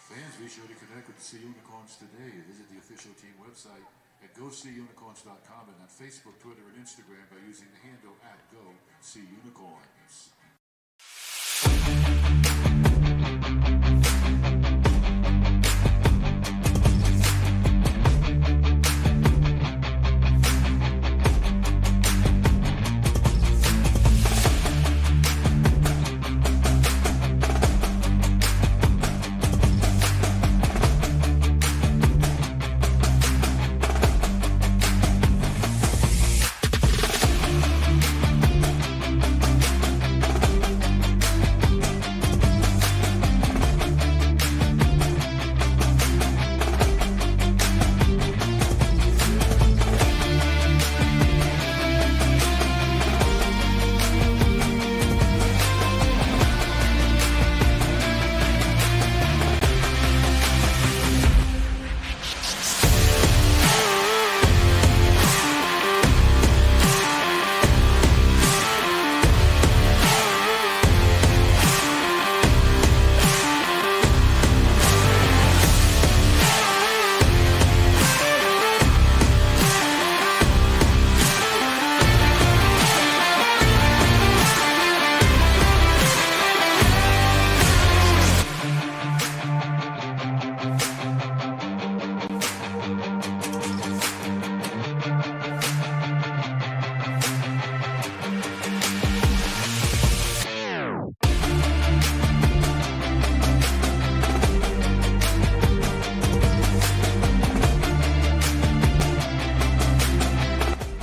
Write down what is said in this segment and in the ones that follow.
Fans, be sure to connect with the Sea Unicorns today. Visit the official team website at GoSeaUnicorns.com and on Facebook, Twitter, and Instagram by using the handle at GoSeaUnicorns.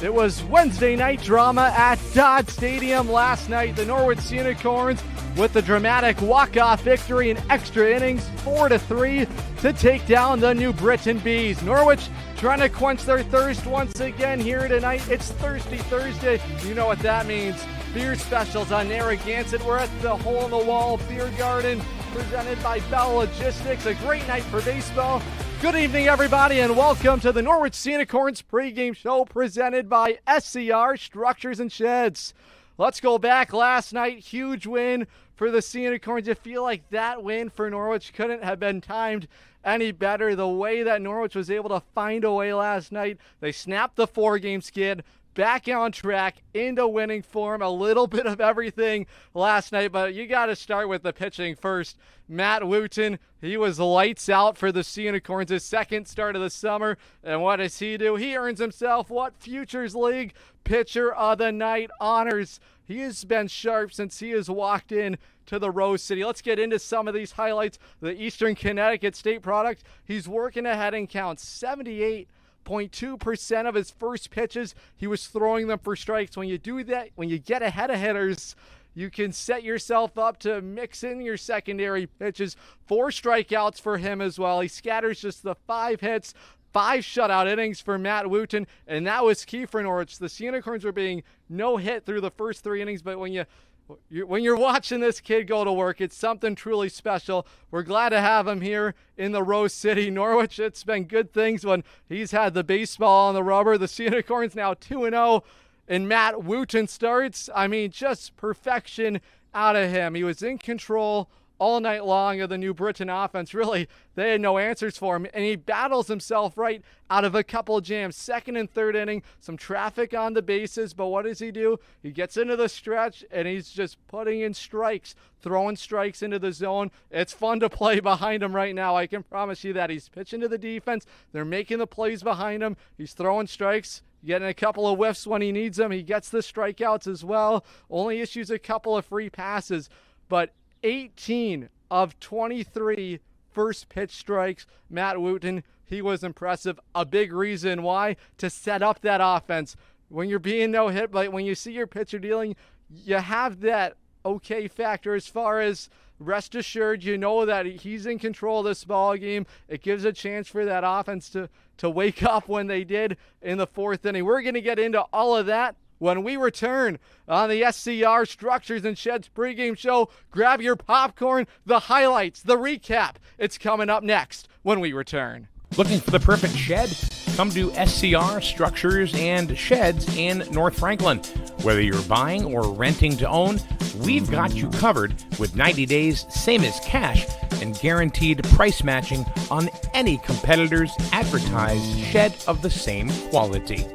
It was Wednesday night drama at Dodd Stadium last night. The Norwich Sea Unicorns with the dramatic walk-off victory in extra innings, 4-3, to take down the New Britain Bees. Norwich trying to quench their thirst once again here tonight. It's Thirsty Thursday. You know what that means. Beer specials on Narragansett. We're at the Hole in the Wall Beer Garden, presented by Bell Logistics. A great night for baseball. Good evening, everybody, and welcome to the Norwich Sea Unicorns pregame show presented by SCR Structures and Sheds. Let's go back last night. Huge win for the Sea Unicorns. You feel like that win for Norwich couldn't have been timed any better. The way that Norwich was able to find a way last night, they snapped the four-game skid, back on track, into winning form. A little bit of everything last night, but you got to start with the pitching first. Matt Wooten, he was lights out for the Sea Unicorns, his second start of the summer. And what does he do? He earns himself what? Futures League Pitcher of the Night honors. He has been sharp since he has walked in to the Rose City. Let's get into some of these highlights. The Eastern Connecticut State product, he's working ahead in counts. 78.2% of his first pitches, he was throwing them for strikes. When you do that, when you get ahead of hitters, you can set yourself up to mix in your secondary pitches. 4 strikeouts for him as well. He scatters just the 5 hits, 5 shutout innings for Matt Wooten, and that was key for Norwich. The Sea Unicorns were being no hit through the first 3 innings, but when you're watching this kid go to work, it's something truly special. We're glad to have him here in the Rose City. Norwich, it's been good things when he's had the baseball on the rubber. The Sea Unicorns now 2-0. And Matt Wooten starts, I mean, just perfection out of him. He was in control all night long of the New Britain offense. Really, they had no answers for him. And he battles himself right out of a couple of jams. Second and third inning, some traffic on the bases. But what does he do? He gets into the stretch, and he's just putting in strikes, throwing strikes into the zone. It's fun to play behind him right now. I can promise you that. He's pitching to the defense. They're making the plays behind him. He's throwing strikes, getting a couple of whiffs when he needs them. He gets the strikeouts as well. Only issues a couple of free passes. But 18 of 23 first pitch strikes. Matt Wooten, he was impressive. A big reason why, to set up that offense. When you're being no hit, but when you see your pitcher dealing, you have that okay factor as far as rest assured, you know that he's in control of this ball game. It gives a chance for that offense to wake up when they did in the 4th inning. We're going to get into all of that when we return on the SCR Structures and Sheds pregame show. Grab your popcorn, the highlights, the recap. It's coming up next when we return. Looking for the perfect shed? Come to SCR Structures and Sheds in North Franklin. Whether you're buying or renting to own, we've got you covered with 90 days, same as cash, and guaranteed price matching on any competitor's advertised shed of the same quality.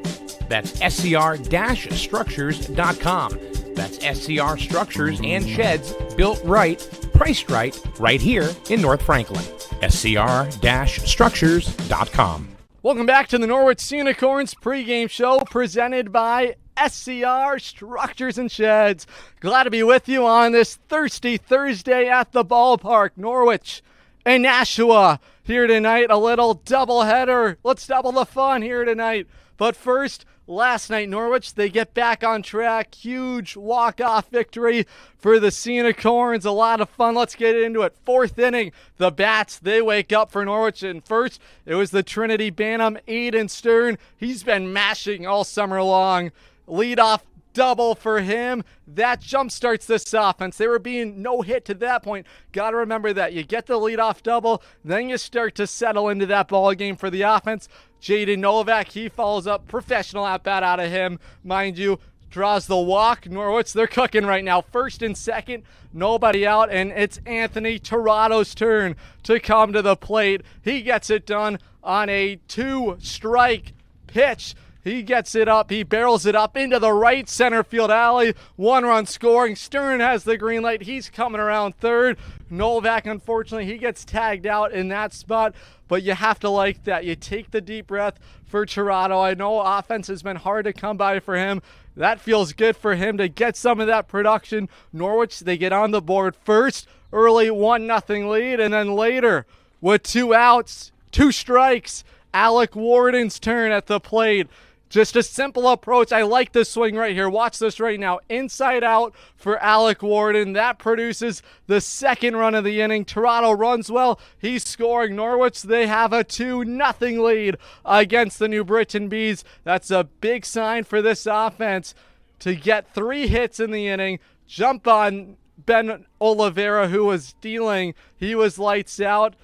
That's scr-structures.com. That's SCR Structures and Sheds, built right, priced right, right here in North Franklin. scr-structures.com. Welcome back to the Norwich Sea Unicorns pregame show presented by SCR Structures and Sheds. Glad to be with you on this thirsty Thursday at the ballpark. Norwich and Nashua here tonight. A little doubleheader. Let's double the fun here tonight. But first, last night, Norwich, they get back on track. Huge walk-off victory for the Sea Unicorns. A lot of fun. Let's get into it. Fourth inning, the Bats, they wake up for Norwich. And first, it was the Trinity Bantam, Aiden Stern. He's been mashing all summer long. Leadoff double for him. That jumpstarts this offense. They were being no hit to that point. Got to remember that. You get the leadoff double, then you start to settle into that ball game for the offense. Jaden Novak, he follows up. Professional at-bat out of him, mind you. Draws the walk. Norwich, they're cooking right now. First and second, nobody out, and it's Anthony Torado's turn to come to the plate. He gets it done on a 2-strike pitch. He gets it up. He barrels it up into the right center field alley. 1-run scoring. Stern has the green light. He's coming around third. Novak, unfortunately, he gets tagged out in that spot. But you have to like that. You take the deep breath for Torado. I know offense has been hard to come by for him. That feels good for him to get some of that production. Norwich, they get on the board first. Early 1-0 lead. And then later, with 2 outs, 2 strikes, Alec Warden's turn at the plate. Just a simple approach. I like this swing right here. Watch this right now. Inside out for Alec Warden. That produces the second run of the inning. Toronto runs well. He's scoring. Norwich, they have a 2-0 lead against the New Britain Bees. That's a big sign for this offense to get 3 hits in the inning. Jump on Ben Oliveira, who was dealing. He was lights out.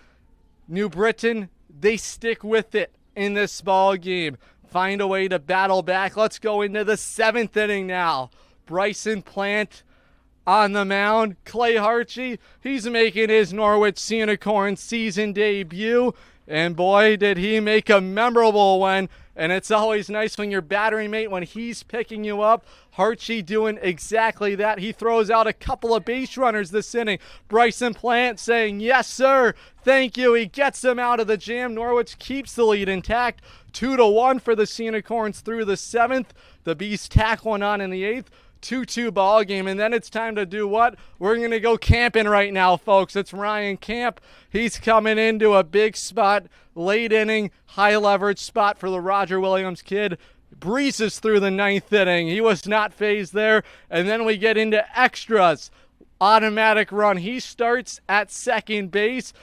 New Britain, they stick with it in this ball game. Find a way to battle back. Let's go into the 7th inning now. Bryson Plant on the mound. Clay Harchie, he's making his Norwich Sea Unicorns season debut. And boy, did he make a memorable one. And it's always nice when your battery mate, when he's picking you up. Harchie doing exactly that. He throws out a couple of base runners this inning. Bryson Plant saying, yes, sir, thank you. He gets them out of the jam. Norwich keeps the lead intact. 2-1 for the Sea Unicorns through the 7th. The Bees tack one on in the 8th. 2-2 ball game, and then it's time to do what? We're going to go camping right now, folks. It's Ryan Camp. He's coming into a big spot, late inning, high leverage spot for the Roger Williams kid. Breezes through the 9th inning. He was not phased there, and then we get into extras. Automatic run. He starts at second base.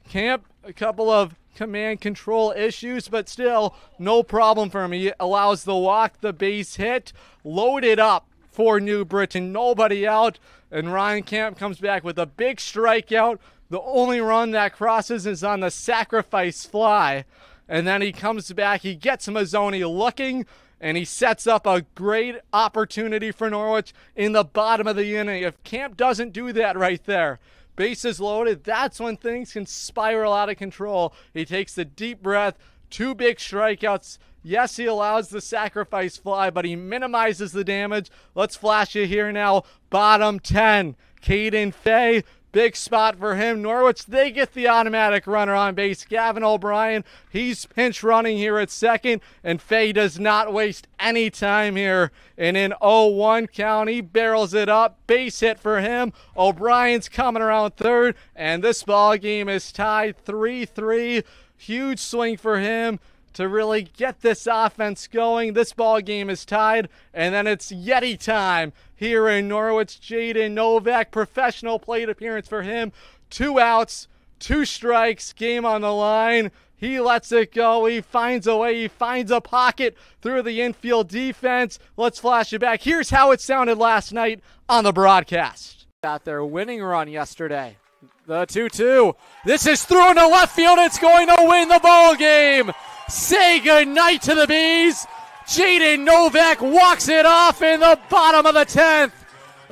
Camp, a couple of command control issues, but still no problem for him. He allows the walk, the base hit, loaded up for New Britain, nobody out, and Ryan Camp comes back with a big strikeout. The only run that crosses is on the sacrifice fly, and then he comes back, he gets Mazzoni looking, and he sets up a great opportunity for Norwich in the bottom of the inning. If Camp doesn't do that right there, bases loaded, that's when things can spiral out of control. He takes the deep breath, 2 big strikeouts. Yes, he allows the sacrifice fly, but he minimizes the damage. Let's flash you here now. Bottom 10, Caden Fay. Big spot for him. Norwich, they get the automatic runner on base. Gavin O'Brien, he's pinch running here at second, and Fay does not waste any time here. And in 0-1 count, he barrels it up. Base hit for him. O'Brien's coming around third, and this ball game is tied 3-3. Huge swing for him to really get this offense going. This ball game is tied, and then it's Yeti time here in Norwich. Jaden Novak, professional plate appearance for him. 2 outs, 2 strikes, game on the line. He lets it go. He finds a way. He finds a pocket through the infield defense. Let's flash it back. Here's how it sounded last night on the broadcast. Got their winning run yesterday. The 2-2. This is thrown to left field. It's going to win the ball game. Say goodnight to the Bees. Jaden Novak walks it off in the bottom of the 10th.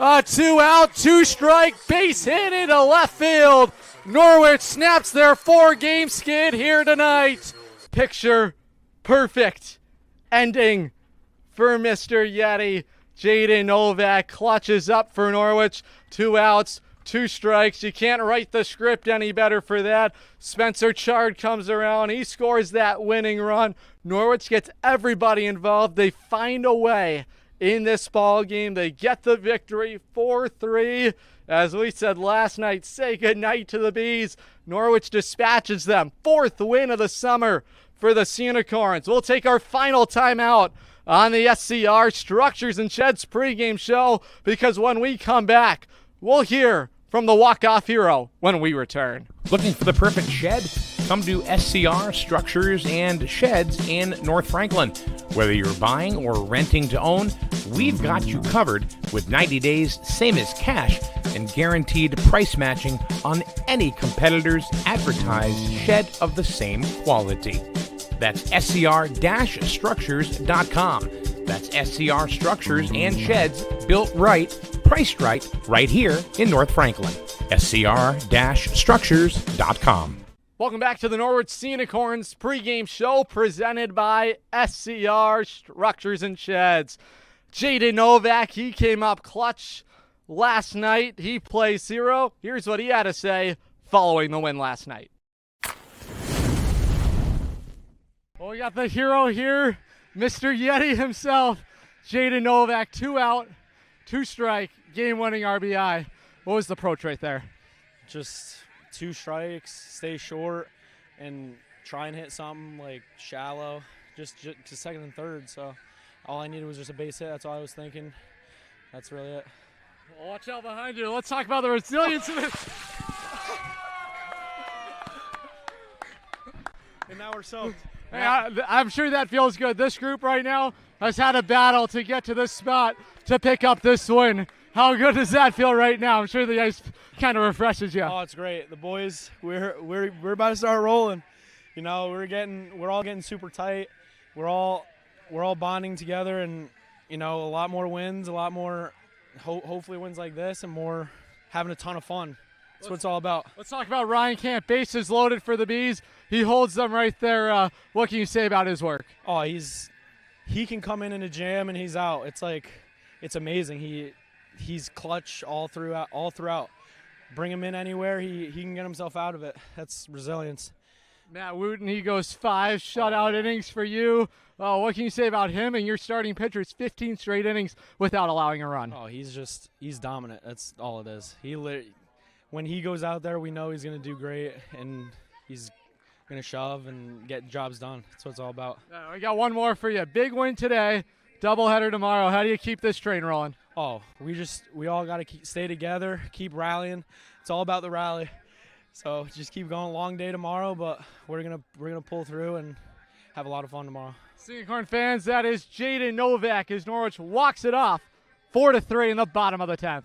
2 out, 2 strike, base hit into left field. Norwich snaps their 4-game skid here tonight. Picture perfect ending for Mr. Yeti. Jaden Novak clutches up for Norwich. 2 outs, 2 strikes. You can't write the script any better for that. Spencer Chard comes around. He scores that winning run. Norwich gets everybody involved. They find a way in this ball game. They get the victory 4-3. As we said last night, say goodnight to the Bees. Norwich dispatches them. 4th win of the summer for the Sea Unicorns. We'll take our final timeout on the SCR Structures and Sheds pregame show, because when we come back, we'll hear from the walk-off hero when we return. Looking for the perfect shed? Come to SCR Structures and Sheds in North Franklin. Whether you're buying or renting to own, we've got you covered with 90 days, same as cash, and guaranteed price matching on any competitor's advertised shed of the same quality. That's scr-structures.com. That's SCR Structures and Sheds, built right, priced right here in North Franklin. scr-structures.com. Welcome back to the Norwich Sea Unicorns pregame show presented by SCR Structures and Sheds. Jaden Novak, he came up clutch last night. He plays 0. Here's what he had to say following the win last night. Well, we got the hero here, Mr. Yeti himself, Jaden Novak. 2 out, 2 strike, game-winning RBI. What was the approach right there? Just 2 strikes, stay short, and try and hit something like shallow, just to second and third. So all I needed was just a base hit. That's all I was thinking. That's really it. Well, watch out behind you. Let's talk about the resilience of it. And now we're soaked. Hey, I'm sure that feels good. This group right now has had a battle to get to this spot to pick up this win. How good does that feel right now? I'm sure the ice kind of refreshes you. Oh, it's great. The boys, we're about to start rolling. You know, we're all getting super tight. We're all bonding together, and you know, a lot more wins, a lot more hopefully wins like this, and more having a ton of fun. That's what it's all about. Let's talk about Ryan Camp. Bases loaded for the Bees. He holds them right there. What can you say about his work? Oh, he can come in a jam and he's out. It's amazing. He's clutch all throughout. Bring him in anywhere, he can get himself out of it. That's resilience. Matt Wooten, he goes 5 shutout innings for you. What can you say about him and your starting pitchers? 15 straight innings without allowing a run. Oh, he's dominant. That's all it is. When he goes out there, we know he's going to do great, and he's going to shove and get jobs done. That's what it's all about. We got one more for you. Big win today, doubleheader tomorrow. How do you keep this train rolling? Oh, we all got to stay together, keep rallying. It's all about the rally. So just keep going. Long day tomorrow, but we're gonna pull through and have a lot of fun tomorrow. Sea Unicorn fans, that is Jaden Novak as Norwich walks it off 4-3 in the bottom of the 10th.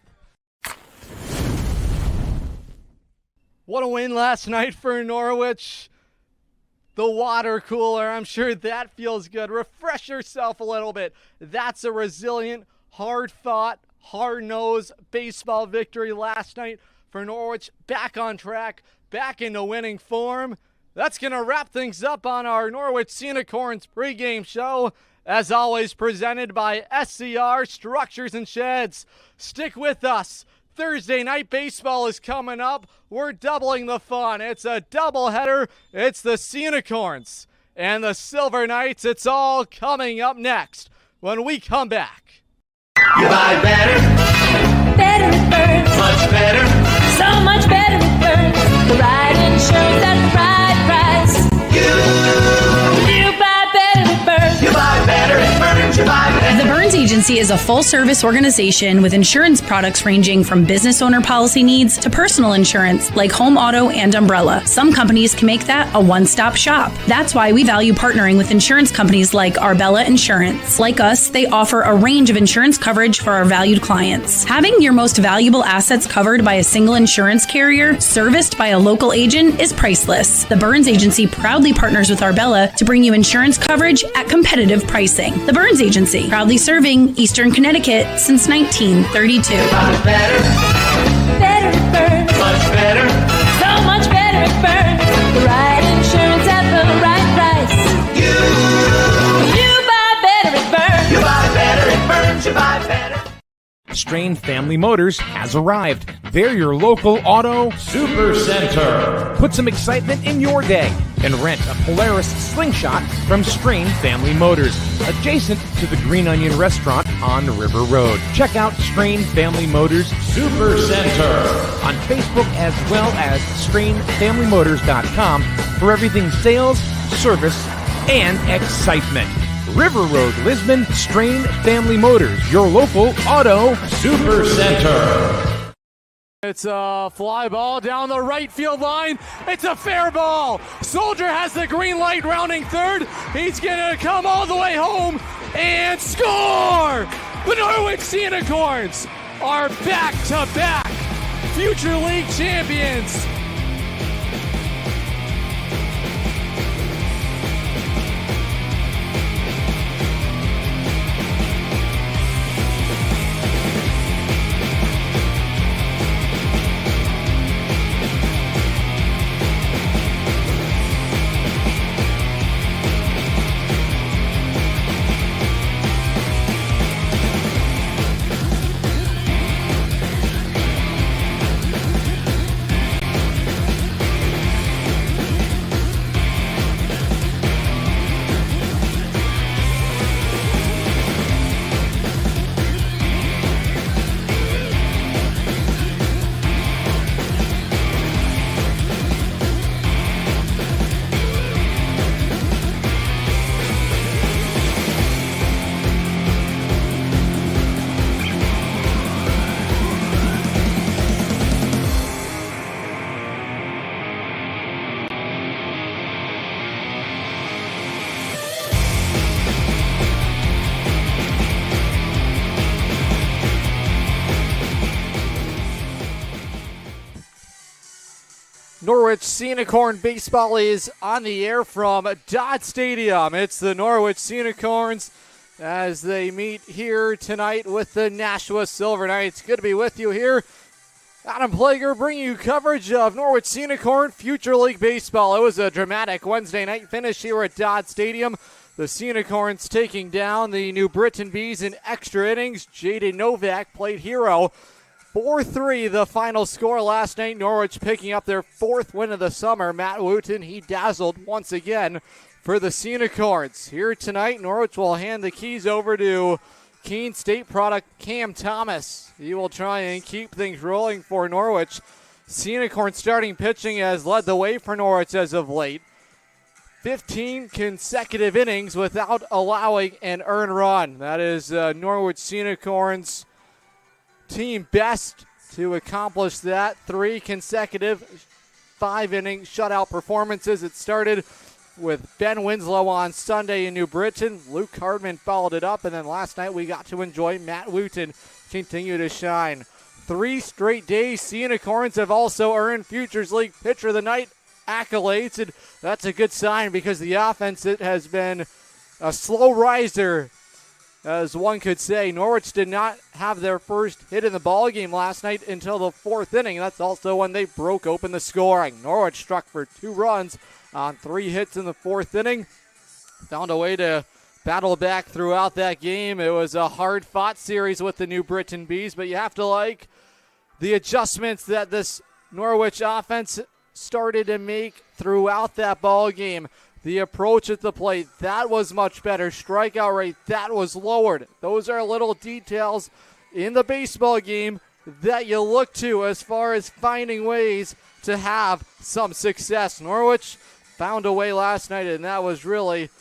What a win last night for Norwich. The water cooler, I'm sure that feels good. Refresh yourself a little bit. That's a resilient, hard-fought, hard-nosed baseball victory last night for Norwich. Back on track, back into winning form. That's going to wrap things up on our Norwich Sea Unicorns pregame show. As always, presented by SCR Structures and Sheds. Stick with us. Thursday night baseball is coming up. We're doubling the fun. It's a doubleheader. It's the Sea Unicorns and the Silver Knights. It's all coming up next when we come back. You buy better. Better with Burns. Much better. So much better with Burns. The right insurance at the right price. You buy better with Burns. You buy better at Burns. You buy better. The Burns Agency is a full-service organization with insurance products ranging from business owner policy needs to personal insurance like home, auto, and umbrella. Some companies can make that a one-stop shop. That's why we value partnering with insurance companies like Arbella Insurance. Like us, they offer a range of insurance coverage for our valued clients. Having your most valuable assets covered by a single insurance carrier, serviced by a local agent, is priceless. The Burns Agency proudly partners with Arbella to bring you insurance coverage at competitive pricing. The Burns Agency, proudly serving Eastern Connecticut since 1932. Better, Better it burns. much better. So much better it burns. The right insurance at the right price. You buy better it burns. You buy better, it burns. You buy better. Strain Family Motors has arrived. They're your local auto super center. Put some excitement in your day and rent a Polaris Slingshot from Strain Family Motors, adjacent to the Green Onion Restaurant on River Road. Check out Strain Family Motors Super Center on Facebook as well as strainfamilymotors.com for everything sales, service, and excitement. River Road, Lisbon, Strain Family Motors, your local auto super center. It's a fly ball down the right field line. It's a fair ball. Soldier has the green light rounding third. He's going to come all the way home and score! The Norwich Sea Unicorns are back-to-back Future League champions. Norwich Sea Unicorn baseball is on the air from Dodd Stadium. It's the Norwich Sea Unicorns as they meet here tonight with the Nashua Silver Knights. Good to be with you here. Adam Plager bringing you coverage of Norwich Sea Unicorn Future League Baseball. It was a dramatic Wednesday night finish here at Dodd Stadium. The Sea Unicorns taking down the New Britain Bees in extra innings. Jaden Novak played hero. 4-3 the final score last night. Norwich picking up their fourth win of the summer. Matt Wooten, he dazzled once again for the Sea Unicorns. Here tonight, Norwich will hand the keys over to Keene State product Cam Thomas. He will try and keep things rolling for Norwich. Sea Unicorn starting pitching has led the way for Norwich as of late. 15 consecutive innings without allowing an earned run. That is Norwich Sea Unicorns' team best to accomplish that. 3 consecutive 5-inning shutout performances. It started with Ben Winslow on Sunday in New Britain. Luke Hardman followed it up, and then last night we got to enjoy Matt Wooten continue to shine. 3 straight days, Sea Unicorns have also earned Futures League Pitcher of the Night accolades, and that's a good sign because the offense, it has been a slow riser, as one could say. Norwich did not have their first hit in the ballgame last night until the 4th inning. That's also when they broke open the scoring. Norwich struck for 2 runs on 3 hits in the 4th inning. Found a way to battle back throughout that game. It was a hard-fought series with the New Britain Bees, but you have to like the adjustments that this Norwich offense started to make throughout that ball game. The approach at the plate, that was much better. Strikeout rate, that was lowered. Those are little details in the baseball game that you look to as far as finding ways to have some success. Norwich found a way last night, and that was really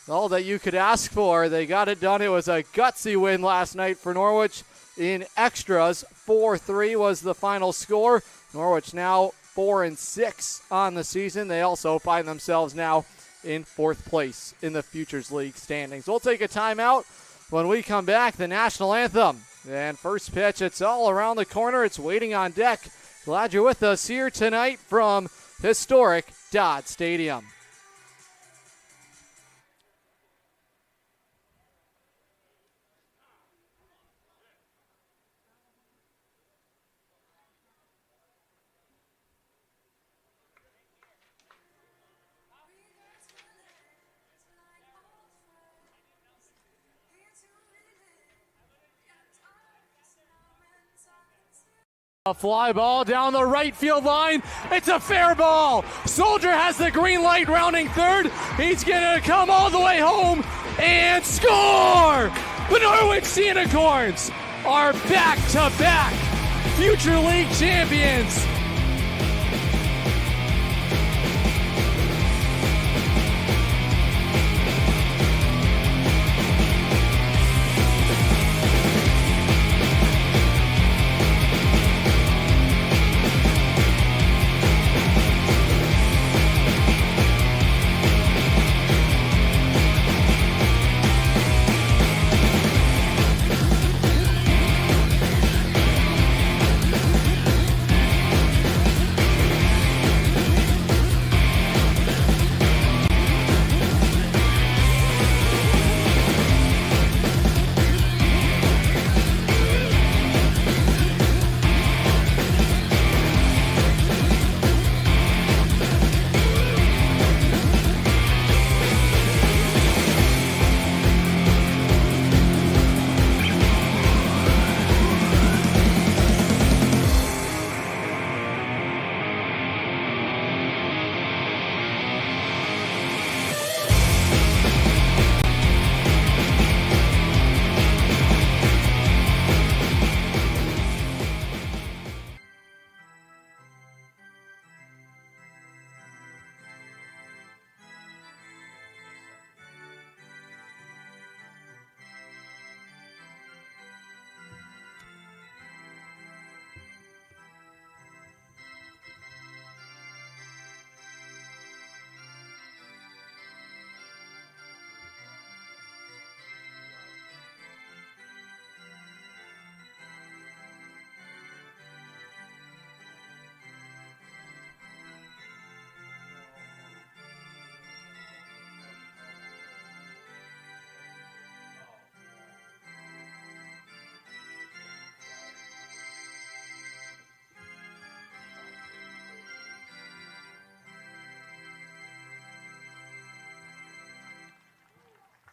all that you could ask for. They got it done. It was a gutsy win last night for Norwich in extras. 4-3 was the final score. Norwich now 4-6 on the season. They also find themselves now in 4th place in the Futures League standings. We'll take a timeout. When we come back, the national anthem. And first pitch, it's all around the corner. It's waiting on deck. Glad you're with us here tonight from historic Dodd Stadium. A fly ball down the right field line. It's a fair ball. Soldier has the green light rounding third. He's going to come all the way home and score! The Norwich Sea Unicorns are back-to-back future league champions.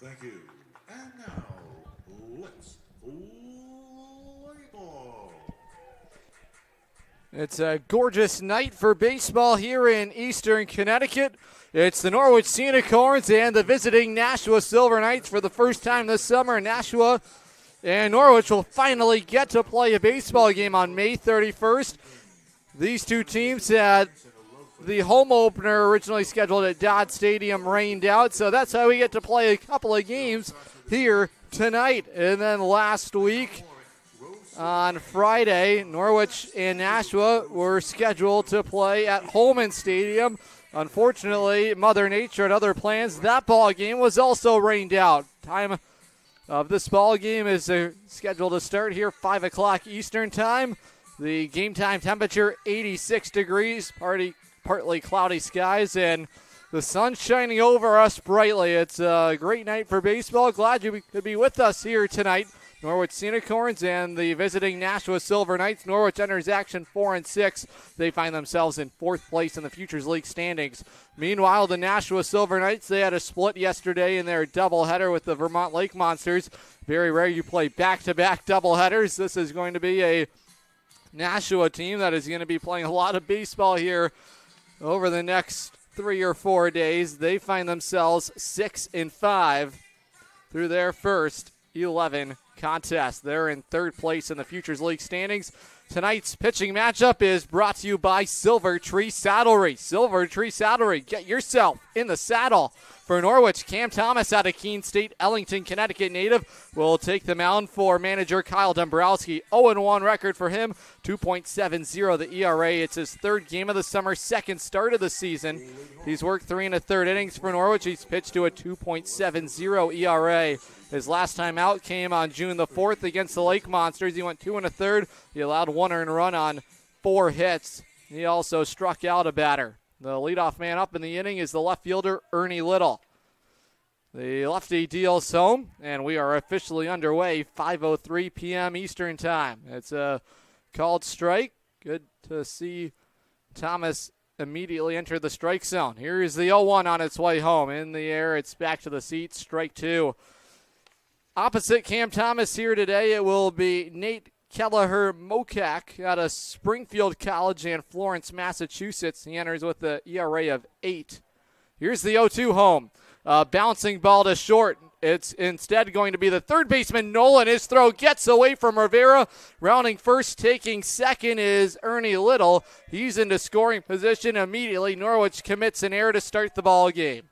Thank you. And now, let's play ball. It's a gorgeous night for baseball here in Eastern Connecticut. It's the Norwich Sea Unicorns and the visiting Nashua Silver Knights for the first time this summer. Nashua and Norwich will finally get to play a baseball game on May 31st. These two teams had the home opener originally scheduled at Dodd Stadium rained out, so that's how we get to play a couple of games here tonight. And then last week on Friday, Norwich and Nashua were scheduled to play at Holman Stadium. Unfortunately, Mother Nature had other plans. That ball game was also rained out. Time of this ball game is scheduled to start here 5 o'clock Eastern time. The game time temperature 86 degrees, partly cloudy skies, and the sun shining over us brightly. It's a great night for baseball. Glad you could be with us here tonight. Norwich Sea Unicorns and the visiting Nashua Silver Knights. Norwich enters action 4-6. They find themselves in 4th place in the Futures League standings. Meanwhile, the Nashua Silver Knights, they had a split yesterday in their doubleheader with the Vermont Lake Monsters. Very rare you play back-to-back doubleheaders. This is going to be a Nashua team that is going to be playing a lot of baseball here over the next 3 or 4 days. They find themselves 6-5 through their first 11 contests. They're in 3rd place in the Futures League standings. Tonight's pitching matchup is brought to you by Silver Tree Saddlery. Silver Tree Saddlery, get yourself in the saddle. For Norwich, Cam Thomas out of Keene State, Ellington, Connecticut native, will take the mound for manager Kyle Dombrowski. 0-1 record for him, 2.70 the ERA. It's his 3rd game of the summer, 2nd start of the season. He's worked 3 1/3 innings for Norwich. He's pitched to a 2.70 ERA. His last time out came on June the 4th against the Lake Monsters. He went 2 1/3. He allowed 1 earned run on 4 hits. He also struck out a batter. The leadoff man up in the inning is the left fielder, Ernie Little. The lefty deals home, and we are officially underway, 5:03 p.m. Eastern time. It's a called strike. Good to see Thomas immediately enter the strike zone. Here is the 0-1 on its way home. In the air, it's back to the seats, strike 2. Opposite Cam Thomas here today, it will be Nate Kelleher Mokak out of Springfield College in Florence, Massachusetts. He enters with the ERA of 8. Here's the 0-2 home. Bouncing ball to short. It's instead going to be the third baseman, Nolan. His throw gets away from Rivera. Rounding first, taking second is Ernie Little. He's into scoring position immediately. Norwich commits an error to start the ball game.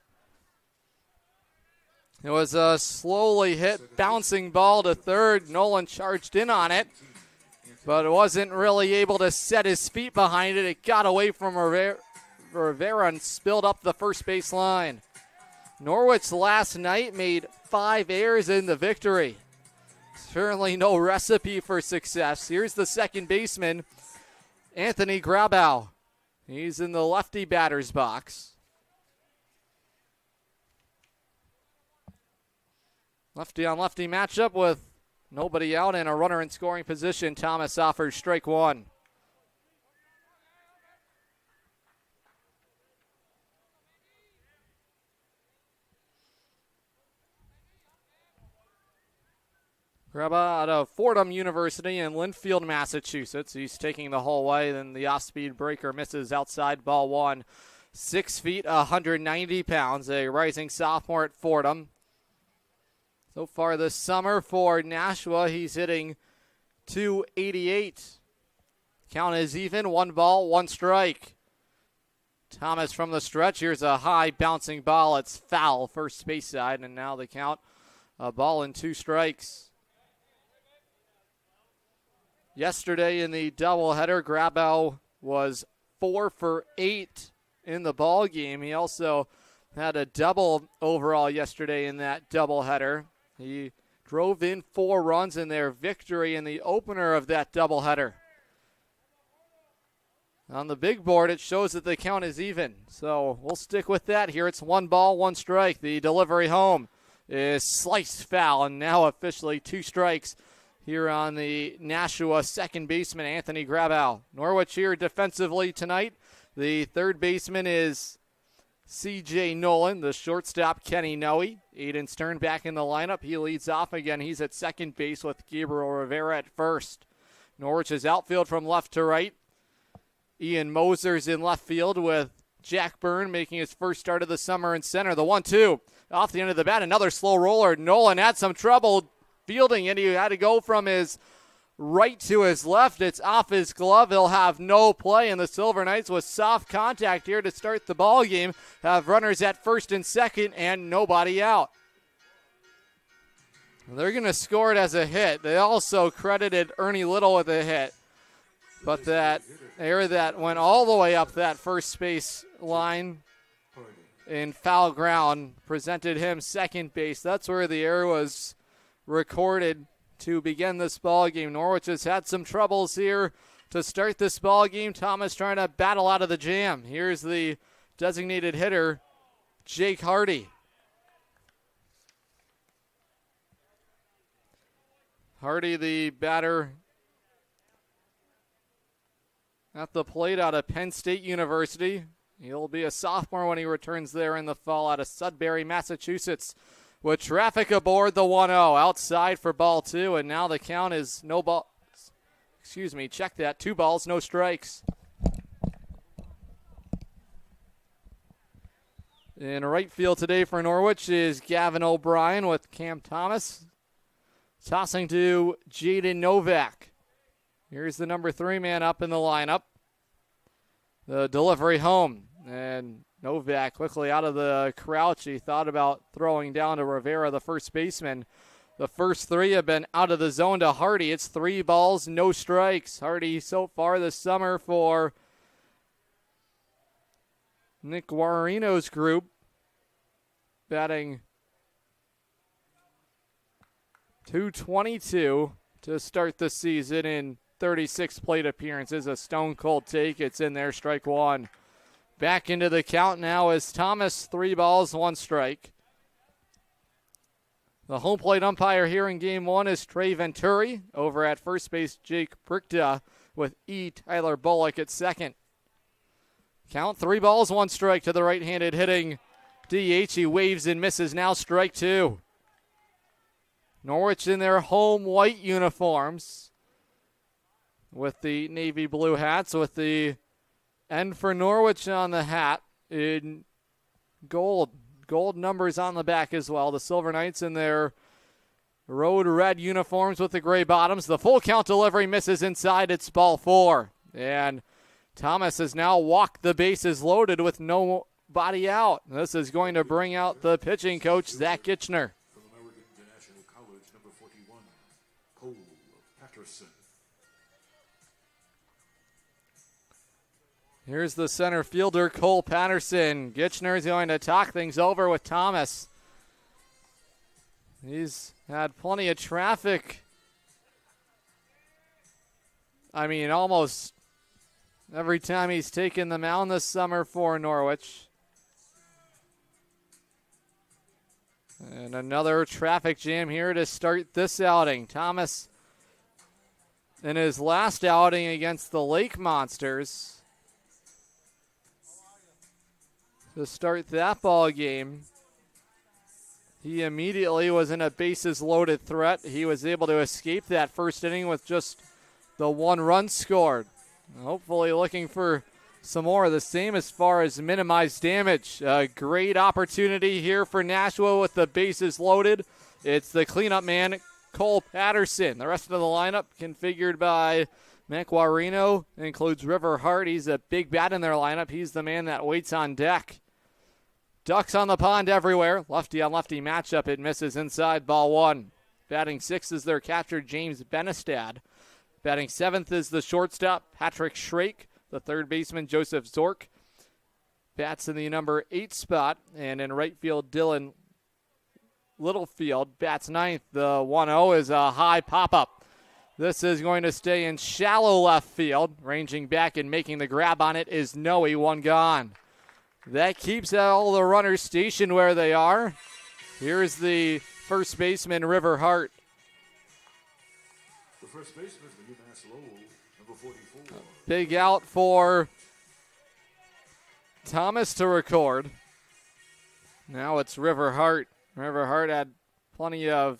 It was a slowly hit bouncing ball to third. Nolan charged in on it, but wasn't really able to set his feet behind it. It got away from Rivera and spilled up the first base line. Norwich last night made 5 errors in the victory. Certainly no recipe for success. Here's the second baseman, Anthony Grabow. He's in the lefty batter's box. Lefty on lefty matchup with nobody out and a runner in scoring position. Thomas offers strike one. Graba out of Fordham University in Linfield, Massachusetts. He's taking the whole way. Then the off-speed breaker misses outside, ball one. 6 feet, 190 pounds. A rising sophomore at Fordham. So far this summer for Nashua, he's hitting .288. Count is even. 1 ball, 1 strike. Thomas from the stretch. Here's a high bouncing ball. It's foul, first base side. And now the count, a ball and 2 strikes. Yesterday in the doubleheader, Grabow was 4 for 8 in the ball game. He also had a double overall yesterday in that doubleheader. He drove in 4 runs in their victory in the opener of that doubleheader. On the big board, it shows that the count is even. So we'll stick with that here. It's 1 ball, 1 strike. The delivery home is sliced foul, and now officially 2 strikes here on the Nashua second baseman, Anthony Grabow. Norwich here defensively tonight. The third baseman is C.J. Nolan. The shortstop, Kenny Noe. Aiden Stern back in the lineup. He leads off again. He's at second base with Gabriel Rivera at first. Norwich's outfield from left to right. Ian Moser's in left field with Jack Byrne making his first start of the summer in center. The 1-2 off the end of the bat. Another slow roller. Nolan had some trouble fielding, and he had to go from his right to his left. It's off his glove. He'll have no play, and the Silver Knights with soft contact here to start the ball game have runners at first and second and nobody out. They're going to score it as a hit. They also credited Ernie Little with a hit, but that error that went all the way up that first base line in foul ground presented him second base. That's where the error was recorded to begin this ball game. Norwich has had some troubles here to start this ball game. Thomas trying to battle out of the jam. Here's the designated hitter, Jake Hardy. Hardy, the batter at the plate out of Penn State University. He'll be a sophomore when he returns there in the fall out of Sudbury, Massachusetts. With traffic aboard the 1-0, outside for ball 2, and now the count is no ball. Excuse me, check that. 2 balls, no strikes. In right field today for Norwich is Gavin O'Brien with Cam Thomas. Tossing to Jaden Novak. Here's the number 3 man up in the lineup. The delivery home, and Novak quickly out of the crouch. He thought about throwing down to Rivera, the first baseman. The first 3 have been out of the zone to Hardy. It's 3 balls, no strikes. Hardy so far this summer for Nick Guarino's group, batting .222 to start the season in 36 plate appearances. A stone cold take. It's in there, strike 1. Back into the count now is Thomas, 3 balls, 1 strike. The home plate umpire here in game 1 is Trey Venturi. Over at first base, Jake Brickda with Tyler Bullock at second. Count 3 balls, 1 strike to the right-handed hitting DH. He waves and misses, now strike 2. Norwich in their home white uniforms. with the navy blue hats, with the N for Norwich on the hat in gold. Gold numbers on the back as well. The Silver Knights in their road red uniforms with the gray bottoms. The full count delivery misses inside. It's ball 4. And Thomas has now walked the bases loaded with nobody out. This is going to bring out the pitching coach, Zach Kitchener. From American International College, number 41, Cole Patterson. Here's the center fielder, Cole Patterson. Kitchener is going to talk things over with Thomas. He's had plenty of traffic. I mean, almost every time he's taken the mound this summer for Norwich. And another traffic jam here to start this outing. Thomas, in his last outing against the Lake Monsters, to start that ball game, he immediately was in a bases loaded threat. He was able to escape that first inning with just the 1 run scored. Hopefully looking for some more of the same as far as minimized damage. A great opportunity here for Nashua with the bases loaded. It's the cleanup man, Cole Patterson. The rest of the lineup configured by Mac Guarino includes River Hart. He's a big bat in their lineup. He's the man that waits on deck. Ducks on the pond everywhere. Lefty on lefty matchup. It misses inside, ball 1. Batting 6th is their catcher, James Benestad. Batting 7th is the shortstop, Patrick Schrake. The third baseman, Joseph Zork. Bats in the number 8 spot. And in right field, Dylan Littlefield. Bats 9th. The 1-0 is a high pop-up. This is going to stay in shallow left field. Ranging back and making the grab on it is Noe. 1 gone. That keeps all the runners stationed where they are. Here's the first baseman, River Hart. The first baseman, the UMass Lowell, number 44. Big out for Thomas to record. Now it's River Hart. River Hart had plenty of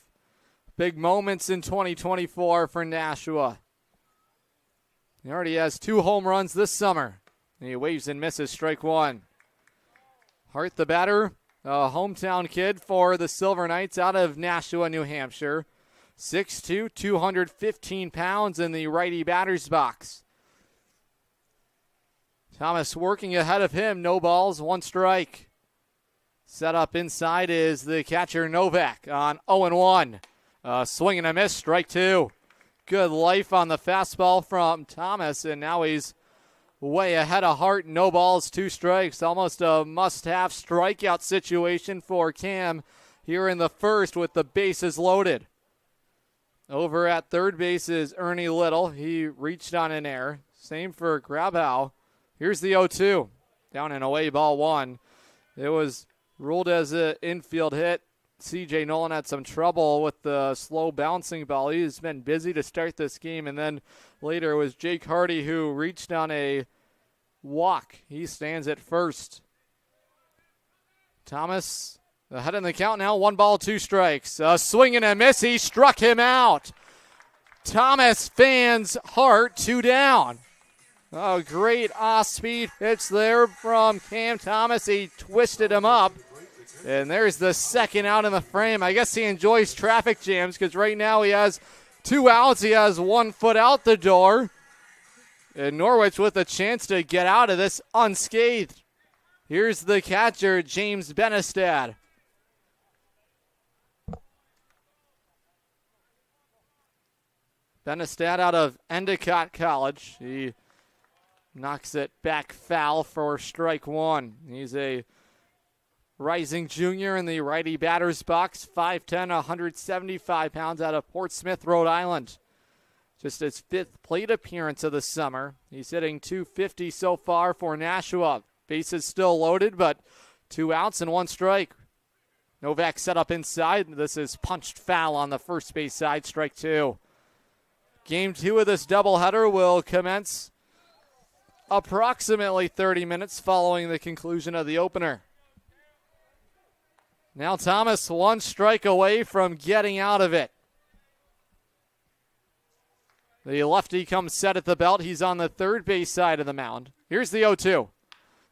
big moments in 2024 for Nashua. He already has 2 home runs this summer. And he waves and misses, strike 1. Hart, the batter, a hometown kid for the Silver Knights out of Nashua, New Hampshire. 6'2", 215 pounds in the righty batter's box. Thomas working ahead of him. No balls, 1 strike. Set up inside is the catcher Novak on 0-1. Swing and a miss, strike 2. Good life on the fastball from Thomas, and now he's way ahead of Hart. No balls, 2 strikes. Almost a must-have strikeout situation for Cam here in the first with the bases loaded. Over at third base is Ernie Little. He reached on an error. Same for Grabau. Here's the 0-2. Down and away, ball 1. It was ruled as an infield hit. C.J. Nolan had some trouble with the slow bouncing ball. He's been busy to start this game. And then later it was Jake Hardy who reached on a walk. He stands at first. Thomas ahead in the count now. 1 ball, 2 strikes. A swing and a miss. He struck him out. Thomas fans Hart 2 down. Oh, great off-speed pitch there from Cam Thomas. He twisted him up. And there's the second out in the frame. I guess he enjoys traffic jams because right now he has 2 outs. He has 1 foot out the door. And Norwich with a chance to get out of this unscathed. Here's the catcher, James Benestad. Benestad out of Endicott College. He knocks it back foul for strike 1. He's a rising junior in the righty batter's box, 5'10", 175 pounds out of Portsmouth, Rhode Island. Just his 5th plate appearance of the summer. He's hitting .250 so far for Nashua. Bases still loaded, but 2 outs and 1 strike. Novak set up inside. This is punched foul on the first base side, strike 2. Game 2 of this doubleheader will commence approximately 30 minutes following the conclusion of the opener. Now Thomas 1 strike away from getting out of it. The lefty comes set at the belt. He's on the third base side of the mound. Here's the 0-2.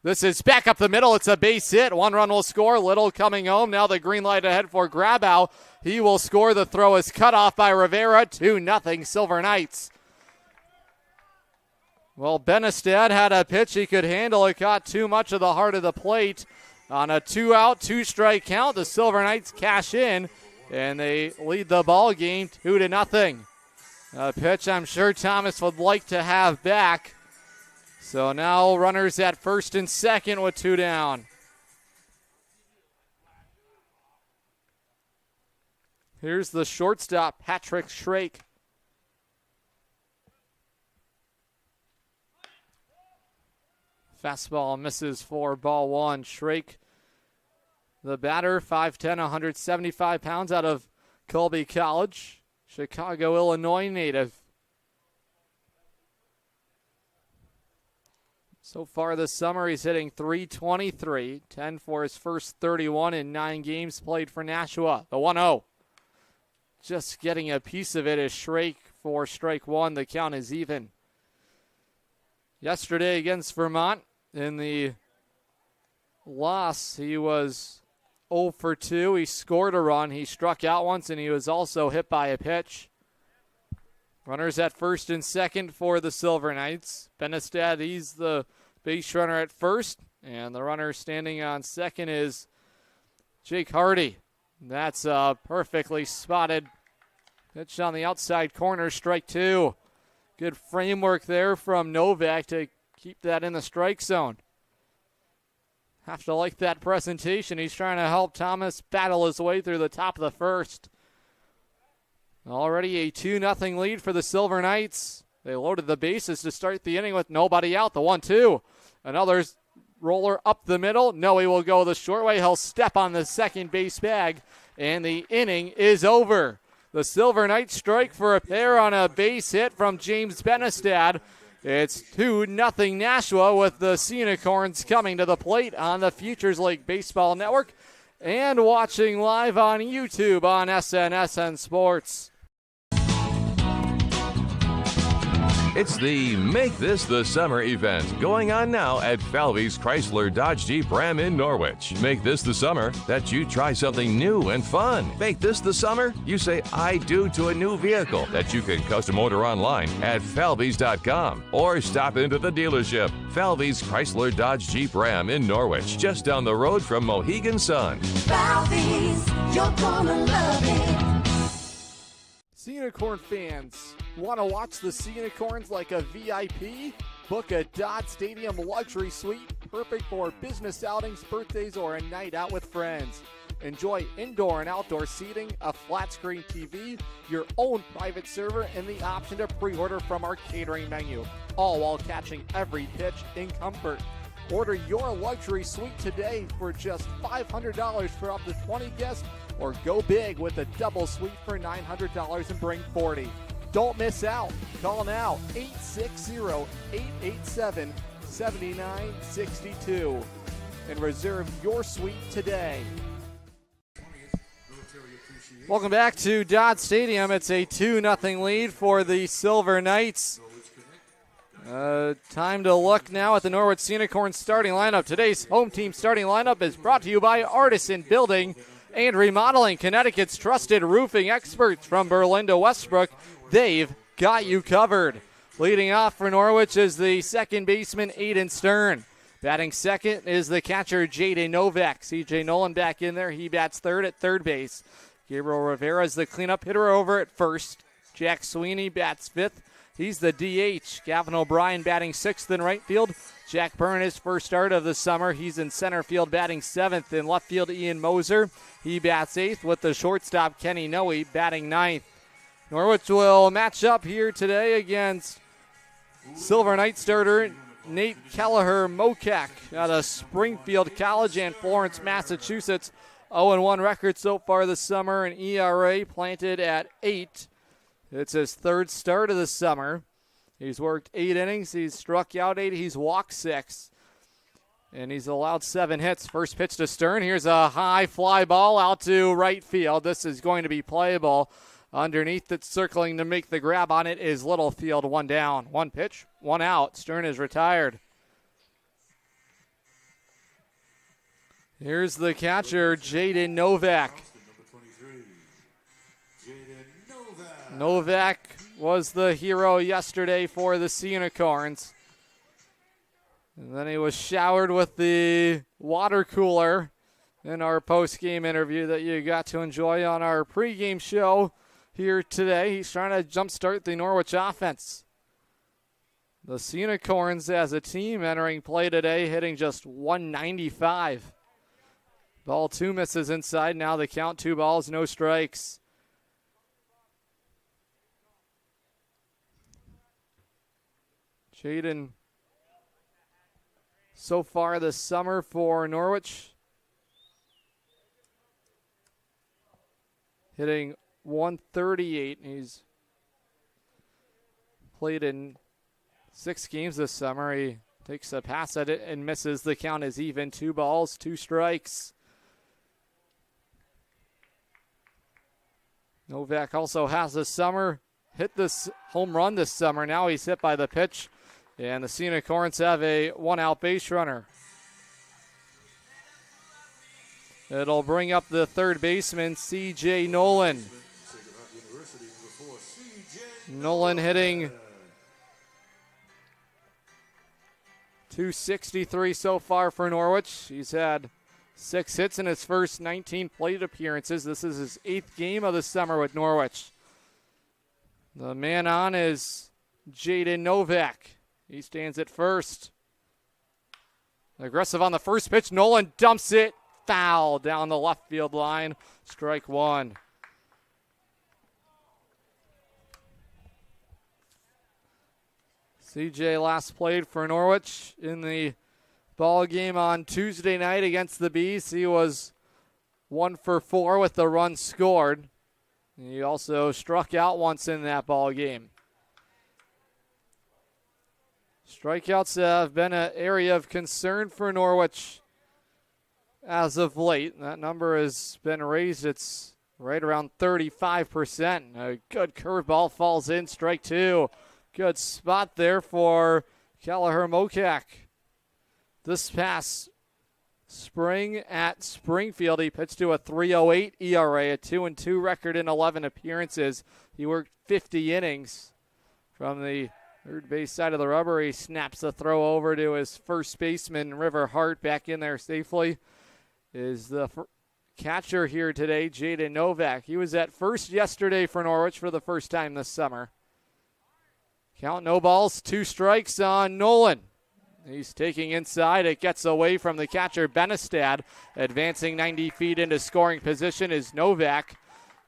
This is back up the middle. It's a base hit. 1 run will score. Little coming home. Now the green light ahead for Grabow. He will score. The throw is cut off by Rivera. 2-0 Silver Knights. Well, Benestad had a pitch he could handle. It got too much of the heart of the plate. On a 2-out, 2-strike count, the Silver Knights cash in, and they lead the ball game 2-0. A pitch I'm sure Thomas would like to have back. So now runners at first and second with 2 down. Here's the shortstop, Patrick Schrake. Fastball misses for ball 1. Schrake, the batter, 5'10", 175 pounds, out of Colby College, Chicago, Illinois native. So far this summer, he's hitting .323, 10 for his first 31 in 9 games played for Nashua. The 1-0. Just getting a piece of it is Schrake for strike 1. The count is even. Yesterday against Vermont, in the loss, he was 0 for 2. He scored a run. He struck out once, and he was also hit by a pitch. Runners at first and second for the Silver Knights. Benestad, he's the base runner at first, and the runner standing on second is Jake Hardy. That's a perfectly spotted pitch on the outside corner, strike 2. Good framework there from Novak to keep that in the strike zone. Have to like that presentation. He's trying to help Thomas battle his way through the top of the first. Already a 2-0 lead for the Silver Knights. They loaded the bases to start the inning with nobody out. The 1-2. Another roller up the middle. No, he will go the short way. He'll step on the second base bag, and the inning is over. The Silver Knights strike for a pair on a base hit from James Benestad. It's 2-0 Nashua, with the Sea Unicorns coming to the plate on the Futures League Baseball Network and watching live on YouTube on SNSN Sports. It's the Make This the Summer event going on now at Falvey's Chrysler Dodge Jeep Ram in Norwich. Make this the summer that you try something new and fun. Make this the summer you say I do to a new vehicle that you can custom order online at falveys.com or stop into the dealership. Falvey's Chrysler Dodge Jeep Ram in Norwich, just down the road from Mohegan Sun. Falvey's, you're gonna love it. Sea Unicorn fans, want to watch the Sea Unicorns like a VIP? Book a Dodd Stadium luxury suite, perfect for business outings, birthdays, or a night out with friends. Enjoy indoor and outdoor seating, a flat screen TV, your own private server, and the option to pre-order from our catering menu, all while catching every pitch in comfort. Order your luxury suite today for just $500 for up to 20 guests, or go big with a double suite for $900 and bring 40. Don't miss out. Call now, 860-887-7962, and reserve your suite today. Welcome back to Dodd Stadium. It's a 2-0 lead for the Silver Knights. Time to look now at the Norwich Sea Unicorns starting lineup. Today's home team starting lineup is brought to you by Artisan Building and Remodeling, Connecticut's trusted roofing experts from Berlin to Westbrook. They've got you covered. Leading off for Norwich is the second baseman, Aiden Stern. Batting second is the catcher, Jaden Novak. CJ Nolan back in there. He bats third at third base. Gabriel Rivera is the cleanup hitter over at first. Jack Sweeney bats fifth. He's the DH. Gavin O'Brien batting sixth in right field. Jack Byrne, his first start of the summer. He's in center field batting seventh. In left field, Ian Moser. He bats eighth, with the shortstop, Kenny Noe, batting ninth. Norwich will match up here today against Silver Knight starter Nate Kelleher-Mokak out of Springfield College and Florence, Massachusetts. 0-1 record so far this summer, an ERA planted at 8. It's his third start of the summer. He's worked 8 innings. He's struck out 8. He's walked 6. And he's allowed 7 hits. First pitch to Stern. Here's a high fly ball out to right field. This is going to be playable. Underneath that's circling to make the grab on it is Littlefield. One down, one pitch, one out. Stern is retired. Here's the catcher, Jaden Novak. Novak was the hero yesterday for the Sea Unicorns. And then he was showered with the water cooler in our post-game interview that you got to enjoy on our pregame show here today. He's trying to jumpstart the Norwich offense. The Sea Unicorns as a team entering play today hitting just 195. Ball 2 misses inside. Now the count, 2 balls, no strikes. Jaden, so far this summer for Norwich, hitting 138. He's played in 6 games this summer. He takes a pass at it and misses. The count is even. 2 balls, 2 strikes. Novak also has this summer hit this home run this summer. Now he's hit by the pitch, and the Sea Unicorns have a 1-out base runner. It'll bring up the third baseman, C.J. Nolan. Nolan hitting .263 so far for Norwich. He's had 6 hits in his first 19 plate appearances. This is his 8th game of the summer with Norwich. The man on is Jaden Novak. He stands at first. Aggressive on the first pitch. Nolan dumps it. Foul down the left field line. Strike 1. CJ last played for Norwich in the ball game on Tuesday night against the Bees. He was 1 for 4 with the run scored. He also struck out once in that ball game. Strikeouts have been an area of concern for Norwich as of late. That number has been raised. It's right around 35%. A good curveball falls in, strike 2. Good spot there for Kelleher Mokak. This past spring at Springfield, he pitched to a 3.08 ERA, a 2-2 record in 11 appearances. He worked 50 innings. From the third base side of the rubber, he snaps the throw over to his first baseman, River Hart, back in there safely. Is the catcher here today, Jaden Novak. He was at first yesterday for Norwich for the first time this summer. Count, no balls, 2 strikes on Nolan. He's taking inside. It gets away from the catcher, Benestad. Advancing 90 feet into scoring position is Novak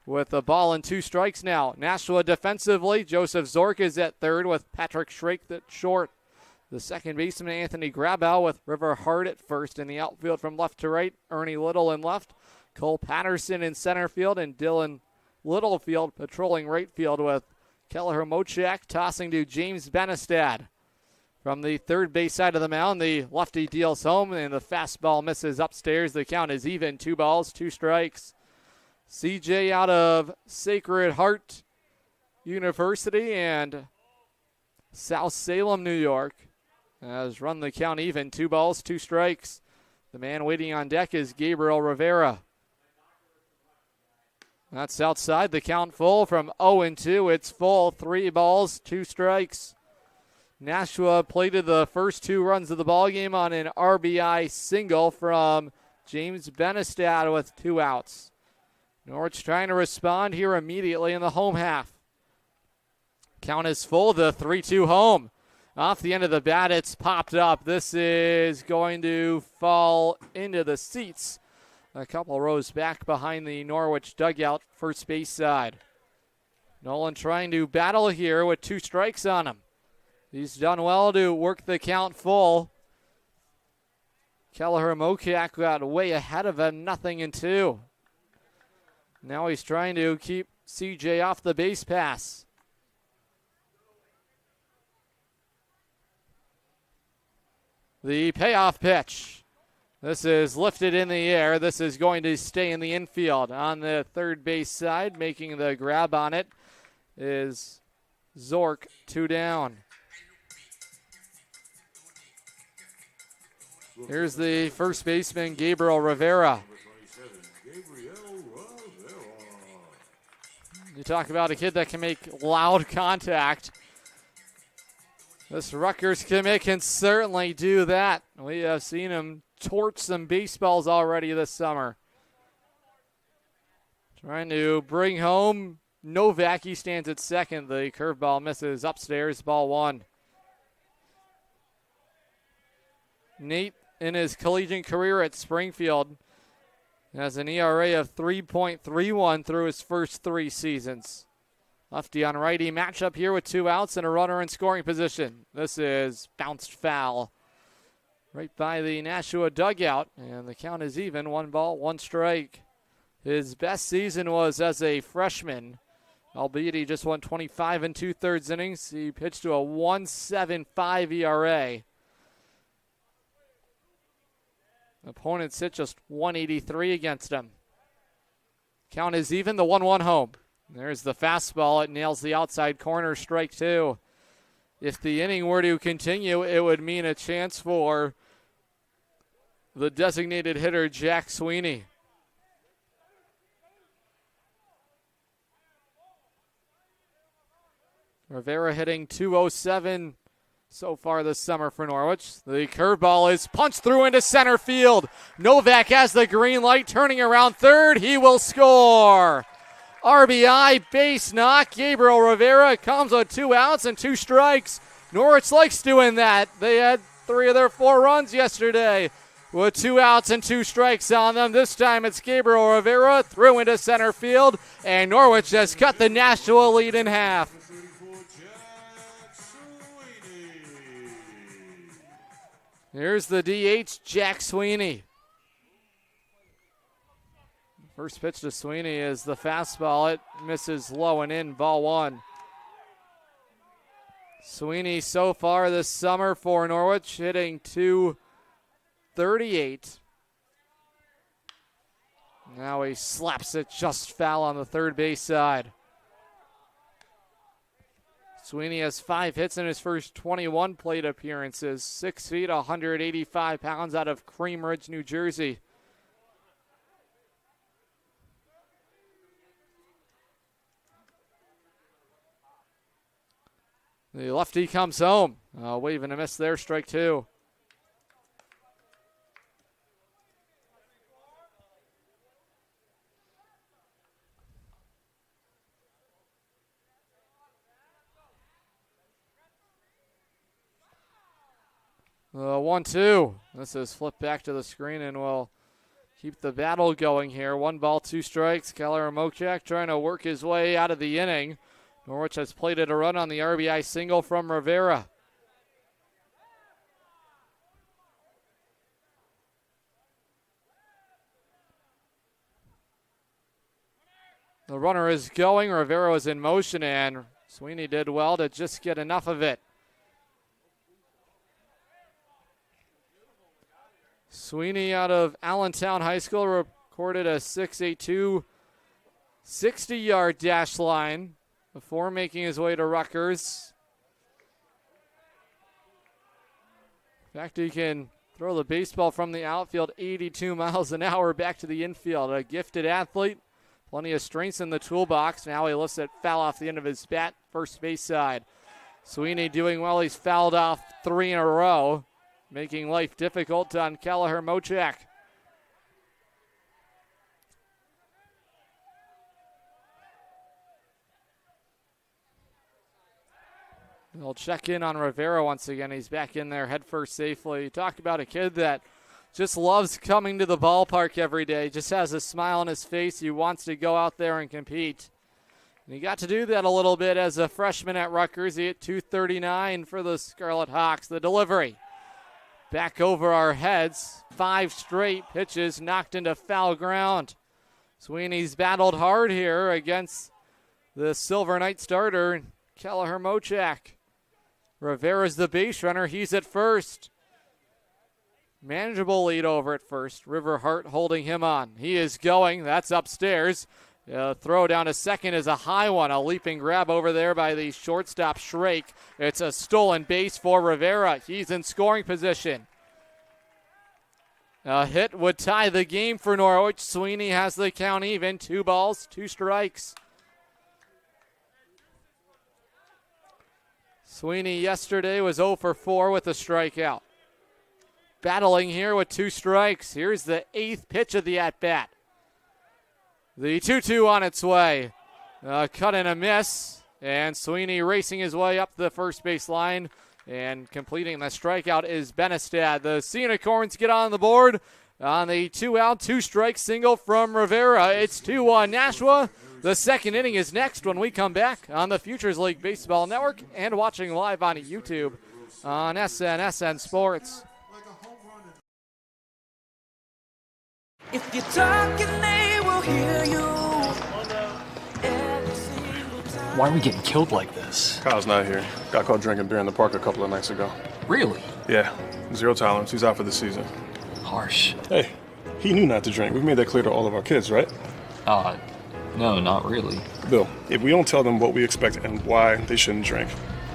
with a ball and 2 strikes now. Nashua defensively, Joseph Zork is at third with Patrick Schraik at short. The second baseman, Anthony Grabow, with River Hart at first. In the outfield from left to right, Ernie Little in left. Cole Patterson in center field, and Dylan Littlefield patrolling right field with Kelleher Mochak tossing to James Benestad. From the third base side of the mound, the lefty deals home, and the fastball misses upstairs. The count is even. 2 balls, 2 strikes. CJ out of Sacred Heart University and South Salem, New York, has run the count even. 2 balls, 2 strikes. The man waiting on deck is Gabriel Rivera. That's outside. The count full from 0-2. It's full. 3 balls, 2 strikes. Nashua plated the first 2 runs of the ballgame on an RBI single from James Benestad with 2 outs. Norwich trying to respond here immediately in the home half. Count is full. The 3-2 home. Off the end of the bat, it's popped up. This is going to fall into the seats a couple rows back behind the Norwich dugout, first base side. Nolan trying to battle here with 2 strikes on him. He's done well to work the count full. Kelleher Mokak got way ahead of him, 0-2. Now he's trying to keep CJ off the base pass. The payoff pitch. This is lifted in the air. This is going to stay in the infield. On the third base side, making the grab on it is Zork, 2 down. Here's the first baseman, Gabriel Rivera. You talk about a kid that can make loud contact. This Rutgers commit can certainly do that. We have seen him torch some baseballs already this summer. Trying to bring home Novak. He stands at second. The curveball misses upstairs, ball 1. Nate, in his collegiate career at Springfield, has an ERA of 3.31 through his first 3 seasons. Lefty on righty matchup here with 2 outs and a runner in scoring position. This is bounced foul right by the Nashua dugout, and the count is even, 1 ball, 1 strike. His best season was as a freshman, albeit he just won 25 2/3 innings. He pitched to a 1.75 ERA. Opponents hit just 183 against him. Count is even, the 1-1 home. There's the fastball. It nails the outside corner, strike 2. If the inning were to continue, it would mean a chance for the designated hitter, Jack Sweeney. Rivera hitting .207 so far this summer for Norwich. The curveball is punched through into center field. Novak has the green light, turning around third. He will score. RBI base knock. Gabriel Rivera comes with 2 outs and 2 strikes. Norwich likes doing that. They had 3 of their 4 runs yesterday with 2 outs and 2 strikes on them. This time it's Gabriel Rivera through into center field, and Norwich has cut the Nashua lead in half. Here's the DH, Jack Sweeney. First pitch to Sweeney is the fastball. It misses low and in, ball 1. Sweeney so far this summer for Norwich hitting .238. Now he slaps it just foul on the third base side. Sweeney has 5 hits in his first 21 plate appearances. 6 feet, 185 pounds, out of Cream Ridge, New Jersey. The lefty comes home. Wave and a miss there, strike 2. The 1-2. This is flipped back to the screen and will keep the battle going here. 1 ball, 2 strikes. Keller Mochak trying to work his way out of the inning. Norwich has plated a run on the RBI single from Rivera. The runner is going. Rivera was in motion, and Sweeney did well to just get enough of it. Sweeney out of Allentown High School recorded a 6.82 60-yard dash line before making his way to Rutgers. In fact, he can throw the baseball from the outfield 82 miles an hour back to the infield. A gifted athlete, plenty of strengths in the toolbox. Now he lifts it foul off the end of his bat, first base side. Sweeney doing well. He's fouled off 3 in a row, making life difficult on Kelleher Mochak. They'll check in on Rivera once again. He's back in there head first safely. Talked about a kid that just loves coming to the ballpark every day, just has a smile on his face. He wants to go out there and compete. And he got to do that a little bit as a freshman at Rutgers. He hit .239 for the Scarlet Hawks. The delivery back over our heads. 5 straight pitches knocked into foul ground. Sweeney's battled hard here against the Silver Knight starter, Kelleher Mochak. Rivera's the base runner. He's at first. Manageable lead over at first. Riverheart holding him on. He is going. That's upstairs. Throw down to second is a high one. A leaping grab over there by the shortstop Shrake. It's a stolen base for Rivera. He's in scoring position. A hit would tie the game for Norwich. Sweeney has the count even. 2 balls, 2 strikes. Sweeney yesterday was 0 for 4 with a strikeout. Battling here with 2 strikes. Here's the 8th pitch of the at-bat. The 2-2 on its way. Cut and a miss. And Sweeney racing his way up the first base line. And completing the strikeout is Benestad. The Sea Unicorns get on the board on the 2-out, 2-strike single from Rivera. It's 2-1 Nashua. The second inning is next when we come back on the Futures League Baseball Network and watching live on YouTube on SN Sports. If you're talking, they will hear you. Why are we getting killed like this? Kyle's not here. Got caught drinking beer in the park a couple of nights ago. Really? Yeah. 0 tolerance. He's out for the season. Harsh. Hey, he knew not to drink. We've made that clear to all of our kids, right? No, not really. Bill, if we don't tell them what we expect and why they shouldn't drink,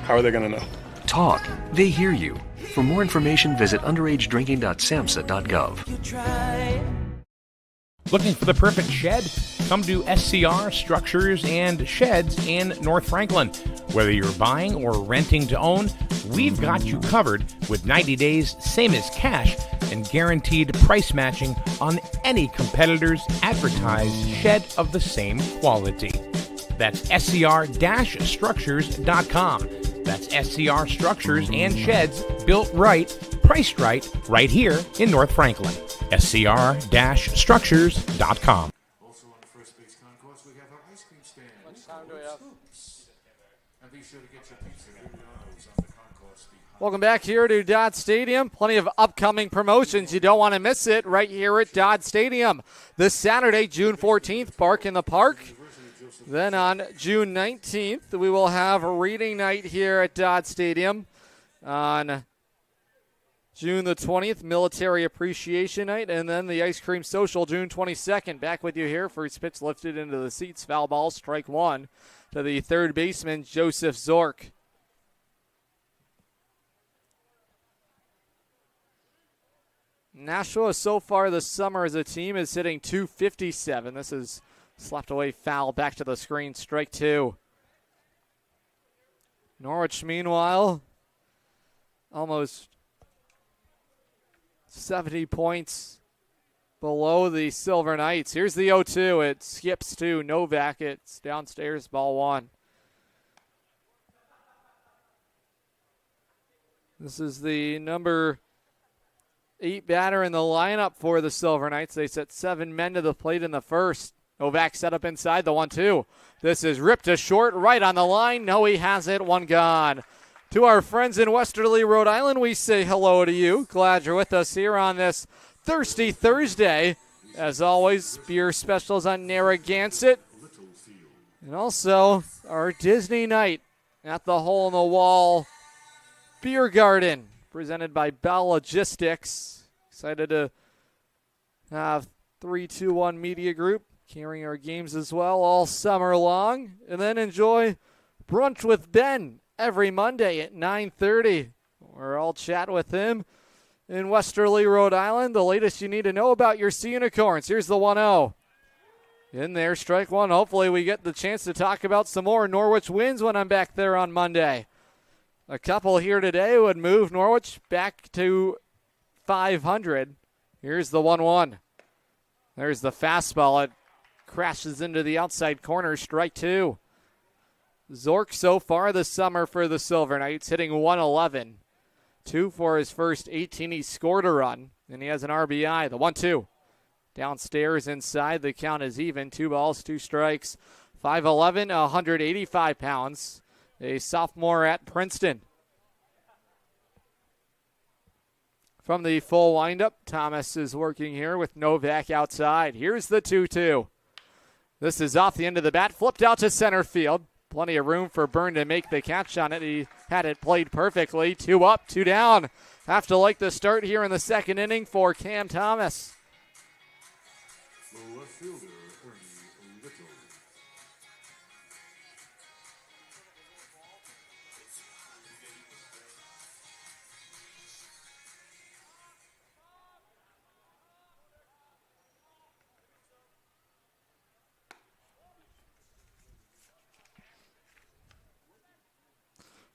how are they going to know? Talk. They hear you. For more information, visit underagedrinking.samhsa.gov. Looking for the perfect shed? Come to SCR Structures and Sheds in North Franklin. Whether you're buying or renting to own, we've got you covered with 90 days, same as cash, and guaranteed price matching on any competitor's advertised shed of the same quality. That's scr-structures.com. That's SCR Structures and Sheds, built right, priced right here in North Franklin. scr-structures.com. Also on the first base concourse, we have our ice cream stand. How much time do we have? And be sure to get your pizza at Domino's on the concourse. Welcome back here to Dodd Stadium. Plenty of upcoming promotions. You don't want to miss it right here at Dodd Stadium. This Saturday, June 14th, Bark in the Park. Then on June 19th, we will have a reading night here at Dodd Stadium. On June the 20th, Military Appreciation Night, and then the Ice Cream Social June 22nd. Back with you here. First pitch lifted into the seats. Foul ball, strike one to the third baseman, Joseph Zork. Nashua so far this summer as a team is hitting .257. This is slapped away foul back to the screen. Strike two. Norwich, meanwhile, almost 70 points below the Silver Knights. Here's the 0-2. It skips to Novak. It's downstairs, ball one. This is the number 8 batter in the lineup for the Silver Knights. They set 7 men to the plate in the first. Novak set up inside the 1-2. This is ripped to short, right on the line. No, he has it. One gone. To our friends in Westerly, Rhode Island, we say hello to you. Glad you're with us here on this Thirsty Thursday. As always, beer specials on Narragansett. And also our Disney night at the Hole in the Wall Beer Garden, presented by Bell Logistics. Excited to have 321 Media Group carrying our games as well all summer long. And then enjoy Brunch with Ben every Monday at 9:30. We're all chat with him in Westerly, Rhode Island. The latest you need to know about your Sea Unicorns. Here's the 1-0. In there, strike one. Hopefully we get the chance to talk about some more Norwich wins when I'm back there on Monday. A couple here today would move Norwich back to 500. Here's the 1-1. There's the fastball. It crashes into the outside corner. Strike two. Zork so far this summer for the Silver Knights, hitting 111. 2 for his first 18. He scored a run, and he has an RBI. The 1-2. Downstairs inside, the count is even. 2 balls, 2 strikes. 5'11", 185 pounds. A sophomore at Princeton. From the full windup, Thomas is working here with Novak outside. Here's the 2-2. This is off the end of the bat, flipped out to center field. Plenty of room for Byrne to make the catch on it. He had it played perfectly. 2 up, 2 down. have to like the start here in the second inning for Cam Thomas. The left fielder, Ernie Little.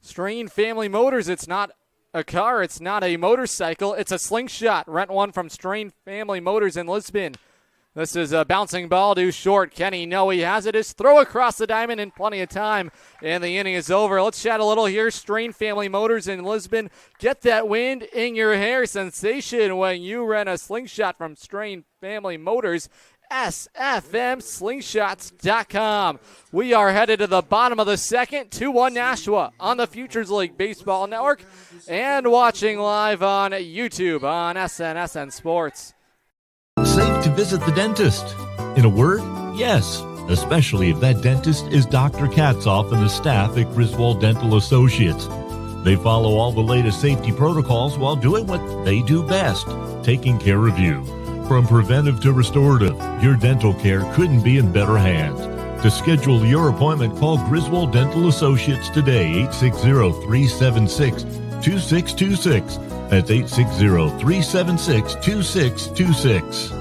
Strain Family Motors, it's not a car, it's not a motorcycle, it's a slingshot. Rent one from Strain Family Motors in Lisbon. This is a bouncing ball to short. Kenny, no, he has it. His throw across the diamond in plenty of time, and the inning is over. Let's chat a little here. Strain Family Motors in Lisbon. Get that wind in your hair sensation when you rent a slingshot from Strain Family Motors. SFMslingshots.com. We are headed to the bottom of the second, 2-1 Nashua on the Futures League Baseball Network and watching live on YouTube on SNSN Sports. Safe to visit the dentist. In a word, yes, especially if that dentist is Dr. Katzoff and the staff at Griswold Dental Associates. They follow all the latest safety protocols while doing what they do best, taking care of you. From preventive to restorative, your dental care couldn't be in better hands. To schedule your appointment, call Griswold Dental Associates today, 860-376-2626. That's 860-376-2626.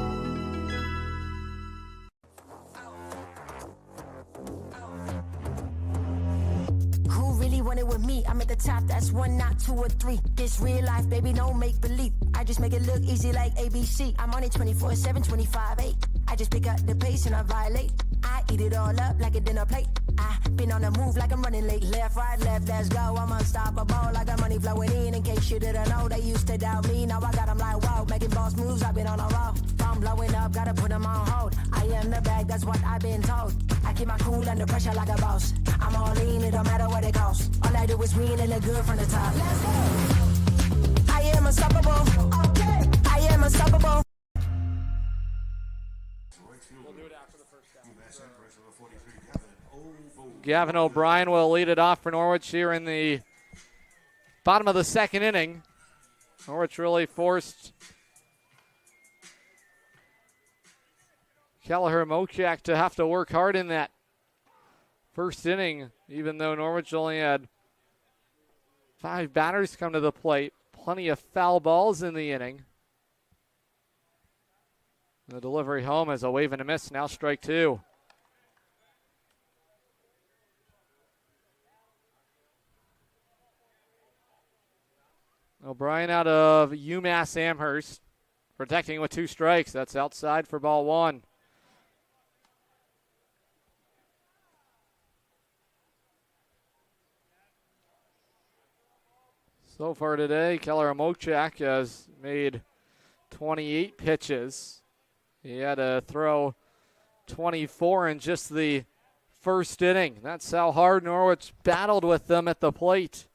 Top, that's one, not two or three. This real life, baby, don't make believe. I just make it look easy like ABC. I'm on it 24/7, 25/8. I just pick up the pace and I violate. I eat it all up like a dinner plate. I been on the move like I'm running late. Left, right, left, let's go. I'm unstoppable. I got money flowing in case you didn't know. They used to doubt me, now I got them like wow. Making boss moves, I've been on a roll. I'm blowing up, gotta put them on hold. I am the bag, that's what I've been told. I keep my cool under pressure like a boss. I'm all in, it don't matter what it costs. All I do is win and look good from the top. Let's go. I am unstoppable. Okay. I am unstoppable. Gavin O'Brien will lead it off for Norwich here in the bottom of the second inning. Norwich really forced Kelleher Mochak to have to work hard in that first inning, even though Norwich only had 5 batters come to the plate. Plenty of foul balls in the inning. The delivery home is a wave and a miss, now strike 2. O'Brien out of UMass Amherst, protecting with 2 strikes. That's outside for ball 1. So far today, Kelleher Mochak has made 28 pitches. He had to throw 24 in just the first inning. That's how hard Norwich battled with them at the plate.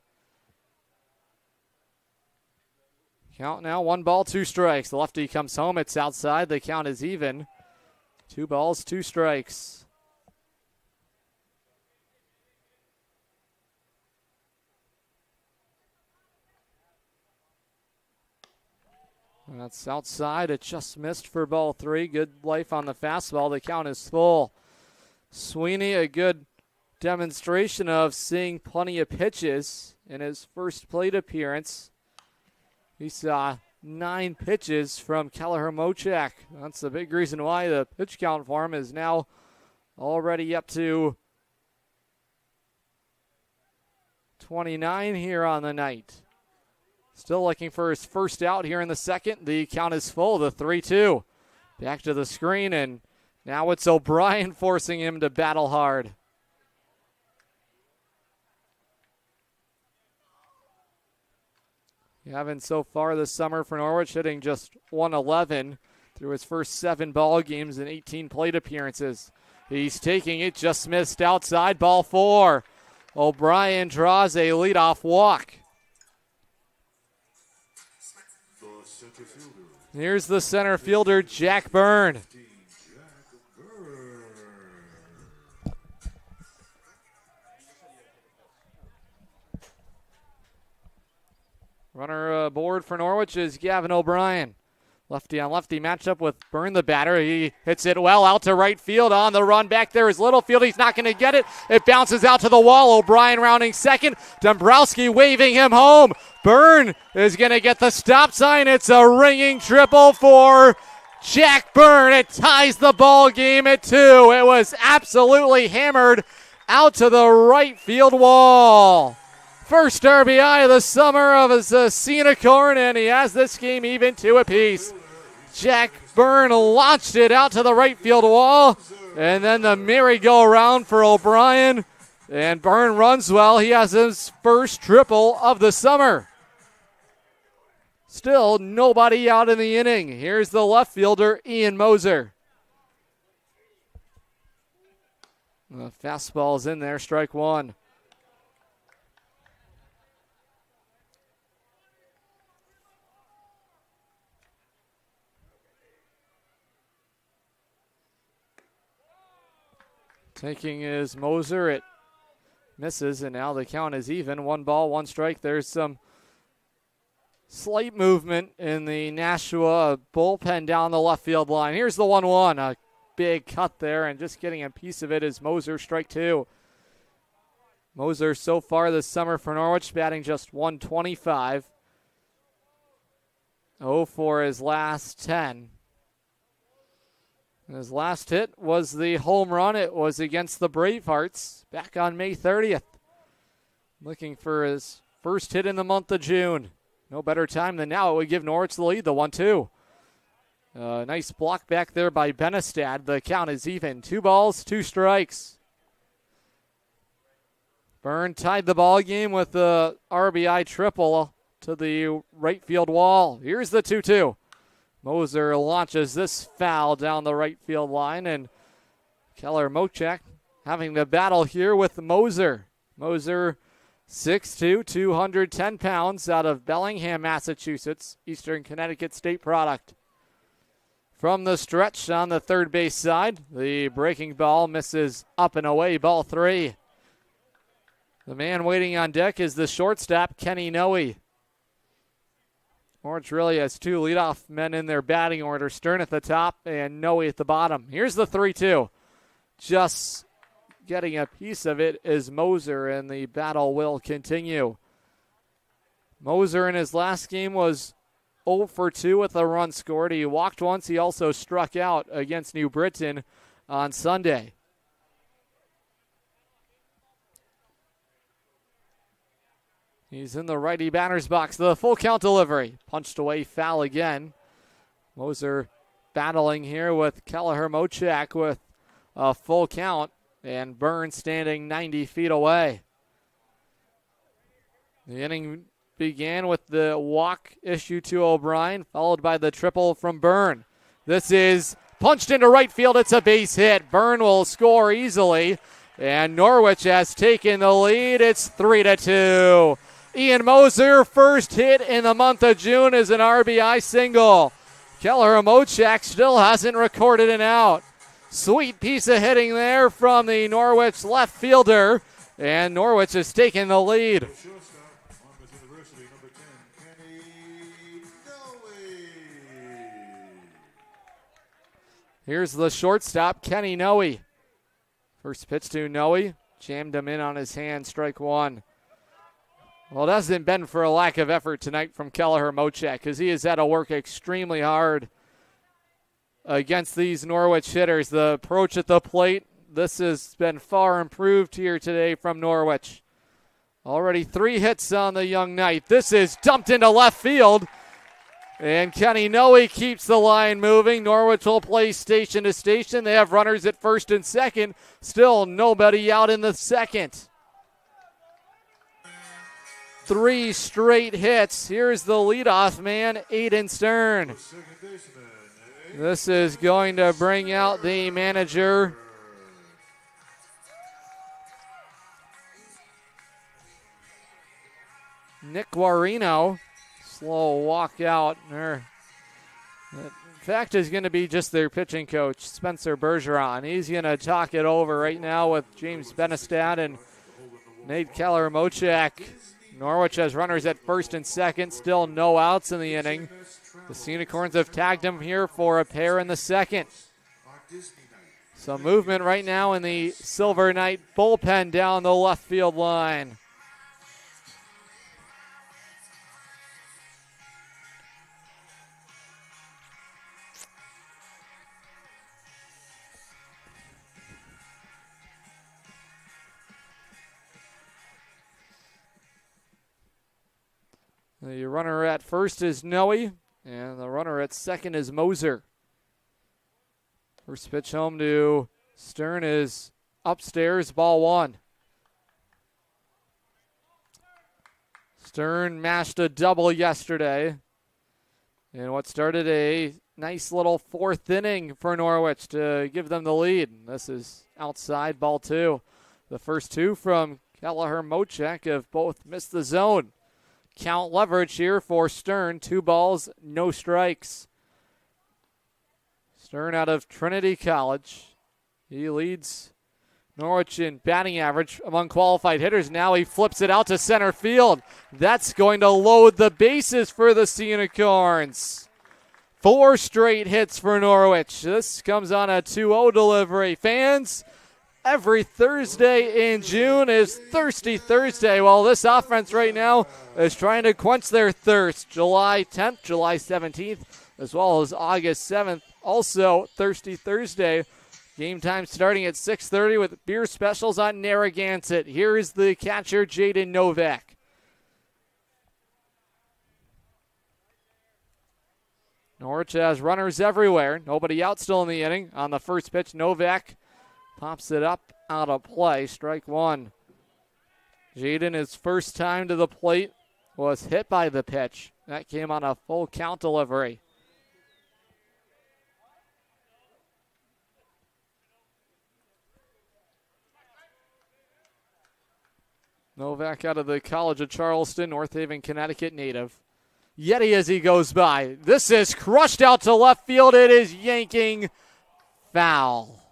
Count now, 1 ball, 2 strikes. The lefty comes home, it's outside. The count is even. 2 balls, 2 strikes. And that's outside. It just missed for ball 3. Good life on the fastball. The count is full. Sweeney, a good demonstration of seeing plenty of pitches in his first plate appearance. He saw 9 pitches from Kelleher Mochak. That's the big reason why the pitch count for him is now already up to 29 here on the night. Still looking for his first out here in the second. The count is full, the 3-2. Back to the screen, and now it's O'Brien forcing him to battle hard. Gavin so far this summer for Norwich hitting just 111 through his first 7 ball games and 18 plate appearances. He's taking it, just missed outside, ball 4. O'Brien draws a leadoff walk. Here's the center fielder, Jack Byrne. Runner aboard for Norwich is Gavin O'Brien. Lefty on lefty matchup with Byrne, the batter. He hits it well out to right field. On the run back there is Littlefield. He's not going to get it. It bounces out to the wall. O'Brien rounding second. Dombrowski waving him home. Byrne is going to get the stop sign. It's a ringing triple for Jack Byrne. It ties the ball game at 2. It was absolutely hammered out to the right field wall. First RBI of the summer of his Unicorn, and he has this game even 2 apiece. Jack Byrne launched it out to the right field wall, and then the merry-go-round for O'Brien, and Byrne runs well. He has his first triple of the summer. Still nobody out in the inning. Here's the left fielder, Ian Moser. The fastball's in there, strike 1. Taking is Moser. It misses, and now the count is even. 1 ball, 1 strike. There's some slight movement in the Nashua bullpen down the left field line. Here's the 1-1. A big cut there, and just getting a piece of it is Moser, strike 2. Moser so far this summer for Norwich, batting just .125. 0 for his last 10. His last hit was the home run. It was against the Bravehearts back on May 30th. Looking for his first hit in the month of June. No better time than now. It would give Norwich the lead, the 1-2. Nice block back there by Benestad. The count is even. 2 balls, 2 strikes. Byrne tied the ball game with the RBI triple to the right field wall. Here's the 2-2. Moser launches this foul down the right field line, and Keller Mochak having the battle here with Moser. Moser, 6'2", 210 pounds, out of Bellingham, Massachusetts, Eastern Connecticut State product. From the stretch on the third base side, the breaking ball misses up and away, ball 3. The man waiting on deck is the shortstop, Kenny Noe. Norwich really has 2 leadoff men in their batting order, Stern at the top and Noe at the bottom. Here's the 3-2. Just getting a piece of it is Moser, and the battle will continue. Moser in his last game was 0 for 2 with a run scored. He walked once. He also struck out against New Britain on Sunday. He's in the righty batter's box. The full count delivery. Punched away, foul again. Moser battling here with Kelleher Mochak with a full count, and Byrne standing 90 feet away. The inning began with the walk issue to O'Brien, followed by the triple from Byrne. This is punched into right field. It's a base hit. Byrne will score easily, and Norwich has taken the lead. It's 3-2. Ian Moser, first hit in the month of June, is an RBI single. Keller Mochak still hasn't recorded an out. Sweet piece of hitting there from the Norwich left fielder, and Norwich has taken the lead. Here's the shortstop, Kenny Noe. First pitch to Noe, jammed him in on his hand, strike 1. Well, it hasn't been for a lack of effort tonight from Kelleher Mochak, because he has had to work extremely hard against these Norwich hitters. The approach at the plate, this has been far improved here today from Norwich. Already 3 hits on the young knight. This is dumped into left field, and Kenny Noe keeps the line moving. Norwich will play station to station. They have runners at first and second. Still nobody out in the second. 3 straight hits. Here's the leadoff man, Aiden Stern. This is going to bring out the manager. Nick Guarino. Slow walk out. In fact, is going to be just their pitching coach, Spencer Bergeron. He's going to talk it over right now with James Benestad and Nate Keller Mochak Norwich has runners at first and second, still no outs in the inning. The Sea Unicorns have tagged him here for a pair in the second. Some movement right now in the Silver Knight bullpen down the left field line. The runner at first is Noe, and the runner at second is Moser. First pitch home to Stern is upstairs, ball one. Stern mashed a double yesterday in what started a nice little fourth inning for Norwich to give them the lead. This is outside, ball two. The first two from Kelleher Mochek have both missed the zone. Count leverage here for Stern. 2 balls, no strikes. Stern out of Trinity College. He leads Norwich in batting average among qualified hitters. Now he flips it out to center field. That's going to load the bases for the Sea Unicorns. 4 straight hits for Norwich. This comes on a 2-0 delivery. Fans, every Thursday in June is Thirsty Thursday. Well, this offense right now is trying to quench their thirst. July 10th, July 17th, as well as August 7th. Also, Thirsty Thursday. Game time starting at 6:30 with beer specials on Narragansett. Here is the catcher, Jaden Novak. Norwich has runners everywhere. Nobody out still in the inning. On the first pitch, Novak pops it up out of play. Strike one. Jaden, his first time to the plate, was hit by the pitch. That came on a full count delivery. Novak out of the College of Charleston, North Haven, Connecticut native. Yeti as he goes by. This is crushed out to left field. It is yanking foul.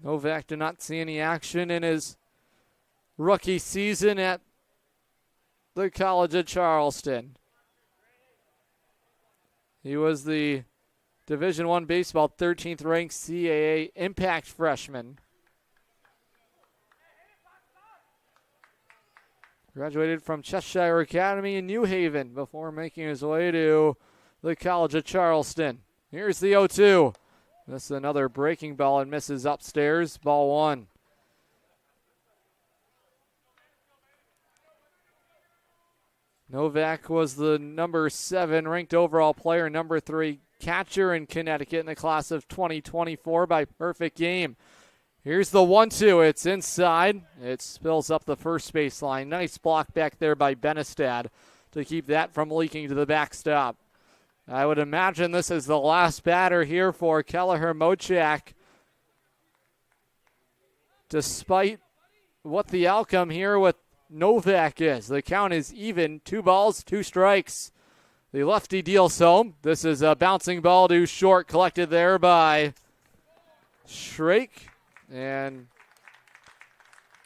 Novak did not see any action in his rookie season at the College of Charleston. He was the Division I baseball 13th ranked CAA impact freshman. Graduated from Cheshire Academy in New Haven before making his way to the College of Charleston. Here's the 0-2. This is another breaking ball and misses upstairs. Ball one. Novak was the number 7 ranked overall player, number 3 catcher in Connecticut in the class of 2024 by perfect game. Here's the 1-2. It's inside. It spills up the first baseline. Nice block back there by Benestad to keep that from leaking to the backstop. I would imagine this is the last batter here for Kelleher Mochak. Despite what the outcome here with Novak is. The count is even. 2 balls, 2 strikes. The lefty deals home. This is a bouncing ball to short, collected there by Shrake. And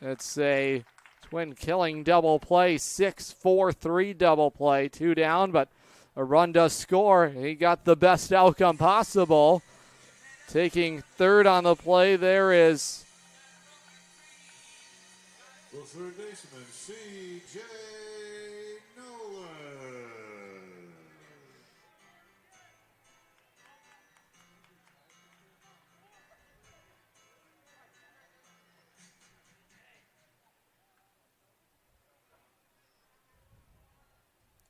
it's a twin killing double play. 6-4-3 double play. 2 down, but a run does score. He got the best outcome possible. Taking third on the play there is the third baseman, C.J. Nolan.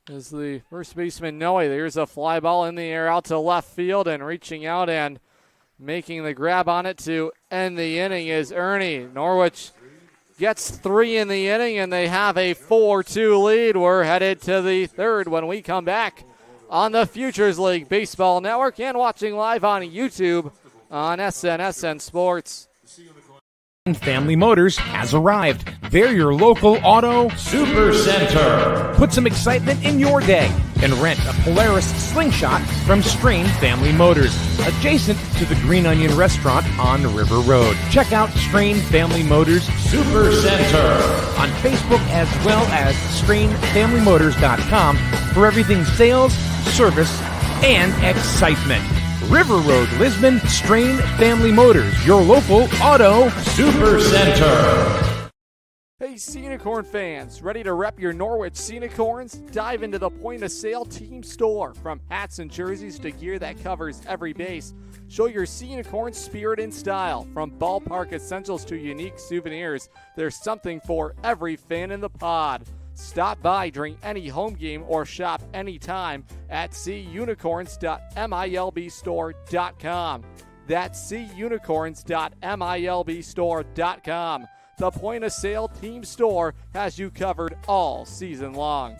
Is the first baseman Noe. There's a fly ball in the air out to left field, and reaching out and making the grab on it to end the inning is Ernie. Norwich gets 3 in the inning, and they have a 4-2 lead. We're headed to the third when we come back on the Futures League Baseball Network and watching live on YouTube on SNSN Sports. Family Motors has arrived. They're your local auto super center. Put some excitement in your day and rent a Polaris Slingshot from Strain Family Motors, adjacent to the Green Onion Restaurant on River Road. Check out Strain Family Motors Super Center on Facebook as well as strainfamilymotors.com for everything sales, service, and excitement. River Road, Lisbon, Strain Family Motors, your local auto super center. Hey, Sea Unicorn fans, ready to rep your Norwich Sea Unicorns? Dive into the point-of-sale team store. From hats and jerseys to gear that covers every base, show your Sea Unicorn spirit and style. From ballpark essentials to unique souvenirs, there's something for every fan in the pod. Stop by during any home game or shop anytime at seaunicorns.milbstore.com. That's seaunicorns.milbstore.com. The point-of-sale team store has you covered all season long.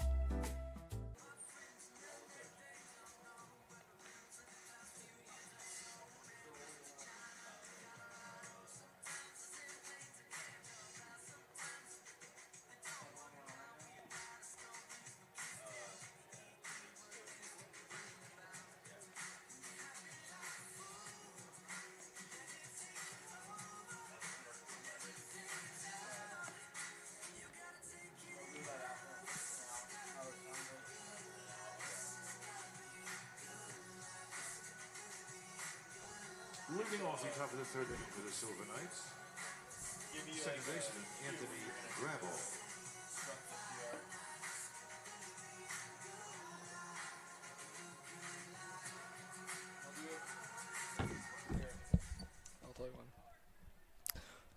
Leading off the top of the third inning for the Silver Knights, second baseman Anthony Grabble. I'll tell you one.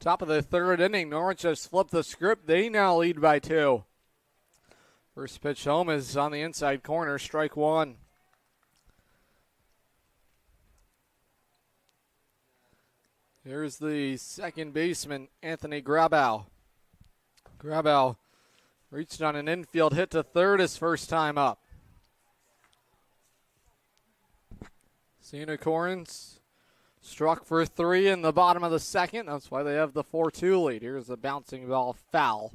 Top of the third inning, Norwich has flipped the script. They now lead by 2. First pitch home is on the inside corner, strike 1. Here's the second baseman, Anthony Grabau. Grabau reached on an infield hit to third his first time up. Sea Unicorns struck for 3 in the bottom of the second. That's why they have the 4-2 lead. Here's the bouncing ball foul.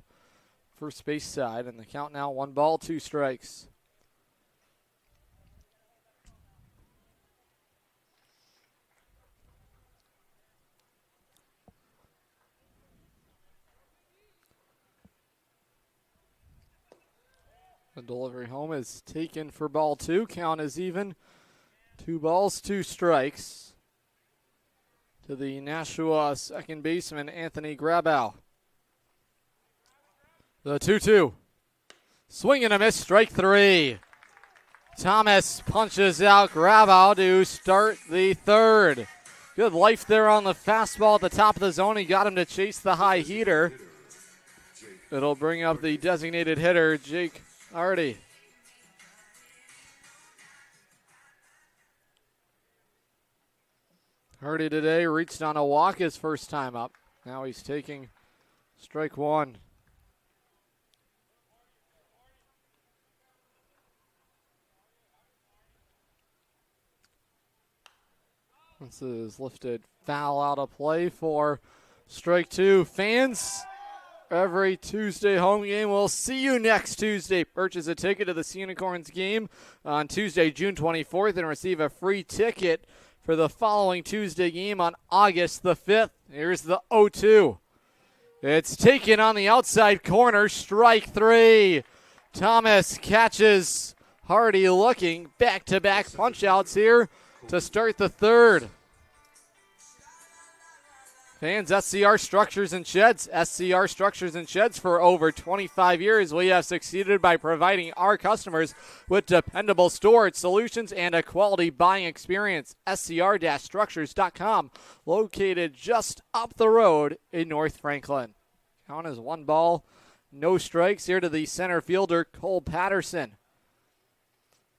First base side, and the count now 1 ball, 2 strikes. The delivery home is taken for ball 2. Count is even. 2 balls, 2 strikes to the Nashua second baseman, Anthony Grabau. The 2-2. Swing and a miss, strike 3. Thomas punches out Grabau to start the third. Good life there on the fastball at the top of the zone. He got him to chase the high heater. It'll bring up the designated hitter, Jake Hardy. Hardy today reached on a walk his first time up. Now he's taking strike 1. This is lifted foul out of play for strike 2. Fans, every Tuesday home game. We'll see you next Tuesday. Purchase a ticket to the Sea Unicorns game on Tuesday, June 24th, and receive a free ticket for the following Tuesday game on August the 5th. Here's the 0-2. It's taken on the outside corner, strike 3. Thomas catches Hardy looking. Back-to-back punch-outs here to start the third. Fans, SCR Structures and Sheds. SCR Structures and Sheds for over 25 years. We have succeeded by providing our customers with dependable storage solutions and a quality buying experience. SCR-structures.com, located just up the road in North Franklin. Count is 1 ball, no strikes here to the center fielder, Cole Patterson.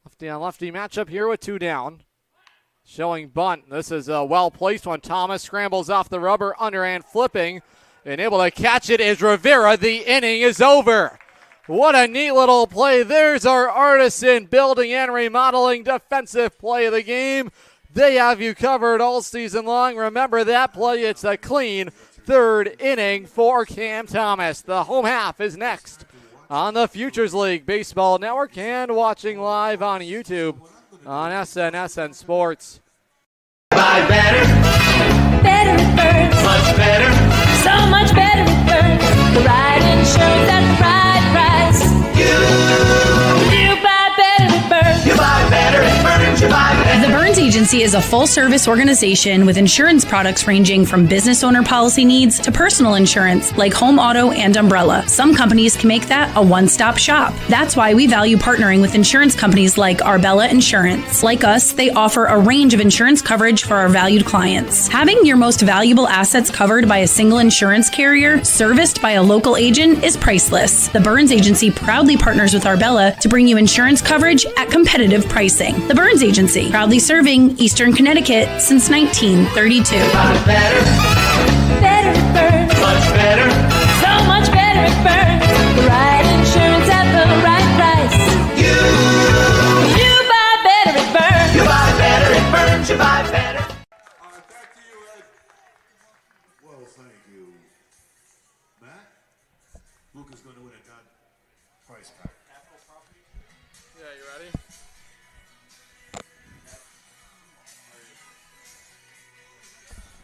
Lefty on lefty matchup here with 2 down. Showing bunt. This is a well-placed one. Thomas scrambles off the rubber, underhand flipping, and able to catch it is Rivera. The inning is over. What a neat little play. There's our Artisan Building and Remodeling defensive play of the game. They have you covered all season long. Remember that play. It's a clean third inning for Cam Thomas. The home half is next on the Futures League Baseball Network and watching live on YouTube on SNSN Sports. Buy better. Better it burns. Much better. So much better it burns. The right insurance at the right price. You buy better it burns. You buy better it burns. You buy better. The Burns Agency is a full-service organization with insurance products ranging from business owner policy needs to personal insurance like home, auto, and umbrella. Some companies can make that a one-stop shop. That's why we value partnering with insurance companies like Arbella Insurance. Like us, they offer a range of insurance coverage for our valued clients. Having your most valuable assets covered by a single insurance carrier, serviced by a local agent, is priceless. The Burns Agency proudly partners with Arbella to bring you insurance coverage at competitive pricing. The Burns Agency, proudly serving Eastern Connecticut since 1932. Buy better. Better it burns. Much better. So much better it burns. The right insurance at the right price. You buy better it burns. You buy better it burns. You buy better. Back to you, Ed. Well, thank you, Matt. Luke is going to win a Dodd prize pack. Yeah, you ready?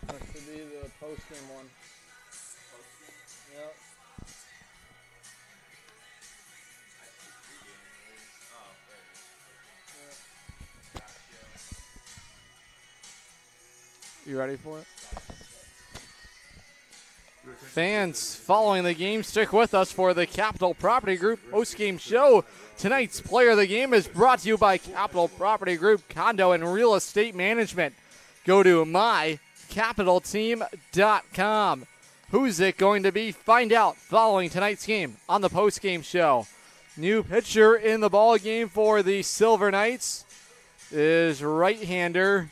That should be the post-game one. Yep. You ready for it? Fans following the game, stick with us for the Capital Property Group post-game show. Tonight's player of the game is brought to you by Capital Property Group Condo and Real Estate Management. Go to mycapitalteam.com. Who's it going to be? Find out following tonight's game on the post-game show. New pitcher in the ball game for the Silver Knights is right-hander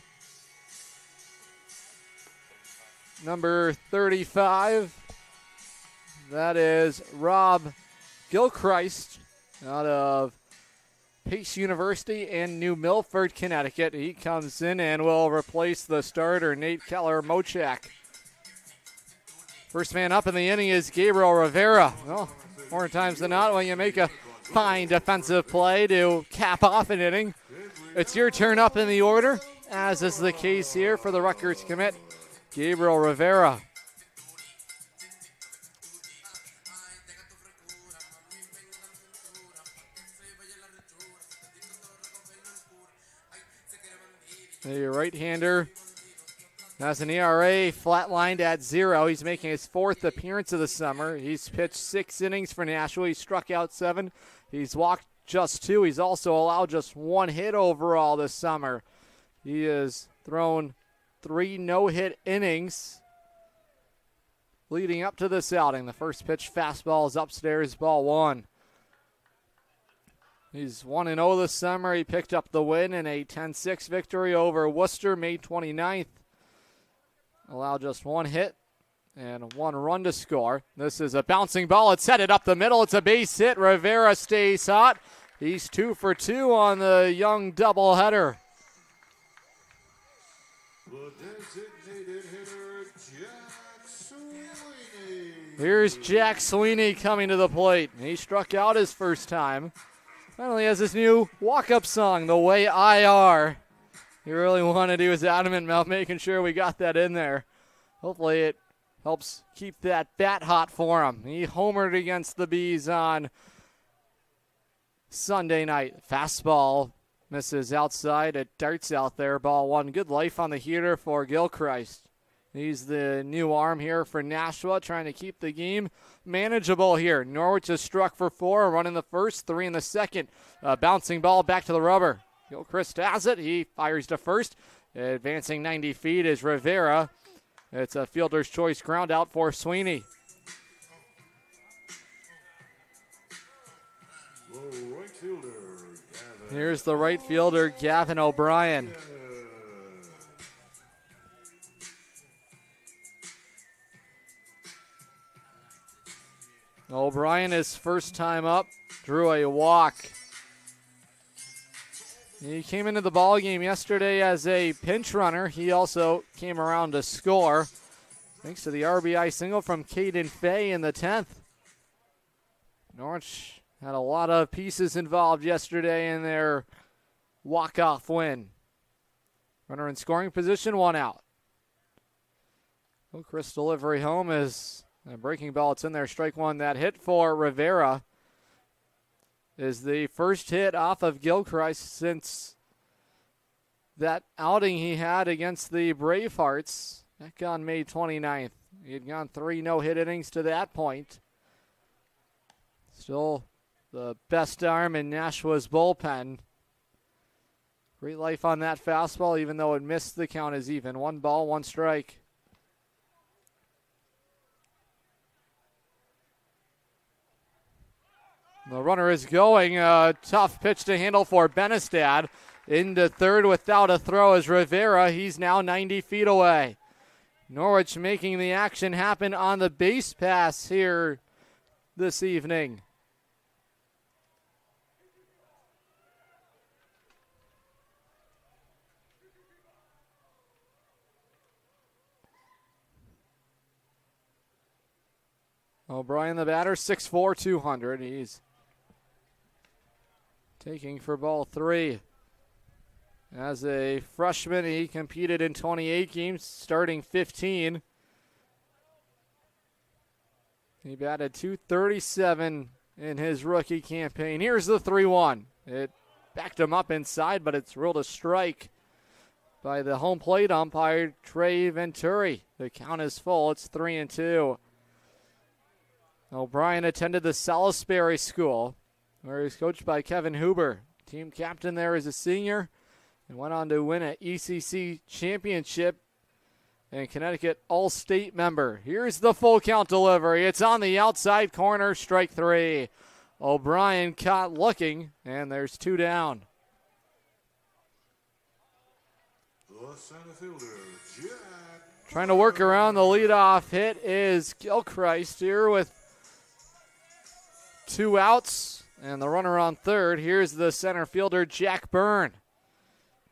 number 35. That is Rob Gilchrist out of Pace University in New Milford, Connecticut. He comes in and will replace the starter, Nate Keller-Mochak. First man up in the inning is Gabriel Rivera. Well, more times than not, when you make a fine defensive play to cap off an inning, it's your turn up in the order, as is the case here for the Rutgers commit, Gabriel Rivera. The right-hander has an ERA flatlined at 0. He's making his 4th appearance of the summer. He's pitched 6 innings for Nashua. He struck out 7. He's walked just 2. He's also allowed just 1 hit overall this summer. He has thrown 3 no-hit innings leading up to this outing. The first pitch fastball is upstairs, ball 1. He's 1-0 this summer. He picked up the win in a 10-6 victory over Worcester May 29th. Allowed just 1 hit and 1 run to score. This is a bouncing ball. It's headed up the middle. It's a base hit. Rivera stays hot. He's 2 for 2 on the young doubleheader. The designated hitter, Jack Sweeney. Here's Jack Sweeney coming to the plate. He struck out his first time. Finally has his new walk-up song, The Way I Are. He really wanted, he was adamant about making sure we got that in there. Hopefully it helps keep that bat hot for him. He homered against the Bees on Sunday night. Fastball misses outside. It darts out there. Ball 1. Good life on the heater for Gilchrist. He's the new arm here for Nashua, trying to keep the game manageable here. Norwich has struck for 4, a run in the first, 3 in the second. Bouncing ball back to the rubber. Gilchrist has it. He fires to first. Advancing 90 feet is Rivera. It's a fielder's choice ground out for Sweeney. Right fielder, Here's the right fielder, Gavin O'Brien. O'Brien, his first time up, drew a walk. He came into the ball game yesterday as a pinch runner. He also came around to score. thanks to the RBI single from Caden Fay in the 10th. Norwich had a lot of pieces involved yesterday in their walk-off win. Runner in scoring position, 1 out. Chris delivery home is a breaking ball. It's in there, strike one. That hit for Rivera is the first hit off of Gilchrist since that outing he had against the Bravehearts back on May 29th. He had gone 3 no-hit innings to that point. Still the best arm in Nashua's bullpen. Great life on that fastball, even though it missed. The count is even. 1 ball, 1 strike. The runner is going. A tough pitch to handle for Benestad. Into third without a throw is Rivera. He's now 90 feet away. Norwich making the action happen on the base pass here this evening. O'Brien, the batter, 6'4", 200. He's taking for ball 3. As a freshman, he competed in 28 games, starting 15. He batted .237 in his rookie campaign. Here's the 3-1. It backed him up inside, but it's ruled a strike by the home plate umpire, Trey Venturi. The count is full. It's 3-2. O'Brien attended the Salisbury School, where he's coached by Kevin Huber. Team captain there as a senior, and went on to win an ECC championship and Connecticut All-State member. Here's the full count delivery. It's on the outside corner, strike 3. O'Brien caught looking, and there's 2 down. The center fielder, Jack. Trying to work around the leadoff hit is Gilchrist here with 2 outs and the runner on third. Here's the center fielder, Jack Byrne.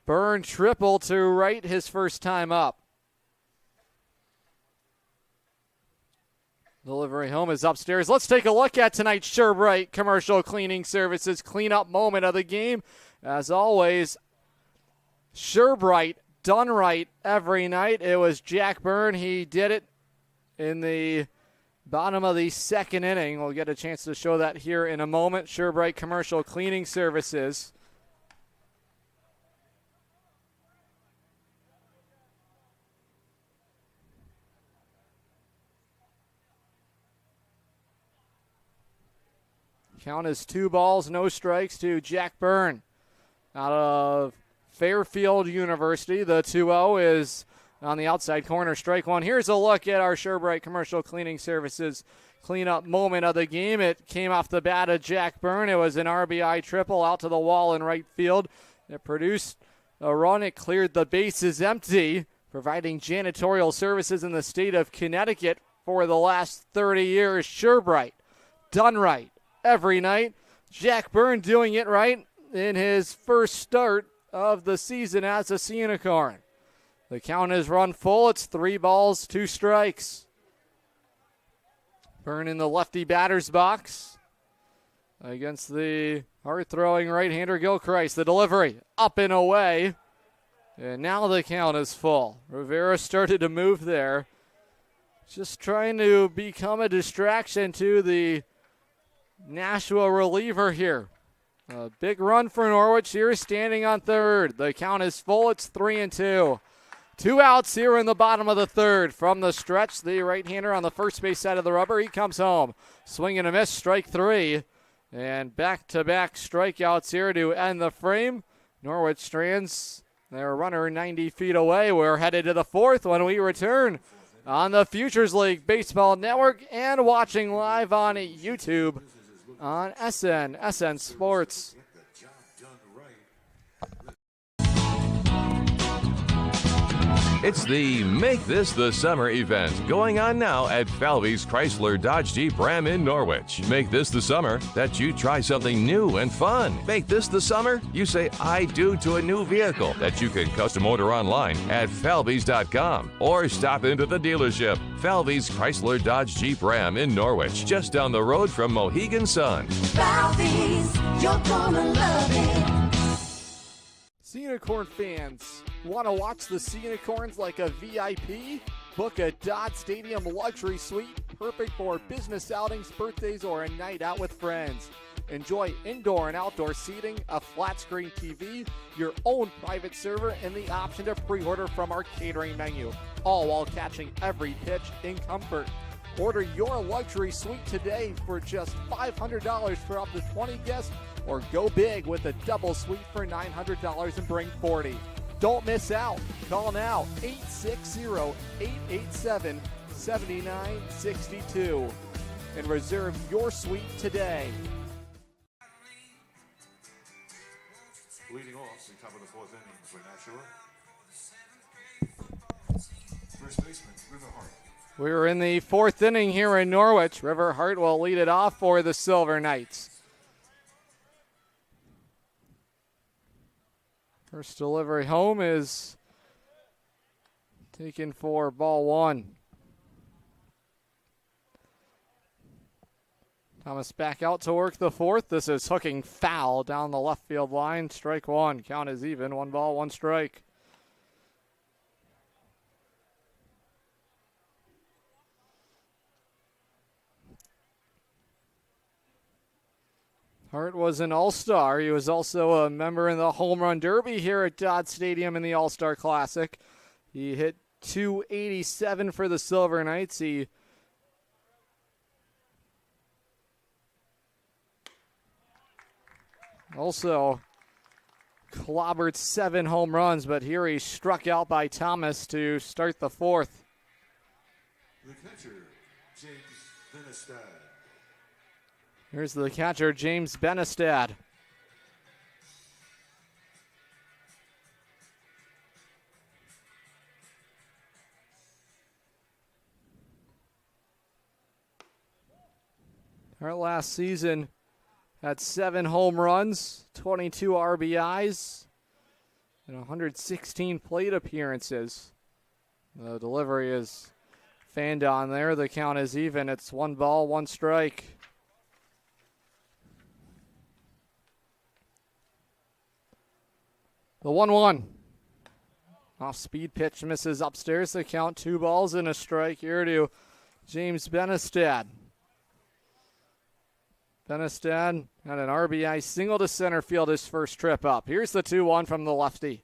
Byrne triple to right his first time up. Delivery home is upstairs. Let's take a look at tonight's SureBrite Commercial Cleaning Services cleanup moment of the game. As always, SureBrite done right every night. It was Jack Byrne. He did it in the bottom of the 2nd inning. We'll get a chance to show that here in a moment. SureBrite Commercial Cleaning Services. Count is 2 balls, no strikes to Jack Byrne out of Fairfield University. The 2-0 is on the outside corner, strike 1. Here's a look at our SureBrite Commercial Cleaning Services cleanup moment of the game. It came off the bat of Jack Byrne. It was an RBI triple out to the wall in right field. It produced a run. It cleared the bases empty, providing janitorial services in the state of Connecticut for the last 30 years. SureBrite, done right every night. Jack Byrne doing it right in his first start of the season as a Sea Unicorn. The count is run full. It's 3 balls, 2 strikes. Byrne in the lefty batter's box against the hard-throwing right-hander Gilchrist. The delivery up and away. And now the count is full. Rivera started to move there. Just trying to become a distraction to the Nashua reliever here. A big run for Norwich here, standing on third. The count is full. It's 3-2. 2 outs here in the bottom of the third. From the stretch, the right-hander on the first base side of the rubber. He comes home. Swing and a miss, strike 3. And back-to-back strikeouts here to end the frame. Norwich strands their runner 90 feet away. We're headed to the 4th when we return on the Futures League Baseball Network and watching live on YouTube on SN Sports. It's the Make This the Summer event going on now at Falvey's Chrysler Dodge Jeep Ram in Norwich. Make this the summer that you try something new and fun. Make this the summer you say I do to a new vehicle that you can custom order online at falveys.com or stop into the dealership. Falvey's Chrysler Dodge Jeep Ram in Norwich, just down the road from Mohegan Sun. Falvey's, you're gonna love it. Sea Unicorn fans, want to watch the Sea Unicorns like a VIP? Book a Dodd Stadium luxury suite, perfect for business outings, birthdays, or a night out with friends. Enjoy indoor and outdoor seating, a flat screen TV, your own private server, and the option to pre-order from our catering menu, all while catching every pitch in comfort. Order your luxury suite today for just $500 for up to 20 guests, or go big with a double suite for $900 and bring 40. Don't miss out. Call now, 860-887-7962, and reserve your suite today. Leading off in top of the fourth inning for Nashua. First baseman, River Hart. We're in the fourth inning here in Norwich. River Hart will lead it off for the Silver Knights. First delivery home is taken for ball one. Thomas back out to work the fourth. This is hooking foul down the left field line. Strike one. Count is even. 1 ball, 1 strike. Hart was an All-Star. He was also a member in the Home Run Derby here at Dodd Stadium in the All-Star Classic. He hit .287 for the Silver Knights. He also clobbered 7 home runs, but here he struck out by Thomas to start the fourth. The catcher, James Benestad. Here's the catcher, James Benestad. Our last season had 7 home runs, 22 RBIs, and 116 plate appearances. The delivery is fanned on there. The count is even. It's 1 ball, 1 strike. The 1-1. Off-speed pitch misses upstairs. The count 2 balls and a strike here to James Benestad. Benestad had an RBI single to center field his first trip up. Here's the 2-1 from the lefty.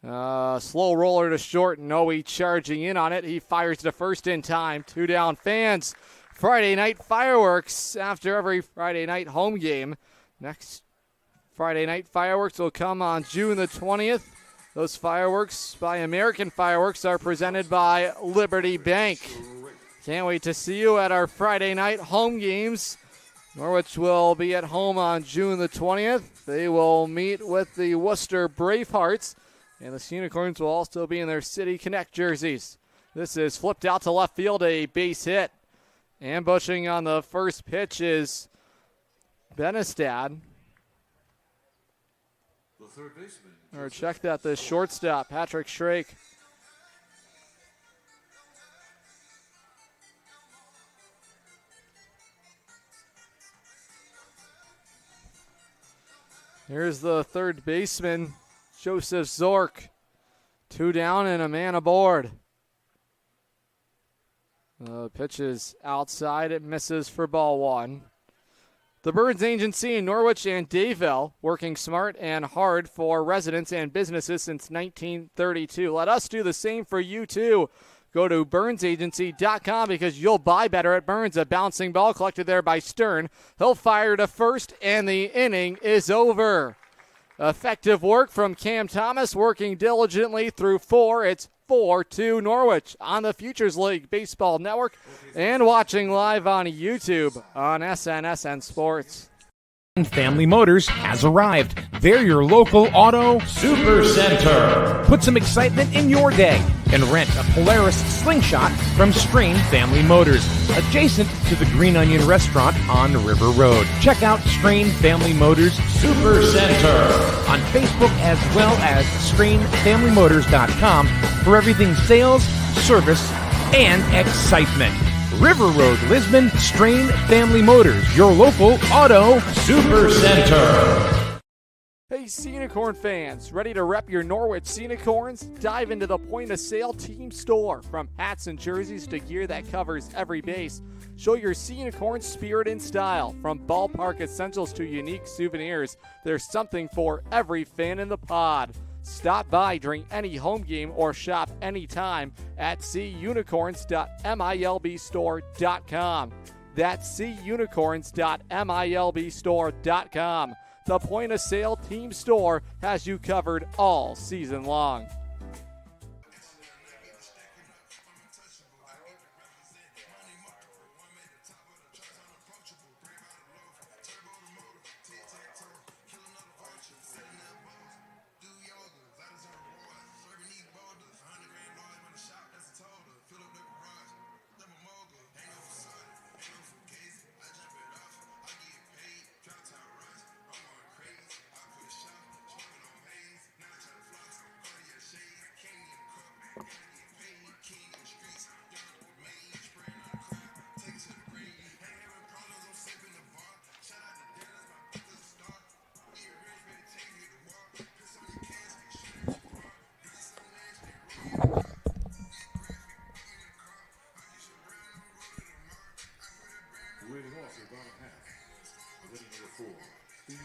Slow roller to short. Noe charging in on it. He fires to first in time. 2 down. Fans, Friday night fireworks after every Friday night home game. Next Friday night fireworks will come on June the 20th. Those fireworks by American Fireworks are presented by Liberty Bank. Can't wait to see you at our Friday night home games. Norwich will be at home on June the 20th. They will meet with the Worcester Bravehearts, and the Sea Unicorns will also be in their City Connect jerseys. This is flipped out to left field, a base hit. Ambushing on the first pitch is Benestad. The third baseman. Or check that, the shortstop, Patrick Shrake. Here's the third baseman, Joseph Zork. 2 down and a man aboard. The pitch is outside. It misses for ball 1. The Burns Agency in Norwich and Dayville, working smart and hard for residents and businesses since 1932. Let us do the same for you, too. Go to BurnsAgency.com because you'll buy better at Burns. A bouncing ball collected there by Stern. He'll fire to first, and the inning is over. Effective work from Cam Thomas, working diligently through 4. It's 4-2 Norwich on the Futures League Baseball Network and watching live on YouTube on SNSN Sports. Family Motors has arrived. They're your local auto super center. Put some excitement in your day and rent a Polaris Slingshot from Strain Family Motors, adjacent to the Green Onion Restaurant on River Road. Check out Strain Family Motors Super Center on Facebook as well as strainfamilymotors.com for everything sales, service, and excitement. River Road, Lisbon, Strain Family Motors, your local auto super center. Hey, Sea Unicorn fans, ready to rep your Norwich Sea Unicorns? Dive into the point-of-sale team store. From hats and jerseys to gear that covers every base, show your Sea Unicorn spirit and style. From ballpark essentials to unique souvenirs, there's something for every fan in the pod. Stop by during any home game or shop anytime at seaunicorns.milbstore.com. That's seaunicorns.milbstore.com. The point-of-sale team store has you covered all season long.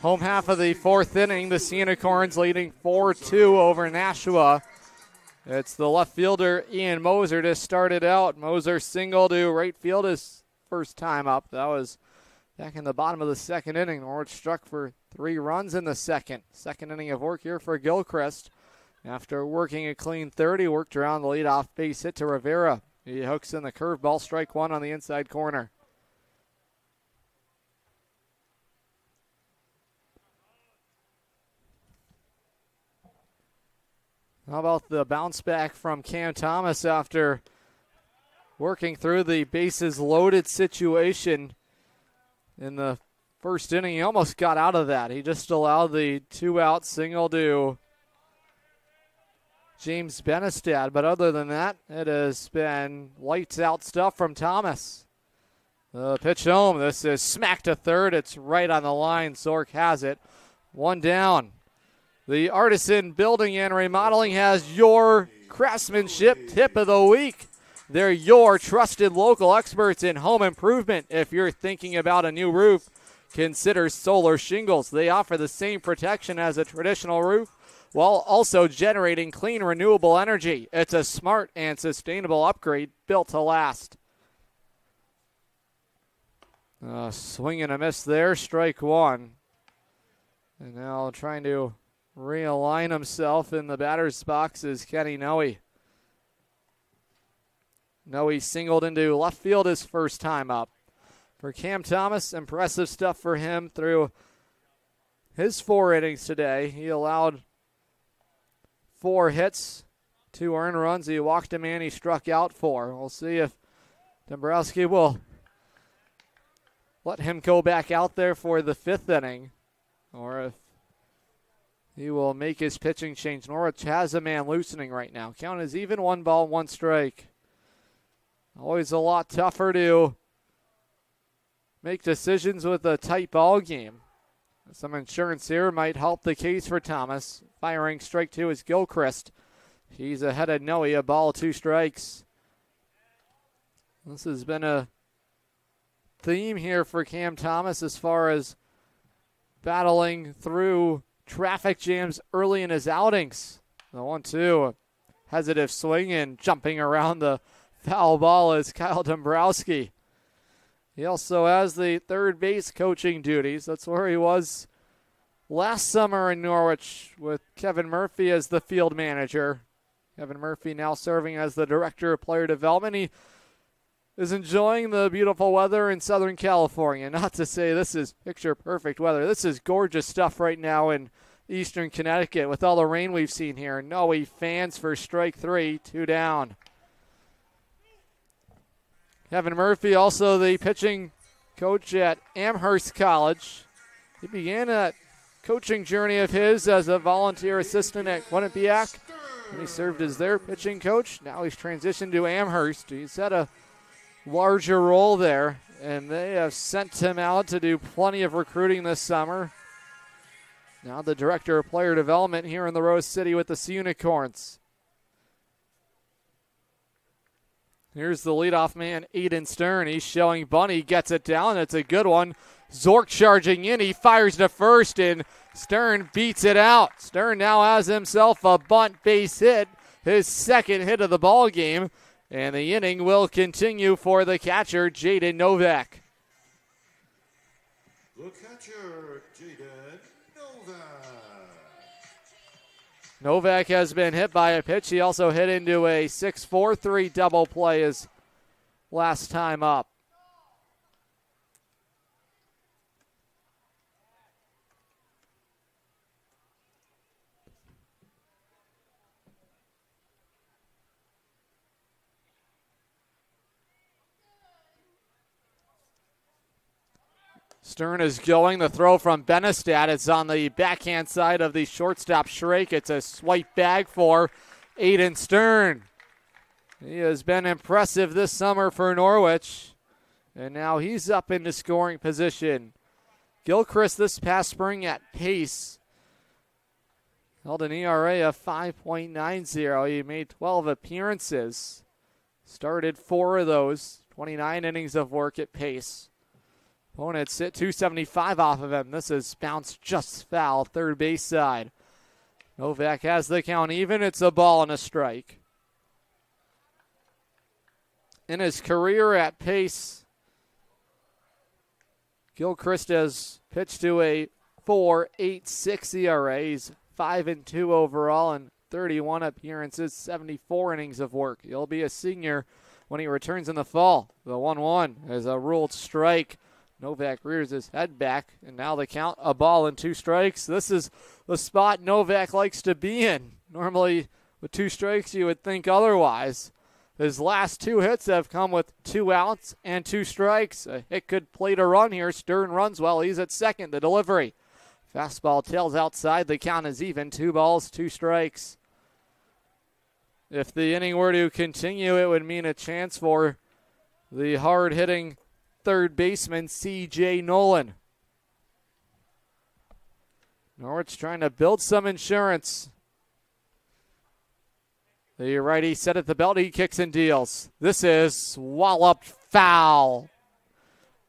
Home half of the fourth inning, the Sea Unicorns leading 4-2 over Nashua. It's the left fielder, Ian Moser, to start it out. Moser single to right field his first time up. That was back in the bottom of the second inning. Norwich struck for 3 runs in the second. Second inning of work here for Gilchrist. After working a clean 30, worked around the leadoff base hit to Rivera. He hooks in the curveball, strike one on the inside corner. How about the bounce back from Cam Thomas after working through the bases loaded situation in the first inning? He almost got out of that. He just allowed the 2-out single to James Benestad. But other than that, it has been lights out stuff from Thomas. The pitch home. This is smacked to third. It's right on the line. Zork has it. One down. The Artisan Building and Remodeling has your craftsmanship tip of the week. They're your trusted local experts in home improvement. If you're thinking about a new roof, consider Solar Shingles. They offer the same protection as a traditional roof while also generating clean, renewable energy. It's a smart and sustainable upgrade built to last. Swing and a miss there, strike one. And now trying to realign himself in the batter's box is Kenny Noe. Noe singled into left field his first time up. For Cam Thomas, impressive stuff for him through his 4 innings today. He allowed 4 hits, 2 earned runs. He walked a man, he struck out 4. We'll see if Dombrowski will let him go back out there for the 5th inning, or if he will make his pitching change. Norwich has a man loosening right now. Count is even, 1 ball, 1 strike. Always a lot tougher to make decisions with a tight ball game. Some insurance here might help the case for Thomas. Firing strike 2 is Gilchrist. He's ahead of Noe, a ball, 2 strikes. This has been a theme here for Cam Thomas as far as battling through traffic jams early in his outings. The 1-2, hesitant swing and jumping around the foul ball is Kyle Dombrowski. He also has the third base coaching duties. That's where he was last summer in Norwich with Kevin Murphy as the field manager. Kevin Murphy now serving as the director of player development. He is enjoying the beautiful weather in Southern California. Not to say this is picture perfect weather. This is gorgeous stuff right now in Eastern Connecticut with all the rain we've seen here. Noe fans for strike 3, 2 down. Kevin Murphy, also the pitching coach at Amherst College. He began a coaching journey of his as a volunteer assistant at Quinnipiac, and he served as their pitching coach. Now he's transitioned to Amherst. He's had a larger role there, and they have sent him out to do plenty of recruiting this summer. Now the director of player development here in the Rose City with the Sea Unicorns. Here's the leadoff man, Aiden Stern. He's showing bunny, gets it down. It's a good one. Zork charging in. He fires to first, and Stern beats it out. Stern now has himself a bunt base hit, his second hit of the ball game, and the inning will continue for the catcher, Jaden Novak. The catcher, Jaden Novak. Novak has been hit by a pitch. He also hit into a 6-4-3 double play his last time up. Stern is going. The throw from Benestad. It's on the backhand side of the shortstop Shrake. It's a swipe bag for Aiden Stern. He has been impressive this summer for Norwich, and now he's up into scoring position. Gilchrist this past spring at pace held an ERA of 5.90. He made 12 appearances, started 4 of those, 29 innings of work at pace. Opponents hit 275 off of him. This is bounced just foul, third base side. Novak has the count even. It's a ball and a strike. In his career at pace, Gilchrist has pitched to a 4.86 ERA. He's 5-2 overall in 31 appearances, 74 innings of work. He'll be a senior when he returns in the fall. The 1-1 is a ruled strike. Novak rears his head back, and now the count, a ball and 2 strikes. This is the spot Novak likes to be in. Normally, with 2 strikes, you would think otherwise. His last 2 hits have come with 2 outs and 2 strikes. A hit could plate a run here. Stern runs well. He's at second. The delivery. Fastball tails outside. The count is even. 2 balls, 2 strikes. If the inning were to continue, it would mean a chance for the hard-hitting third baseman, C.J. Nolan. Norwich trying to build some insurance. The righty set at the belt. He kicks and deals. This is walloped foul.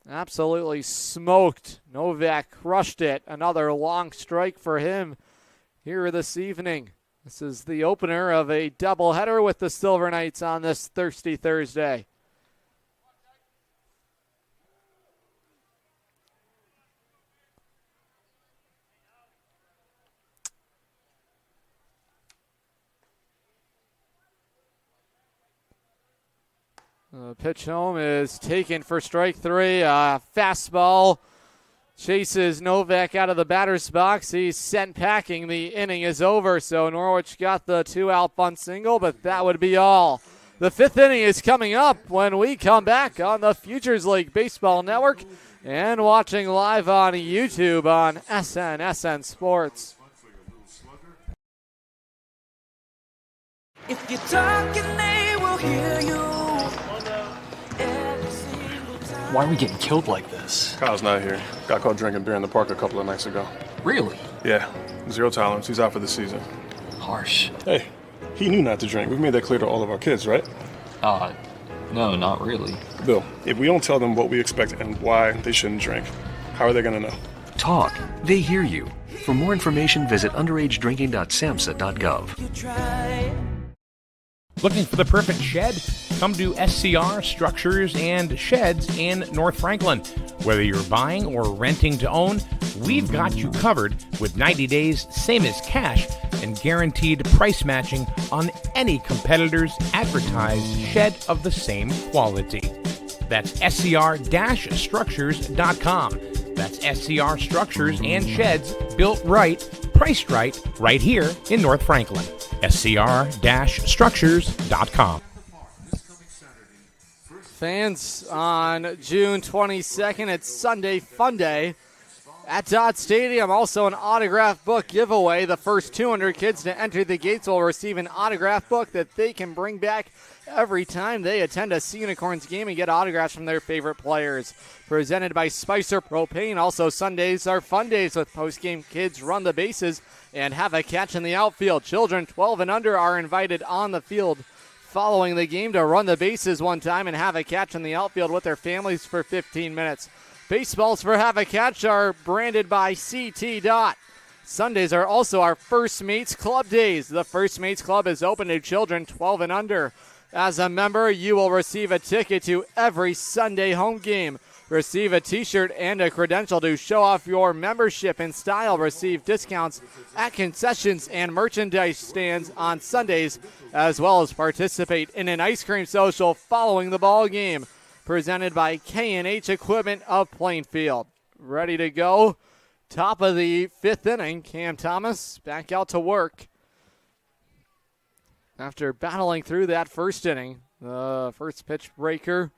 Absolutely smoked. Novak crushed it. Another long strike for him here this evening. This is the opener of a doubleheader with the Silver Knights on this thirsty Thursday. The pitch home is taken for strike 3. Fastball chases Novak out of the batter's box. He's sent packing. The inning is over, so Norwich got the 2-out bunt single, but that would be all. The 5th inning is coming up when we come back on the Futures League Baseball Network and watching live on YouTube on SN Sports. If you're talking, they will hear you. Why are we getting killed like this? Kyle's not here. Got caught drinking beer in the park a couple of nights ago. Really? Yeah. 0 tolerance. He's out for the season. Harsh. Hey, he knew not to drink. We've made that clear to all of our kids, right? No, not really. Bill, if we don't tell them what we expect and why they shouldn't drink, how are they going to know? Talk. They hear you. For more information, visit underagedrinking.samhsa.gov. You try. Looking for the perfect shed? Come to SCR Structures and Sheds in North Franklin. Whether you're buying or renting to own, we've got you covered with 90 days, same as cash, and guaranteed price matching on any competitor's advertised shed of the same quality. That's scr-structures.com. That's SCR Structures and Sheds, built right, priced right here in North Franklin. scr-structures.com. Fans, on June 22nd, it's Sunday Fun Day at Dodd Stadium. Also an autograph book giveaway. The first 200 kids to enter the gates will receive an autograph book that they can bring back every time they attend a Sea Unicorns game and get autographs from their favorite players. Presented by Spicer Propane. Also, Sundays are fun days with post-game kids run the bases and have a catch in the outfield. Children 12 and under are invited on the field following the game to run the bases one time and have a catch in the outfield with their families for 15 minutes. Baseballs for Have a Catch are branded by CT Dot. Sundays are also our First Mates Club days. The First Mates Club is open to children 12 and under. As a member, you will receive a ticket to every Sunday home game. Receive a t-shirt and a credential to show off your membership and style. Receive discounts at concessions and merchandise stands on Sundays, as well as participate in an ice cream social following the ball game. Presented by K&H Equipment of Plainfield. Ready to go. Top of the fifth inning. Cam Thomas back out to work. After battling through that first inning, the first pitch breaker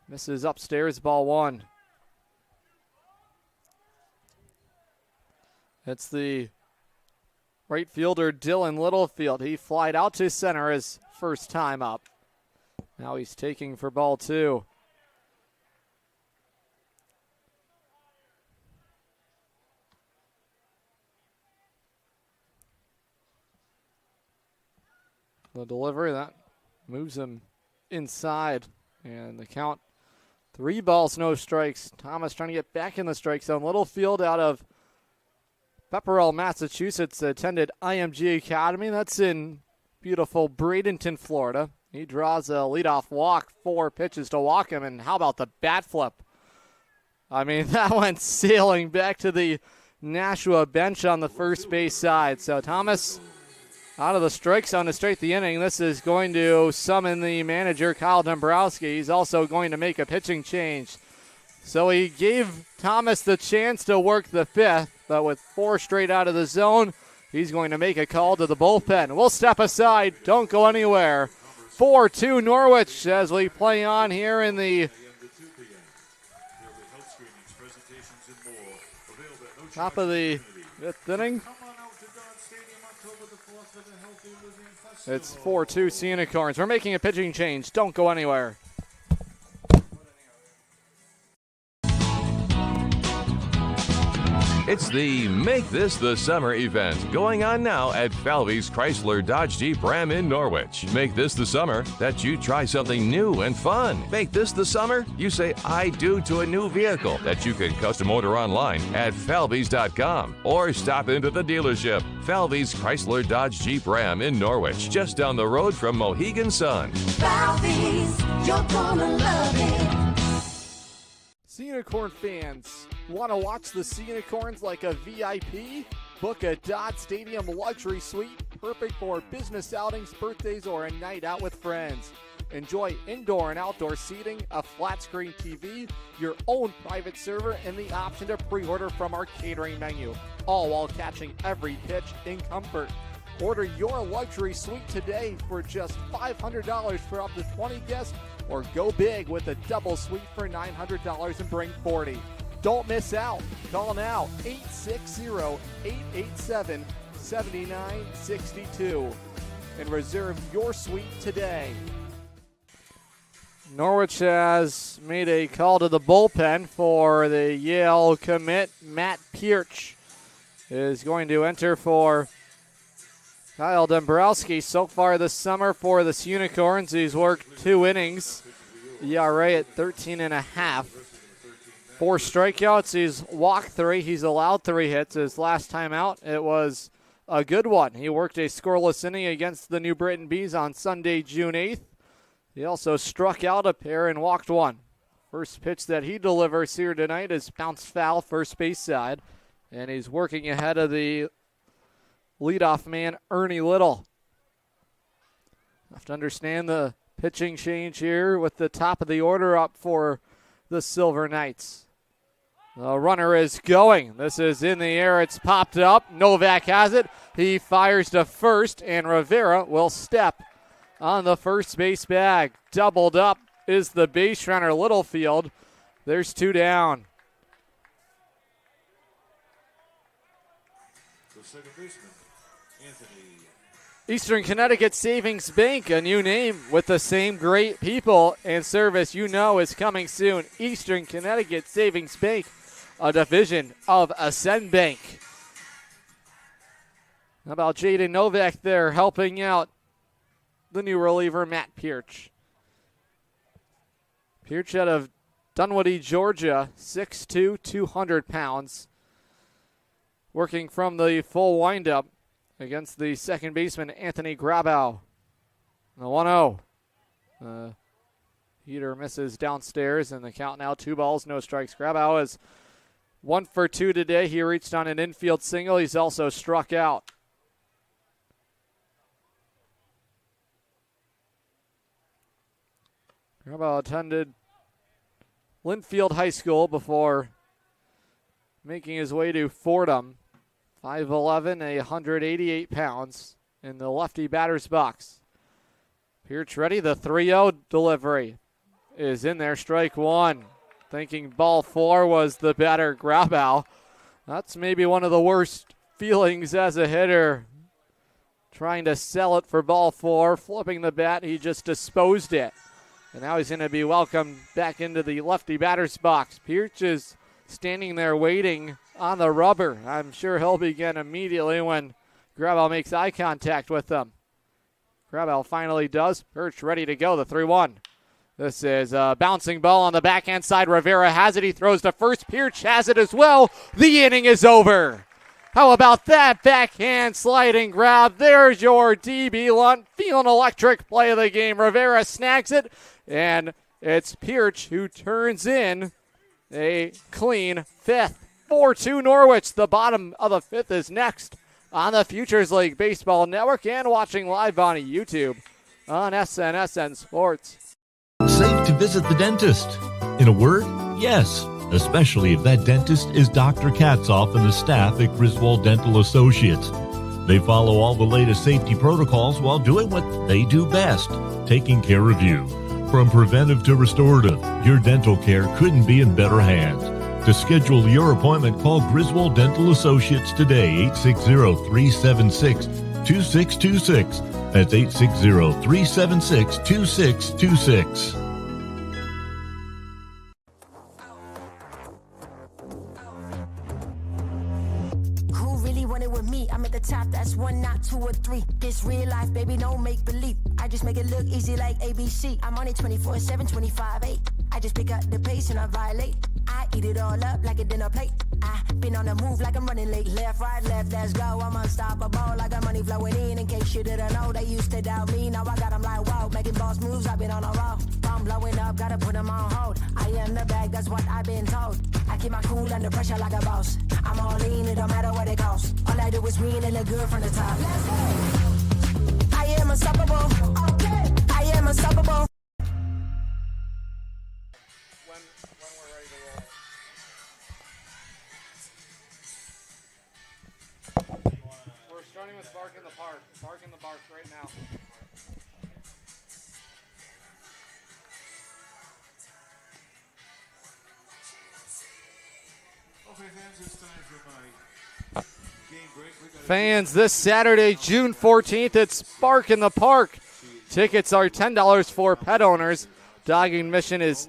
misses upstairs, ball one. It's the right fielder, Dylan Littlefield. He flied out to center his first time up. Now he's taking for ball two. The delivery, that moves him inside. And the count, 3 balls, no strikes. Thomas trying to get back in the strike zone. Littlefield out of Pepperell, Massachusetts, attended IMG Academy. That's in beautiful Bradenton, Florida. He draws a leadoff walk, 4 pitches to walk him. And how about the bat flip? I mean, that went sailing back to the Nashua bench on the first base side. So Thomas out of the strike zone to straight the inning. This is going to summon the manager, Kyle Dombrowski. He's also going to make a pitching change. So he gave Thomas the chance to work the fifth, but with 4 straight out of the zone, he's going to make a call to the bullpen. We'll step aside. Don't go anywhere. 4-2 Norwich as we play on here in the top of the fifth inning. It's 4-2 Sea Unicorns. We're making a pitching change. Don't go anywhere. It's the Make This the Summer event going on now at Falvey's Chrysler Dodge Jeep Ram in Norwich. Make this the summer that you try something new and fun. Make this the summer you say I do to a new vehicle that you can custom order online at falveys.com or stop into the dealership. Falvey's Chrysler Dodge Jeep Ram in Norwich, just down the road from Mohegan Sun. Falvey's, you're gonna love it. Sea Unicorn fans, want to watch the Sea Unicorns like a VIP? Book a Dodd Stadium luxury suite, perfect for business outings, birthdays, or a night out with friends. Enjoy indoor and outdoor seating, a flat screen TV, your own private server, and the option to pre-order from our catering menu, all while catching every pitch in comfort. Order your luxury suite today for just $500 for up to 20 guests, or go big with a double suite for $900 and bring 40. Don't miss out. Call now, 860-887-7962, and reserve your suite today. Norwich has made a call to the bullpen for the Yale commit. Matt Pierce is going to enter for Kyle Dombrowski. So far this summer for the Sea Unicorns, he's worked 2 innings, ERA at 13.5. 4 strikeouts, he's walked 3, he's allowed 3 hits. His last time out, it was a good one. He worked a scoreless inning against the New Britain Bees on Sunday, June 8th. He also struck out a pair and walked 1. First pitch that he delivers here tonight is bounced foul, first base side, and he's working ahead of the leadoff man, Ernie Little. Have to understand the pitching change here with the top of the order up for the Silver Knights. The runner is going. This is in the air. It's popped up. Novak has it. He fires to first, and Rivera will step on the first base bag. Doubled up is the base runner, Littlefield. There's 2 down. The second baseman, Anthony. Eastern Connecticut Savings Bank, a new name with the same great people and service you know is coming soon. Eastern Connecticut Savings Bank, a division of Ascend Bank. How about Jaden Novak there helping out the new reliever, Matt Pirch. Pirch out of Dunwoody, Georgia, 6'2", 200 pounds. Working from the full windup against the second baseman, Anthony Grabow. The 1-0. Heater misses downstairs, and the count now 2 balls, no strikes. Grabow is 1 for 2 today. He reached on an infield single. He's also struck out. Grabow attended Linfield High School before making his way to Fordham. 5'11", 188 pounds in the lefty batter's box. Pirch ready. The 3-0 delivery is in there. Strike 1. Thinking ball 4 was the batter, Grabow. That's maybe one of the worst feelings as a hitter. Trying to sell it for ball 4. Flipping the bat. He just disposed it. And now he's going to be welcomed back into the lefty batter's box. Pirch is standing there waiting on the rubber. I'm sure he'll begin immediately when Grabow makes eye contact with them. Grabow finally does. Pirch ready to go. The 3-1. This is a bouncing ball on the backhand side. Rivera has it. He throws to first. Pirch has it as well. The inning is over. How about that backhand sliding grab? There's your DB Lunt. Feeling electric play of the game. Rivera snags it, and it's Pirch who turns in a clean 5th. 4-2 Norwich. The bottom of the 5th is next on the Futures League Baseball Network and watching live on YouTube on SNSN Sports. Safe to visit the dentist. In a word, yes, especially if that dentist is Dr. Katzoff and the staff at Griswold Dental Associates. They follow all the latest safety protocols while doing what they do best, taking care of you. From preventive to restorative, your dental care couldn't be in better hands. To schedule your appointment, call Griswold Dental Associates today, 860-376-2626. That's 860-376-2626. Who really wanted with me? I'm at the top, that's 1, not 2 or 3. This real life, baby, no make believe. I just make it look easy like ABC. I'm on it 24/7, 25/8. I just pick up the pace and I violate. I eat it all up like a dinner plate. I been on the move like I'm running late. Left, right, left, let's go. I'm unstoppable. I got money flowing in case you didn't know. They used to doubt me, now I got them like wow. Making boss moves, I've been on a roll. I'm blowing up, gotta put them on hold. I am the bag, that's what I've been told. I keep my cool under pressure like a boss. I'm all in, it don't matter what it costs. All I do is win and look good from the top. Let's go. I am unstoppable. Okay. I am unstoppable. We're starting with Bark in the Park. Bark in the Park right now. Okay, fans, it's time for my game break. Fans, this Saturday, June 14th, it's Bark in the Park. Tickets are $10 for pet owners. Dog admission is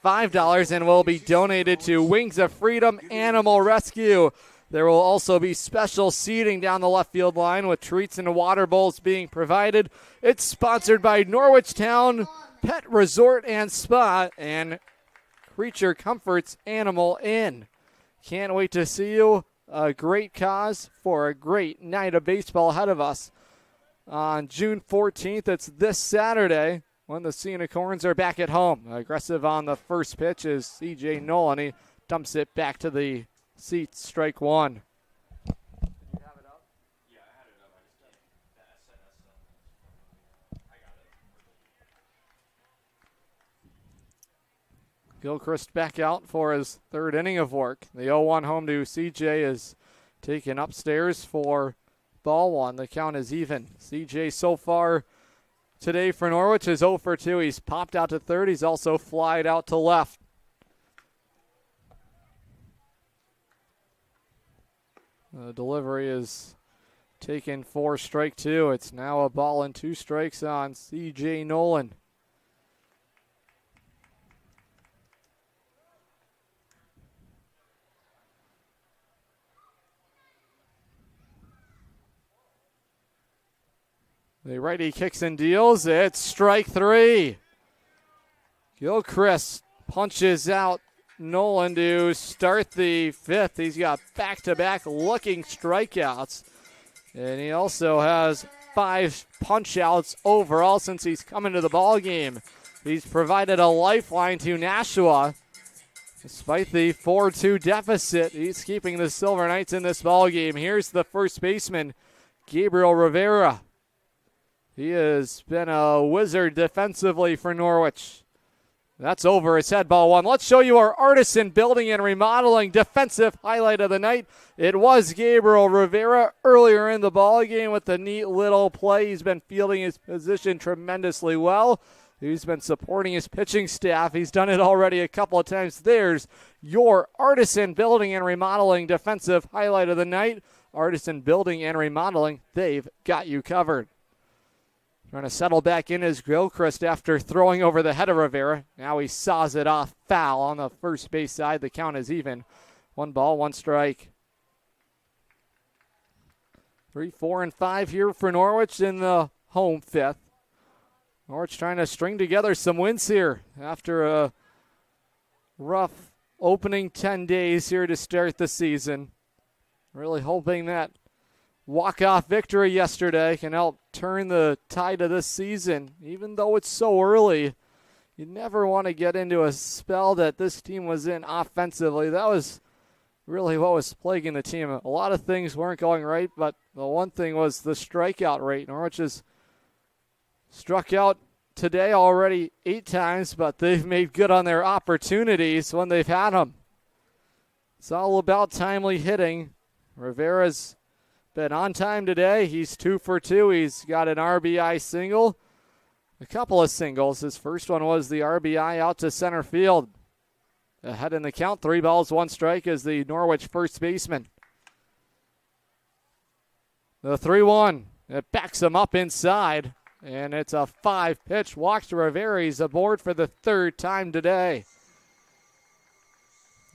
$5 and will be donated to Wings of Freedom Animal Rescue. There will also be special seating down the left field line with treats and water bowls being provided. It's sponsored by Norwich Town Pet Resort and Spa and Creature Comforts Animal Inn. Can't wait to see you. A great cause for a great night of baseball ahead of us. On June 14th, it's this Saturday when the Sea Unicorns are back at home. Aggressive on the first pitch is C.J. Nolan. He dumps it back to the seats. Strike 1. Gilchrist back out for his third inning of work. The 0-1 home to CJ is taken upstairs for ball one. The count is even. CJ so far today for Norwich is 0 for 2. He's popped out to third. He's also flied out to left. The delivery is taken for strike two. It's now a ball and 2 strikes on CJ Nolan. The righty kicks and deals. It's strike 3. Gilchrist punches out Nolan to start the 5th. He's got back-to-back looking strikeouts. And he also has 5 punch-outs overall since he's come into the ball game. He's provided a lifeline to Nashua. Despite the 4-2 deficit, he's keeping the Silver Knights in this ball game. Here's the first baseman, Gabriel Rivera. He has been a wizard defensively for Norwich. That's over his head, ball one. Let's show you our Artisan Building and Remodeling defensive highlight of the night. It was Gabriel Rivera earlier in the ball game with a neat little play. He's been fielding his position tremendously well. He's been supporting his pitching staff. He's done it already a couple of times. There's your Artisan Building and Remodeling defensive highlight of the night. Artisan Building and Remodeling, they've got you covered. Trying to settle back in is Gilchrist after throwing over the head of Rivera. Now he saws it off foul on the first base side. The count is even. 1 ball, 1 strike. 3, 4, and 5 here for Norwich in the home 5th. Norwich trying to string together some wins here after a rough opening 10 days here to start the season. Really hoping that walk-off victory yesterday can help turn the tide of this season. Even though it's so early, you never want to get into a spell that this team was in offensively. That was really what was plaguing the team. A lot of things weren't going right, but the one thing was the strikeout rate. Norwich has struck out today already 8 times, but they've made good on their opportunities when they've had them. It's all about timely hitting. Rivera's been on time today. He's 2 for 2. He's got an RBI single, a couple of singles. His first one was the RBI out to center field. Ahead in the count, 3 balls, 1 strike as the Norwich first baseman. The 3-1, it backs him up inside, and it's a 5-pitch walk to Rivera. He's aboard for the 3rd time today.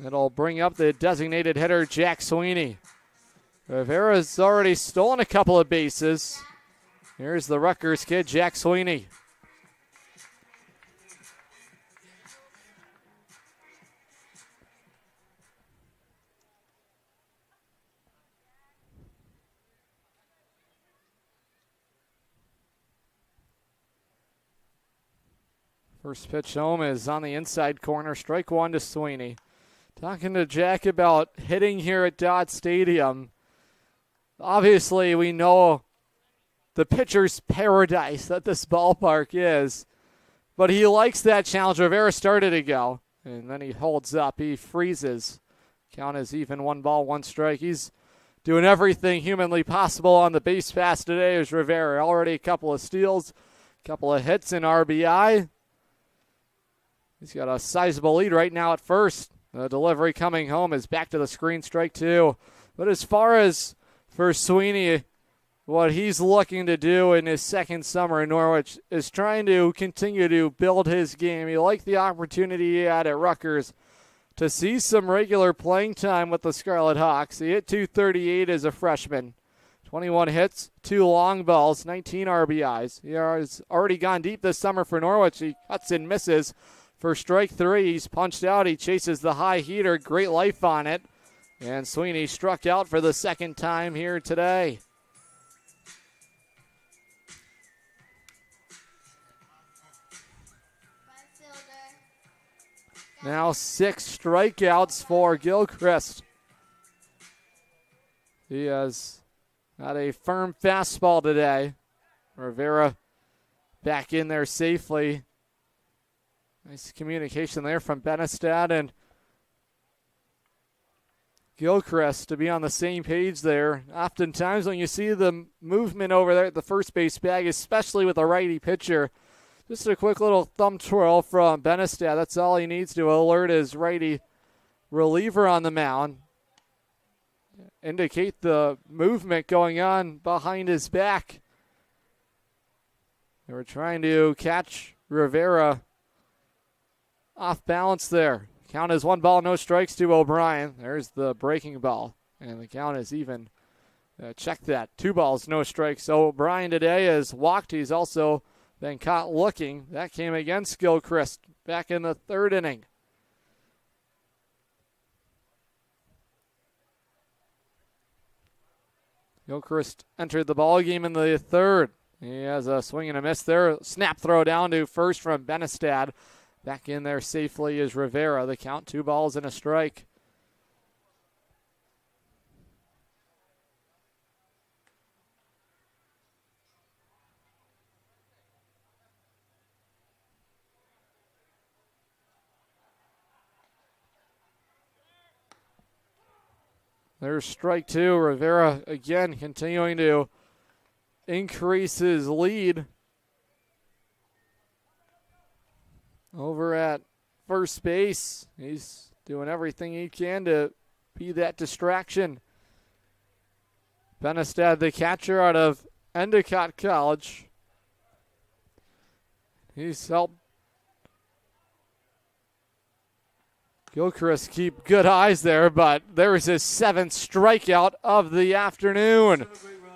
It'll bring up the designated hitter, Jack Sweeney. Rivera's already stolen a couple of bases. Here's the Rutgers kid, Jack Sweeney. First pitch home is on the inside corner. Strike 1 to Sweeney. Talking to Jack about hitting here at Dodd Stadium. Obviously, we know the pitcher's paradise that this ballpark is, but he likes that challenge. Rivera started to go, and then he holds up. He freezes. Count is even. 1 ball, 1 strike. He's doing everything humanly possible on the base pass today as Rivera. Already a couple of steals, a couple of hits in RBI. He's got a sizable lead right now at first. The delivery coming home is back to the screen, strike 2. But as far as for Sweeney, what he's looking to do in his second summer in Norwich is trying to continue to build his game. He liked the opportunity he had at Rutgers to see some regular playing time with the Scarlet Hawks. He hit .238 as a freshman. 21 hits, 2 long balls, 19 RBIs. He has already gone deep this summer for Norwich. He cuts and misses for strike 3. He's punched out. He chases the high heater. Great life on it. And Sweeney struck out for the 2nd time here today. Now 6 strikeouts for Gilchrist. He has got a firm fastball today. Rivera back in there safely Nice communication there from Benestad and Gilchrist to be on the same page there. Oftentimes when you see the movement over there at the first base bag, especially with a righty pitcher, just a quick little thumb twirl from Benestad. That's all he needs to alert his righty reliever on the mound. Indicate the movement going on behind his back. They were trying to catch Rivera off balance there. Count is 1 ball, no strikes to O'Brien. There's the breaking ball, and the count is even. Check that. 2 balls, no strikes. So O'Brien today has walked. He's also been caught looking. That came against Gilchrist back in the 3rd inning. Gilchrist entered the ball game in the 3rd. He has a swing and a miss there. Snap throw down to first from Benestad. Back in there safely is Rivera. The count 2 balls and a strike. There's strike 2. Rivera again continuing to increase his lead. Over at first base, he's doing everything he can to be that distraction. Benestad, the catcher out of Endicott College. He's helped Gilchrist keep good eyes there, but there is his 7th strikeout of the afternoon.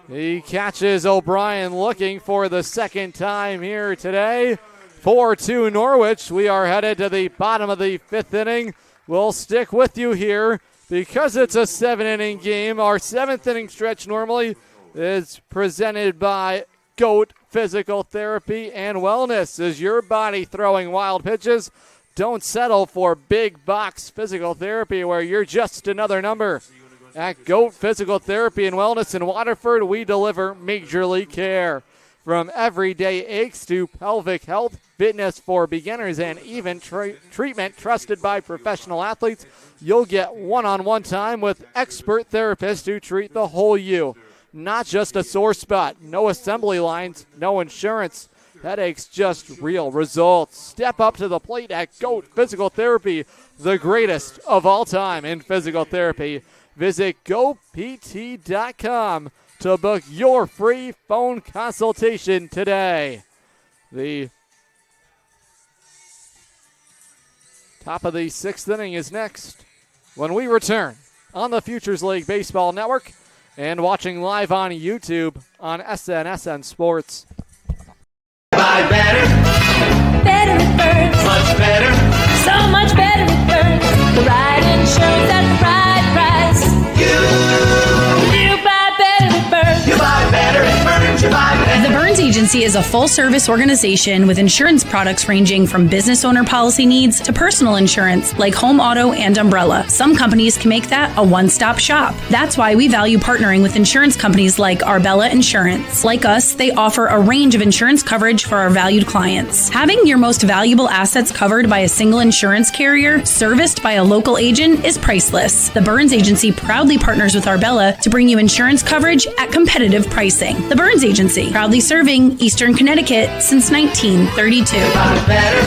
He catches O'Brien looking for the 2nd time here today. 4-2 Norwich. We are headed to the bottom of the 5th inning. We'll stick with you here because it's a 7-inning game. Our 7th inning stretch normally is presented by GOAT Physical Therapy and Wellness. Is your body throwing wild pitches? Don't settle for big box physical therapy where you're just another number. At GOAT Physical Therapy and Wellness in Waterford, we deliver major league care. From everyday aches to pelvic health, fitness for beginners, and even treatment trusted by professional athletes, you'll get one-on-one time with expert therapists who treat the whole you. Not just a sore spot, no assembly lines, no insurance. Headaches, just real results. Step up to the plate at GOAT Physical Therapy, the greatest of all time in physical therapy. Visit GoPT.com to book your free phone consultation today. The top of the 6th inning is next when we return on the Futures League Baseball Network and watching live on YouTube on SNSN Sports. Buy better. Better it burns. Much better. So much better it burns. The right insurance at the right price. You buy better it burns. You buy better it burns. You buy better. The Burns Agency is a full-service organization with insurance products ranging from business owner policy needs to personal insurance like home, auto, and umbrella. Some companies can make that a one-stop shop. That's why we value partnering with insurance companies like Arbella Insurance. Like us, they offer a range of insurance coverage for our valued clients. Having your most valuable assets covered by a single insurance carrier, serviced by a local agent, is priceless. The Burns Agency proudly partners with Arbella to bring you insurance coverage at competitive pricing. The Burns Agency, proudly serving Eastern Connecticut since 1932. Buy better.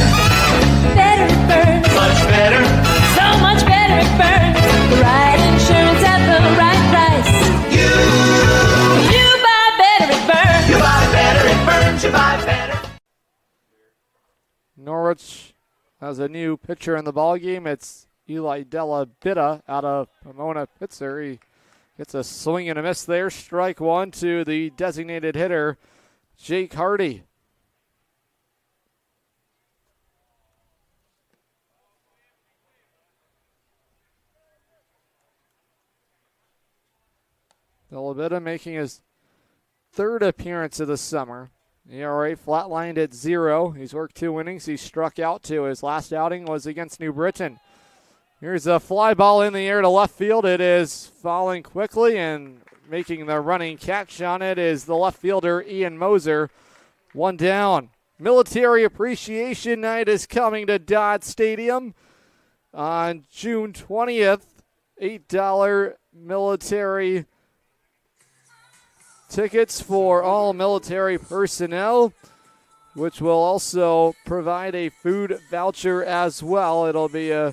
Better it burns. Much better. So much better it burns. The right insurance at the right price. You buy better it burns. You buy better it burns. You buy better. Norwich has a new pitcher in the ballgame. It's Eli Della Bitta out of Pomona Pitzer. He gets a swing and a miss there. Strike 1 to the designated hitter, Jake Hardy. Della Bitta making his 3rd appearance of the summer. ERA flatlined at 0. He's worked 2 innings. He struck out 2. His last outing was against New Britain. Here's a fly ball in the air to left field. It is falling quickly, and making the running catch on it is the left fielder, Ian Moser. 1 down. Military Appreciation Night is coming to Dodd Stadium on June 20th. $8 military tickets for all military personnel, which will also provide a food voucher as well. It'll be a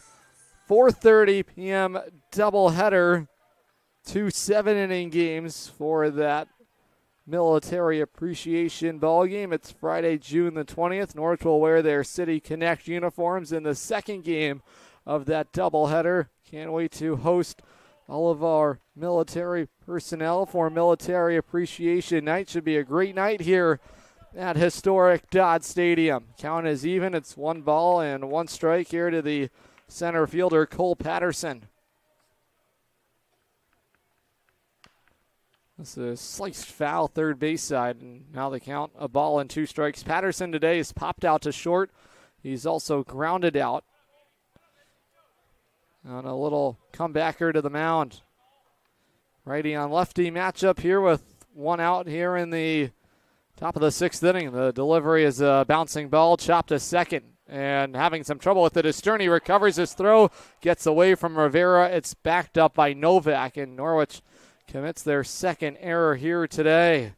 4:30 p.m. doubleheader, 2 7-inning games for that Military Appreciation Ball game. It's Friday, June the 20th. Norwich will wear their City Connect uniforms in the second game of that doubleheader. Can't wait to host all of our military personnel for Military Appreciation Night. Should be a great night here at historic Dodd Stadium. Count is even. It's 1 ball and 1 strike here to the center fielder, Cole Patterson. This is sliced foul third base side, and now the count, a ball and 2 strikes. Patterson today has popped out to short. He's also grounded out. On a little comebacker to the mound. Righty on lefty matchup here with 1 out here in the top of the 6th inning. The delivery is a bouncing ball, chopped to second, and having some trouble with it as Sterney recovers his throw, gets away from Rivera. It's backed up by Novak, and Norwich commits their second error here today.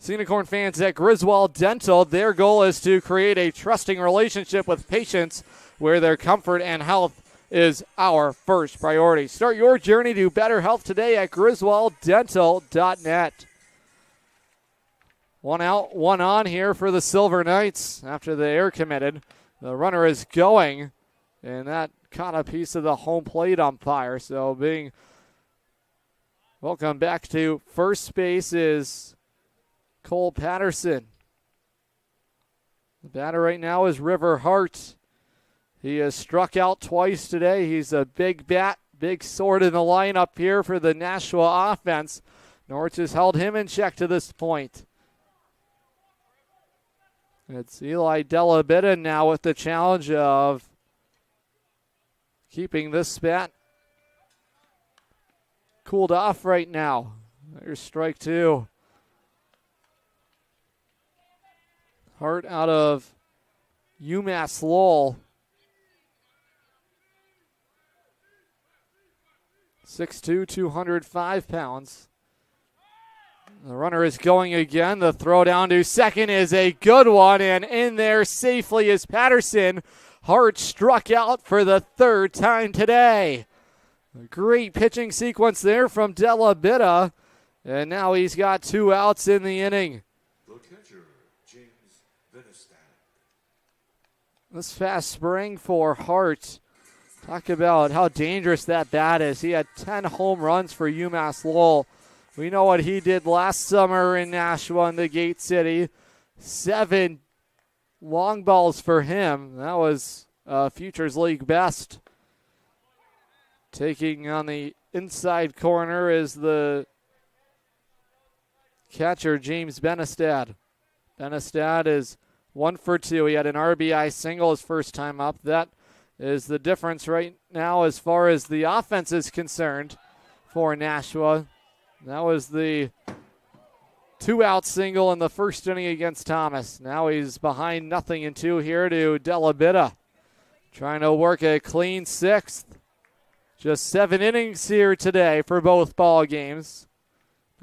Unicorn fans at Griswold Dental, their goal is to create a trusting relationship with patients where their comfort and health is our first priority. Start your journey to better health today at griswolddental.net. 1 out, 1 on here for the Silver Knights after the error committed. The runner is going, and that caught a piece of the home plate umpire. So being welcome back to first base is Cole Patterson. The batter right now is River Hart. He has struck out twice today. He's a big bat, big sword in the lineup here for the Nashua offense. Norwich has held him in check to this point. It's Eli Delabita now with the challenge of keeping this bat cooled off right now. There's strike 2. Hart out of UMass Lowell. 6'2", 205 pounds. The runner is going again. The throw down to second is a good one, and in there safely is Patterson. Hart struck out for the 3rd time today. A great pitching sequence there from Delabita, and now he's got 2 outs in the inning. This fast spring for Hart. Talk about how dangerous that bat is. He had 10 home runs for UMass Lowell. We know what he did last summer in Nashua in the Gate City. 7 long balls for him. That was Futures League best. Taking on the inside corner is the catcher, James Benestad. Benestad is 1 for 2. He had an RBI single his first time up. That is the difference right now as far as the offense is concerned for Nashua. That was the 2-out single in the first inning against Thomas. Now he's behind 0-2 here to Delabita. Trying to work a clean 6th. Just 7 innings here today for both ball games.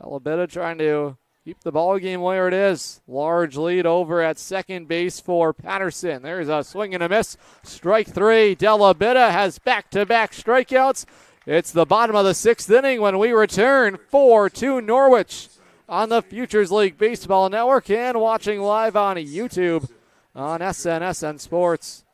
Delabita trying to keep the ball game where it is. Large lead over at second base for Patterson. There's a swing and a miss. Strike 3. Delabita has back-to-back strikeouts. It's the bottom of the 6th inning when we return 4-2 Norwich on the Futures League Baseball Network and watching live on YouTube on SNSN Sports.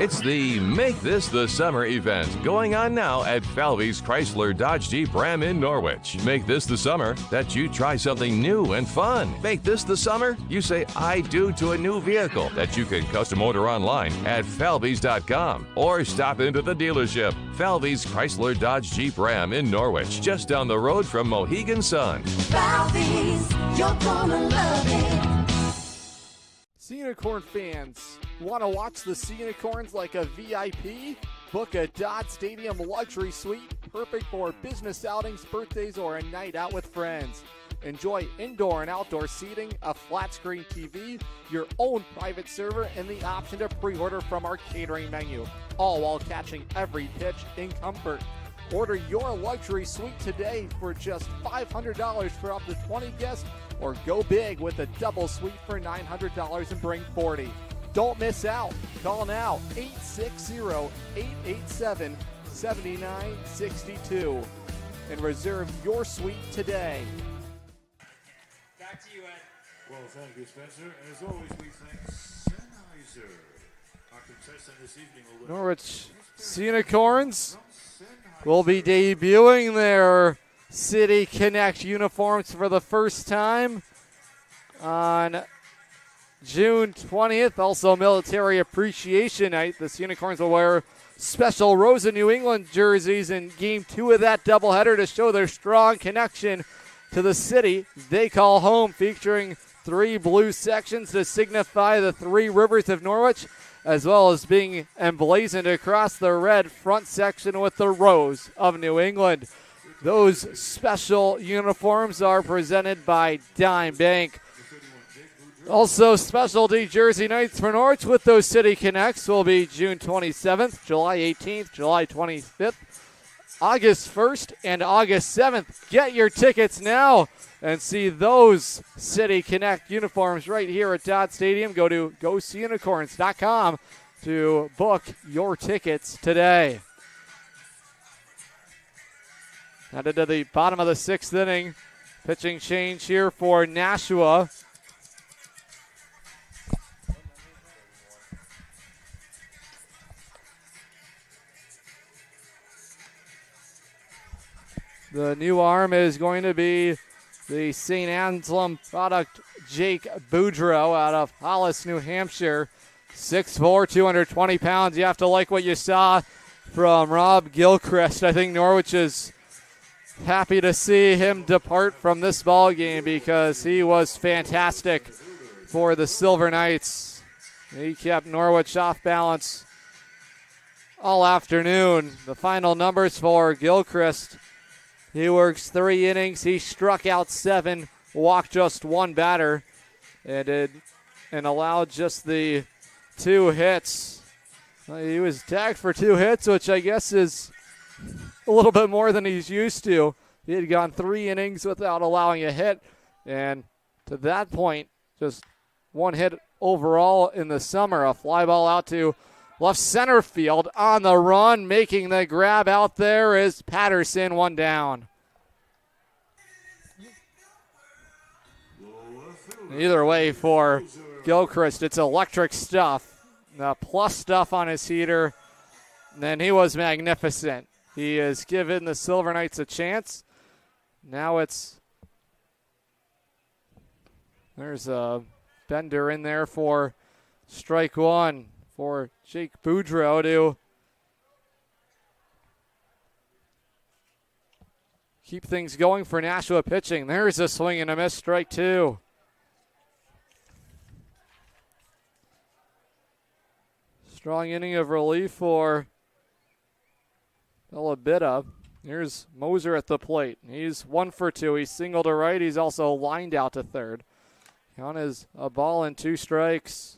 It's the Make This the Summer event going on now at Falvey's Chrysler Dodge Jeep Ram in Norwich. Make this the summer that you try something new and fun. Make this the summer you say I do to a new vehicle that you can custom order online at falveys.com or stop into the dealership. Falvey's Chrysler Dodge Jeep Ram in Norwich, just down the road from Mohegan Sun. Falvey's, you're gonna love it. Unicorn fans, want to watch the Unicorns like a VIP? Book a Dodd Stadium luxury suite perfect for business outings, birthdays, or a night out with friends. Enjoy indoor and outdoor seating, a flat screen TV, your own private server, and the option to pre-order from our catering menu, all while catching every pitch in comfort. Order your luxury suite today for just $500 for up to 20 guests, or go big with a double suite for $900 and bring 40. Don't miss out. Call now, 860-887-7962, and reserve your suite today. Back to you, Ed. Well, thank you, Spencer. And as always, we thank Sennheiser. Our contestant this evening will Norwich Sea Unicorns will be debuting their City Connect uniforms for the first time on June 20th. Also Military Appreciation Night. The Sea Unicorns will wear special Rose of New England jerseys in Game 2 of that doubleheader to show their strong connection to the city they call home, featuring 3 blue sections to signify the 3 rivers of Norwich, as well as being emblazoned across the red front section with the Rose of New England. Those special uniforms are presented by Dime Bank. Also, specialty jersey nights for Norwich with those City Connects will be June 27th, July 18th, July 25th, August 1st, and August 7th. Get your tickets now and see those City Connect uniforms right here at Dodd Stadium. Go to GoSeaUnicorns.com to book your tickets today. Headed to the bottom of the 6th inning. Pitching change here for Nashua. The new arm is going to be the St. Anselm product, Jake Boudreau out of Hollis, New Hampshire. 6'4", 220 pounds. You have to like what you saw from Rob Gilchrist. I think Norwich is happy to see him depart from this ball game because he was fantastic for the Silver Knights. He kept Norwich off balance all afternoon. The final numbers for Gilchrist: he works 3 innings. He struck out 7, walked just 1 batter, and allowed just the 2 hits. He was tagged for 2 hits, which I guess is a little bit more than he's used to. He had gone 3 innings without allowing a hit, and to that point, just 1 hit overall in the summer. A fly ball out to left center field on the run. Making the grab out there is Patterson, 1 down. Either way for Gilchrist, it's electric stuff. The plus stuff on his heater. And he was magnificent. He has given the Silver Knights a chance. Now there's a bender in there for strike 1 for Jake Boudreau to keep things going for Nashua pitching. There's a swing and a miss, strike 2. Strong inning of relief for Doubleheader. Here's Moser at the plate. He's 1 for 2. He's single to right. He's also lined out to third. Count is a ball and 2 strikes.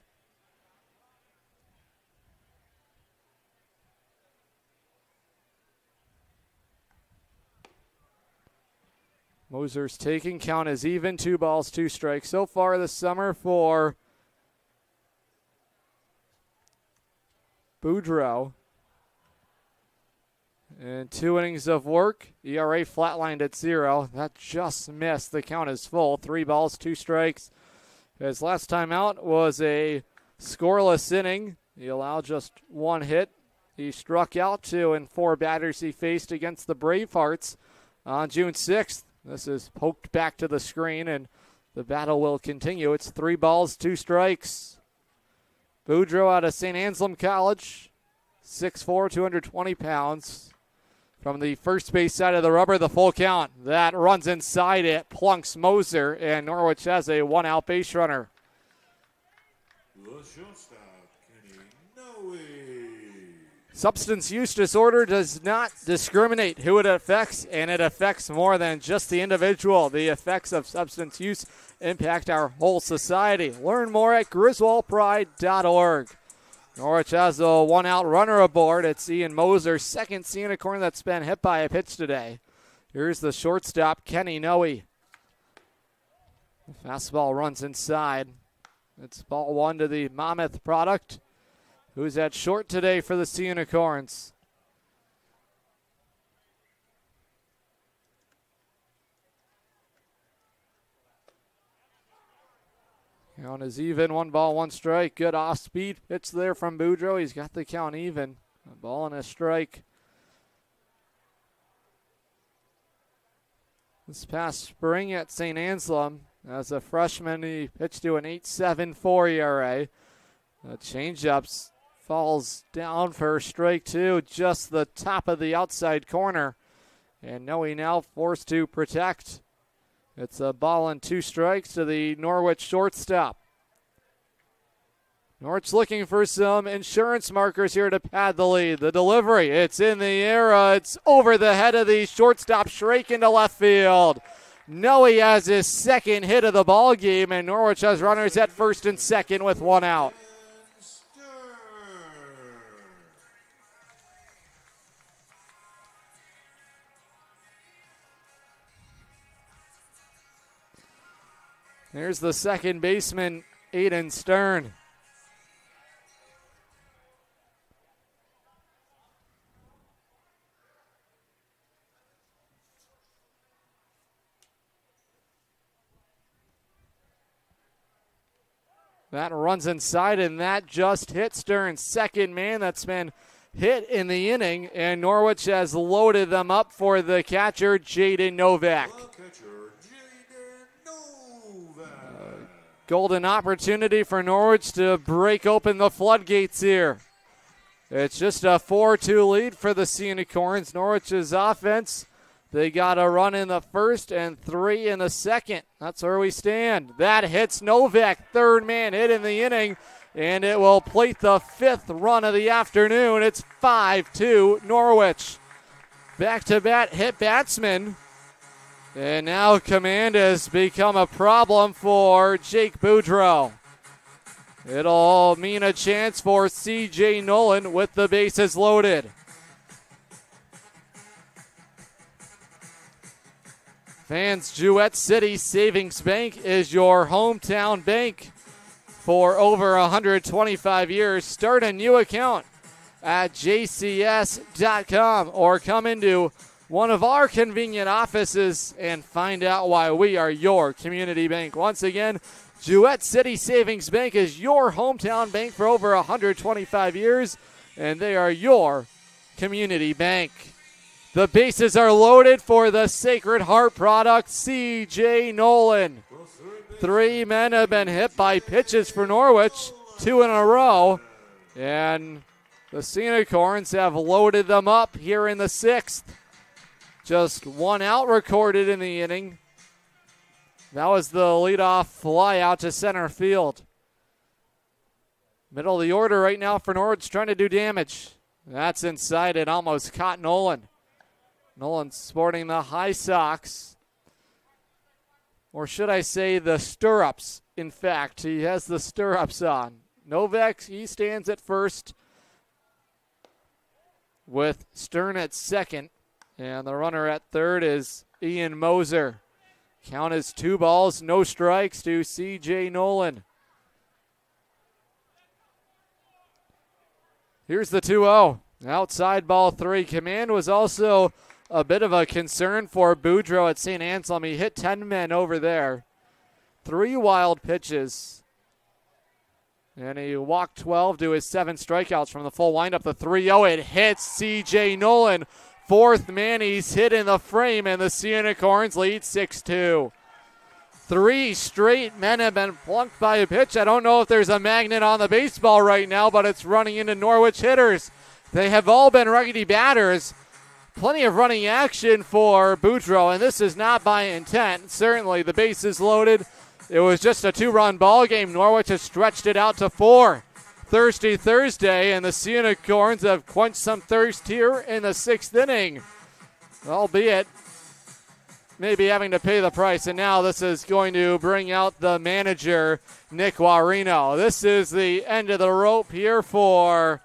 Moser's taking. Count is even. 2 balls, 2 strikes. So far this summer for Boudreau. And 2 innings of work. ERA flatlined at 0. That just missed. The count is full. 3 balls, 2 strikes. His last time out was a scoreless inning. He allowed just 1 hit. He struck out 2 in 4 batters he faced against the Bravehearts on June 6th. This is poked back to the screen, and the battle will continue. It's 3 balls, 2 strikes. Boudreau out of St. Anselm College, 6'4", 220 pounds. From the first base side of the rubber, the full count. That runs inside it, plunks Moser, and Norwich has a 1-out base runner. Substance use disorder does not discriminate who it affects, and it affects more than just the individual. The effects of substance use impact our whole society. Learn more at griswoldpride.org. Norwich has a one-out runner aboard. It's Ian Moser, second Sea Unicorn that's been hit by a pitch today. Here's the shortstop, Kenny Noe. The fastball runs inside. It's ball one to the Monmouth product, who's at short today for the Sea Unicorns. Count is even, 1 ball, 1 strike. Good off-speed pitch there from Boudreaux. He's got the count even. A ball and a strike. This past spring at St. Anselm, as a freshman, he pitched to an 8.74 ERA. The changeups falls down for strike 2, just the top of the outside corner. And Noe now forced to protect. It's a ball and 2 strikes to the Norwich shortstop. Norwich looking for some insurance markers here to pad the lead. The delivery, it's in the air. It's over the head of the shortstop, Shrake into left field. Noe has his second hit of the ball game, and Norwich has runners at first and second with 1 out. Here's the second baseman, Aiden Stern. That runs inside, and that just hit Stern's second man that's been hit in the inning, and Norwich has loaded them up for the catcher, Jaden Novak. Golden opportunity for Norwich to break open the floodgates here. It's just a 4-2 lead for the Sea Unicorns. Norwich's offense, they got a run in the first and 3 in the second. That's where we stand. That hits Novak, third man hit in the inning, and it will plate the 5th run of the afternoon. It's 5-2 Norwich. Back-to-back hit batsman. And now command has become a problem for Jake Boudreaux. It'll mean a chance for C.J. Nolan with the bases loaded. Fans, Jewett City Savings Bank is your hometown bank for over 125 years. Start a new account at jcs.com or come into one of our convenient offices and find out why we are your community bank. Once again, Jewett City Savings Bank is your hometown bank for over 125 years, and they are your community bank. The bases are loaded for the Sacred Heart product, C.J. Nolan. 3 men have been hit by pitches for Norwich, 2 in a row, and the Sea Unicorns have loaded them up here in the 6th. Just 1 out recorded in the inning. That was the leadoff fly out to center field. Middle of the order right now for Norwich trying to do damage. That's inside and almost caught Nolan. Nolan sporting the high socks. Or should I say the stirrups, in fact. He has the stirrups on. Novak, he stands at first with Stern at second. And the runner at third is Ian Moser. Count is 2 balls, no strikes to C.J. Nolan. Here's the 2-0. Outside ball 3. Command was also a bit of a concern for Boudreaux at St. Anselm. He hit 10 men over there. 3 wild pitches. And he walked 12 to his 7 strikeouts from the full windup. The 3-0, it hits C.J. Nolan. 4th man he's hit in the frame, and the Sea Unicorns lead 6-2. 3 straight men have been plunked by a pitch. I don't know if there's a magnet on the baseball right now, but it's running into Norwich hitters. They have all been righty batters. Plenty of running action for Boudreaux, and this is not by intent. Certainly the base is loaded. It was just a 2-run ball game. Norwich has stretched it out to 4. thirsty Thursday, and the Sea Unicorns have quenched some thirst here in the 6th inning, albeit maybe having to pay the price. And now this is going to bring out the manager, Nick Guarino. This is the end of the rope here for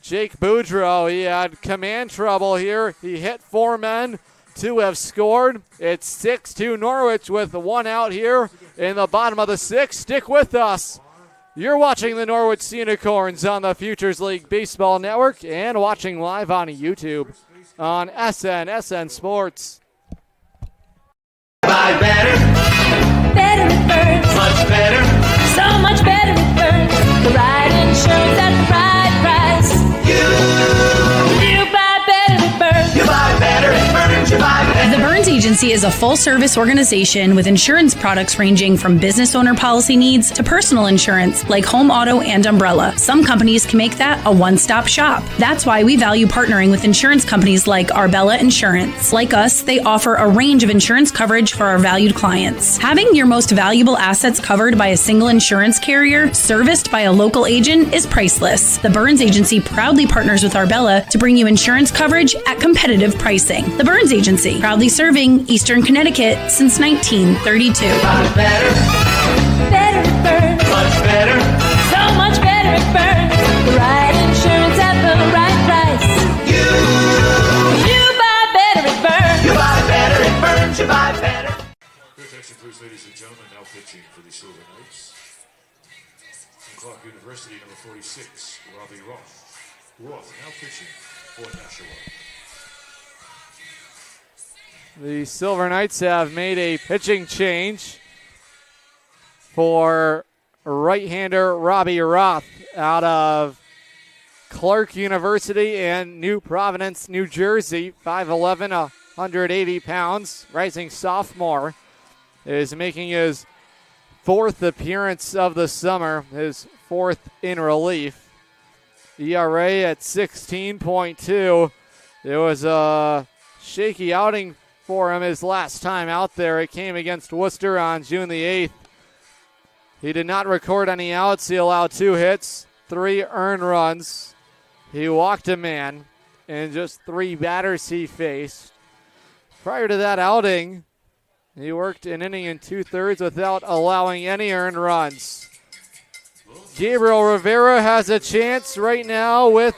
Jake Boudreau. He had command trouble here. He hit 4 men. 2 have scored. It's 6-2 Norwich with 1 out here in the bottom of the 6th. Stick with us. You're watching the Norwich Sea Unicorns on the Futures League Baseball Network and watching live on YouTube on SN Sports. Buy better. Better it burns. Much better. So much better it burns. The right insurance at the right price. You buy better it burns. You buy better it burns. You buy better. The Burns Agency is a full-service organization with insurance products ranging from business owner policy needs to personal insurance like home, auto, and umbrella. Some companies can make that a one-stop shop. That's why we value partnering with insurance companies like Arbella Insurance. Like us, they offer a range of insurance coverage for our valued clients. Having your most valuable assets covered by a single insurance carrier, serviced by a local agent, is priceless. The Burns Agency proudly partners with Arbella to bring you insurance coverage at competitive pricing. The Burns Agency, proudly serving Eastern Connecticut since 1932. Better. Better it burns. Much better. So much better it burns. The right insurance at the right price. You buy better it burns. You buy better it burns. You buy better. Good attention, please, ladies and gentlemen. Now pitching for the Silver Knights. From Clark University, number 46, Robbie Roth. Roth now pitching for Nashua. The Silver Knights have made a pitching change for right-hander Robbie Roth out of Clark University in New Providence, New Jersey. 5'11", 180 pounds, rising sophomore, is making his 4th appearance of the summer, his 4th in relief. ERA at 16.2. It was a shaky outing for him his last time out there. It came against Worcester on June the 8th. He did not record any outs. He allowed 2 hits, 3 earned runs. He walked a man in just 3 batters he faced. Prior to that outing, he worked an inning and 2/3 without allowing any earned runs. Gabriel Rivera has a chance right now with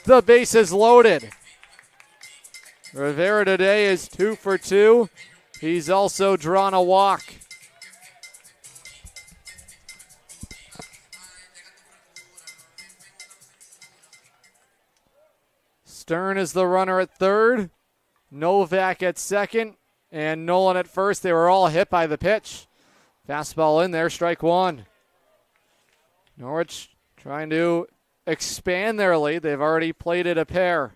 the bases loaded. Rivera today is 2 for 2. He's also drawn a walk. Stern is the runner at third. Novak at second. And Nolan at first. They were all hit by the pitch. Fastball in there, strike 1. Norwich trying to expand their lead. They've already played it a pair.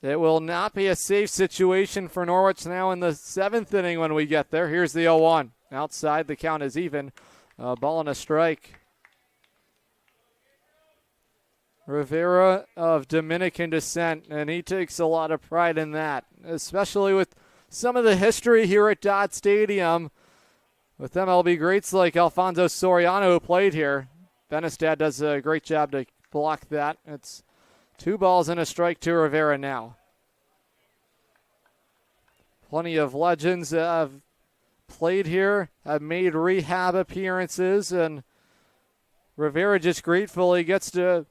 It will not be a safe situation for Norwich now in the 7th inning when we get there. Here's the 0-1. Outside, the count is even. Ball and a strike. Rivera of Dominican descent, and he takes a lot of pride in that, especially with some of the history here at Dodd Stadium with MLB greats like Alfonso Soriano who played here. Benestad does a great job to block that. It's 2 balls and a strike to Rivera now. Plenty of legends have played here, have made rehab appearances, and Rivera just gratefully gets to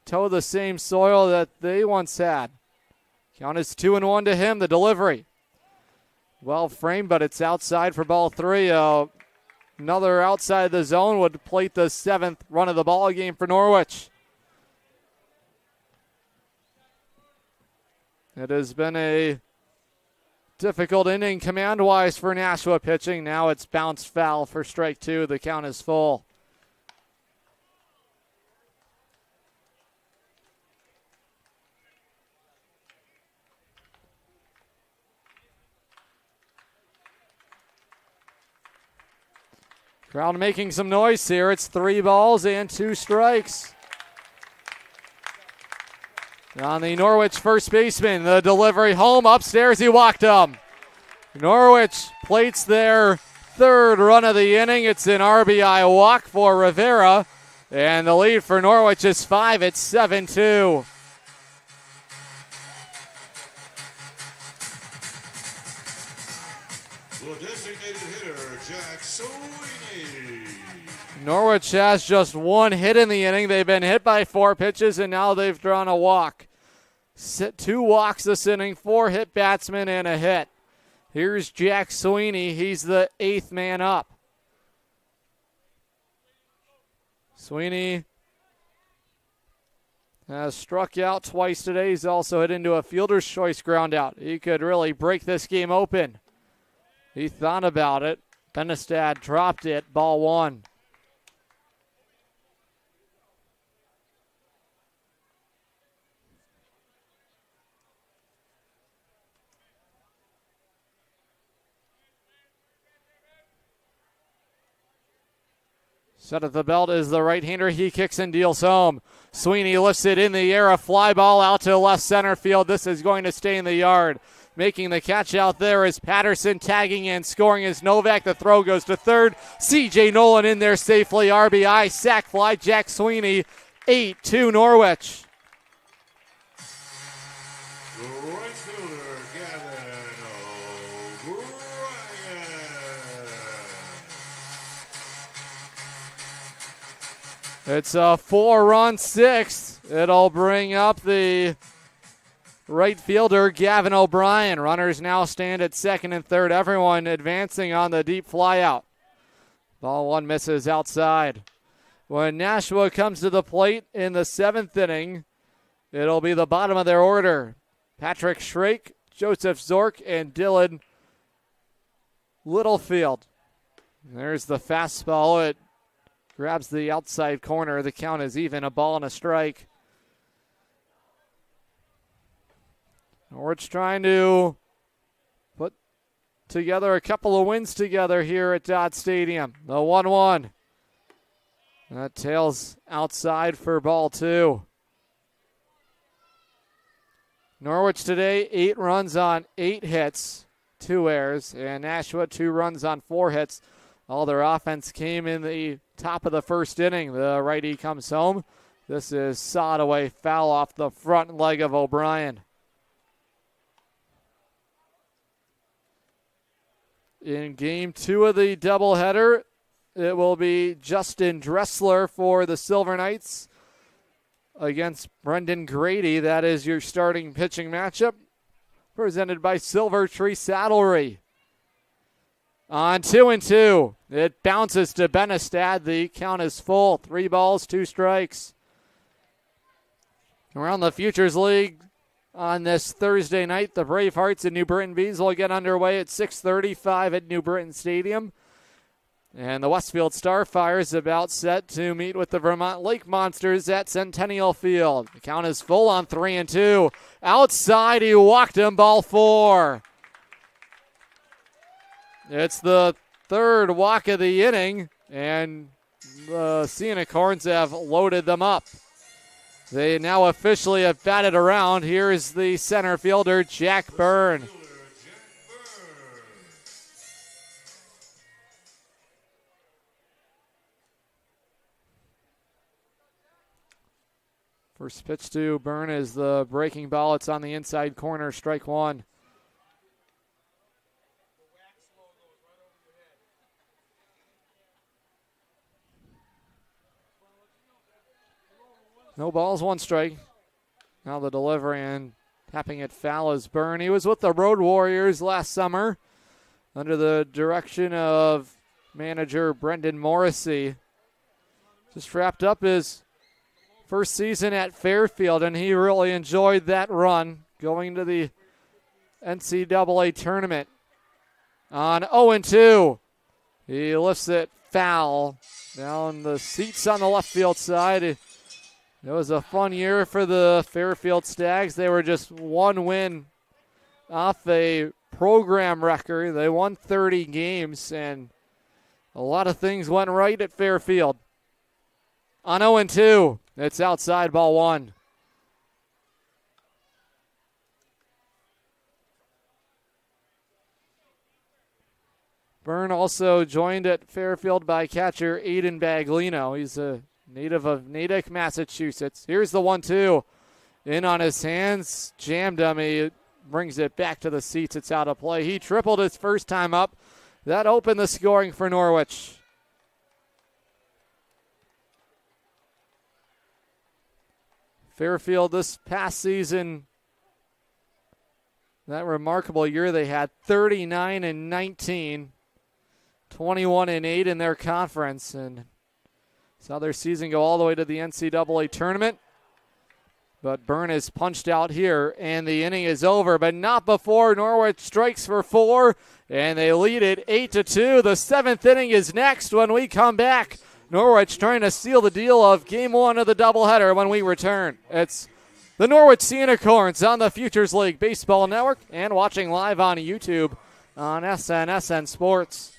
toe the same soil that they once had. Count is 2-1 to him. The delivery, well framed, but it's outside for ball 3. Another outside the zone would plate the 7th run of the ball game for Norwich. It has been a difficult inning command-wise for Nashua pitching. Now it's bounced foul for strike 2. The count is full. Crowd making some noise here. It's 3 balls and 2 strikes. On the Norwich first baseman, the delivery home upstairs, he walked him. Norwich plates their third run of the inning. It's an RBI walk for Rivera, and the lead for Norwich is 5. It's 7-2. The designated hitter, Jack Sweeney. Norwich has just one hit in the inning. They've been hit by 4 pitches, and now they've drawn a walk. 2 walks this inning, 4 hit batsmen, and a hit. Here's Jack Sweeney. He's the 8th man up. Sweeney has struck out twice today. He's also hit into a fielder's choice ground out. He could really break this game open. He thought about it. Benestad dropped it. Ball 1. Set at the belt is the right-hander. He kicks and deals home. Sweeney lifts it in the air. A fly ball out to left center field. This is going to stay in the yard. Making the catch out there is Patterson. Tagging in. Scoring is Novak. The throw goes to third. C.J. Nolan in there safely. RBI. Sack fly. Jack Sweeney. 8-2 Norwich. It's a 4-run 6th. It'll bring up the right fielder, Gavin O'Brien. Runners now stand at second and third. Everyone advancing on the deep flyout. Ball 1 misses outside. When Nashua comes to the plate in the 7th inning, it'll be the bottom of their order. Patrick Shrake, Joseph Zork, and Dylan Littlefield. There's the fastball. It grabs the outside corner. The count is even. A ball and a strike. Norwich trying to put together a couple of wins together here at Dodd Stadium. The 1-1. That tails outside for ball 2. Norwich today, 8 runs on 8 hits, 2 errors, and Nashua 2 runs on 4 hits. All their offense came in the top of the first inning. The righty comes home. This is sawed away foul off the front leg of O'Brien. In game 2 of the doubleheader, it will be Justin Dressler for the Silver Knights against Brendan Grady. That is your starting pitching matchup, presented by Silver Tree Saddlery. On 2-2, it bounces to Benestad. The count is full. 3 balls, 2 strikes. Around the Futures League on this Thursday night, the Bravehearts and New Britain Bees will get underway at 6:35 at New Britain Stadium. And the Westfield Starfires about set to meet with the Vermont Lake Monsters at Centennial Field. The count is full on 3-2. Outside, he walked him, ball 4. It's the 3rd walk of the inning, and the Sea Unicorns have loaded them up. They now officially have batted around. Here is the center fielder, Jack Byrne. First pitch to Byrne is the breaking ball. It's on the inside corner, strike 1. No balls, 1 strike. Now the delivery and tapping it foul is Byrne. He was with the Road Warriors last summer under the direction of manager Brendan Morrissey. Just wrapped up his first season at Fairfield, and he really enjoyed that run going to the NCAA tournament. On 0-2, he lifts it foul down the seats on the left field side. It was a fun year for the Fairfield Stags. They were just 1 win off a program record. They won 30 games, and a lot of things went right at Fairfield. On 0-2, it's outside, ball 1. Byrne also joined at Fairfield by catcher Aiden Baglino. He's a native of Natick, Massachusetts. Here's the 1-2. In on his hands, jammed him. He brings it back to the seats. It's out of play. He tripled his first time up. That opened the scoring for Norwich. Fairfield this past season, that remarkable year they had, 39-19, 21-8 in their conference, and saw their season go all the way to the NCAA tournament. But Byrne is punched out here, and the inning is over, but not before Norwich strikes for 4, and they lead it 8-2. The 7th inning is next when we come back. Norwich trying to seal the deal of Game 1 of the doubleheader when we return. It's the Norwich Sea Unicorns on the Futures League Baseball Network and watching live on YouTube on SN Sports.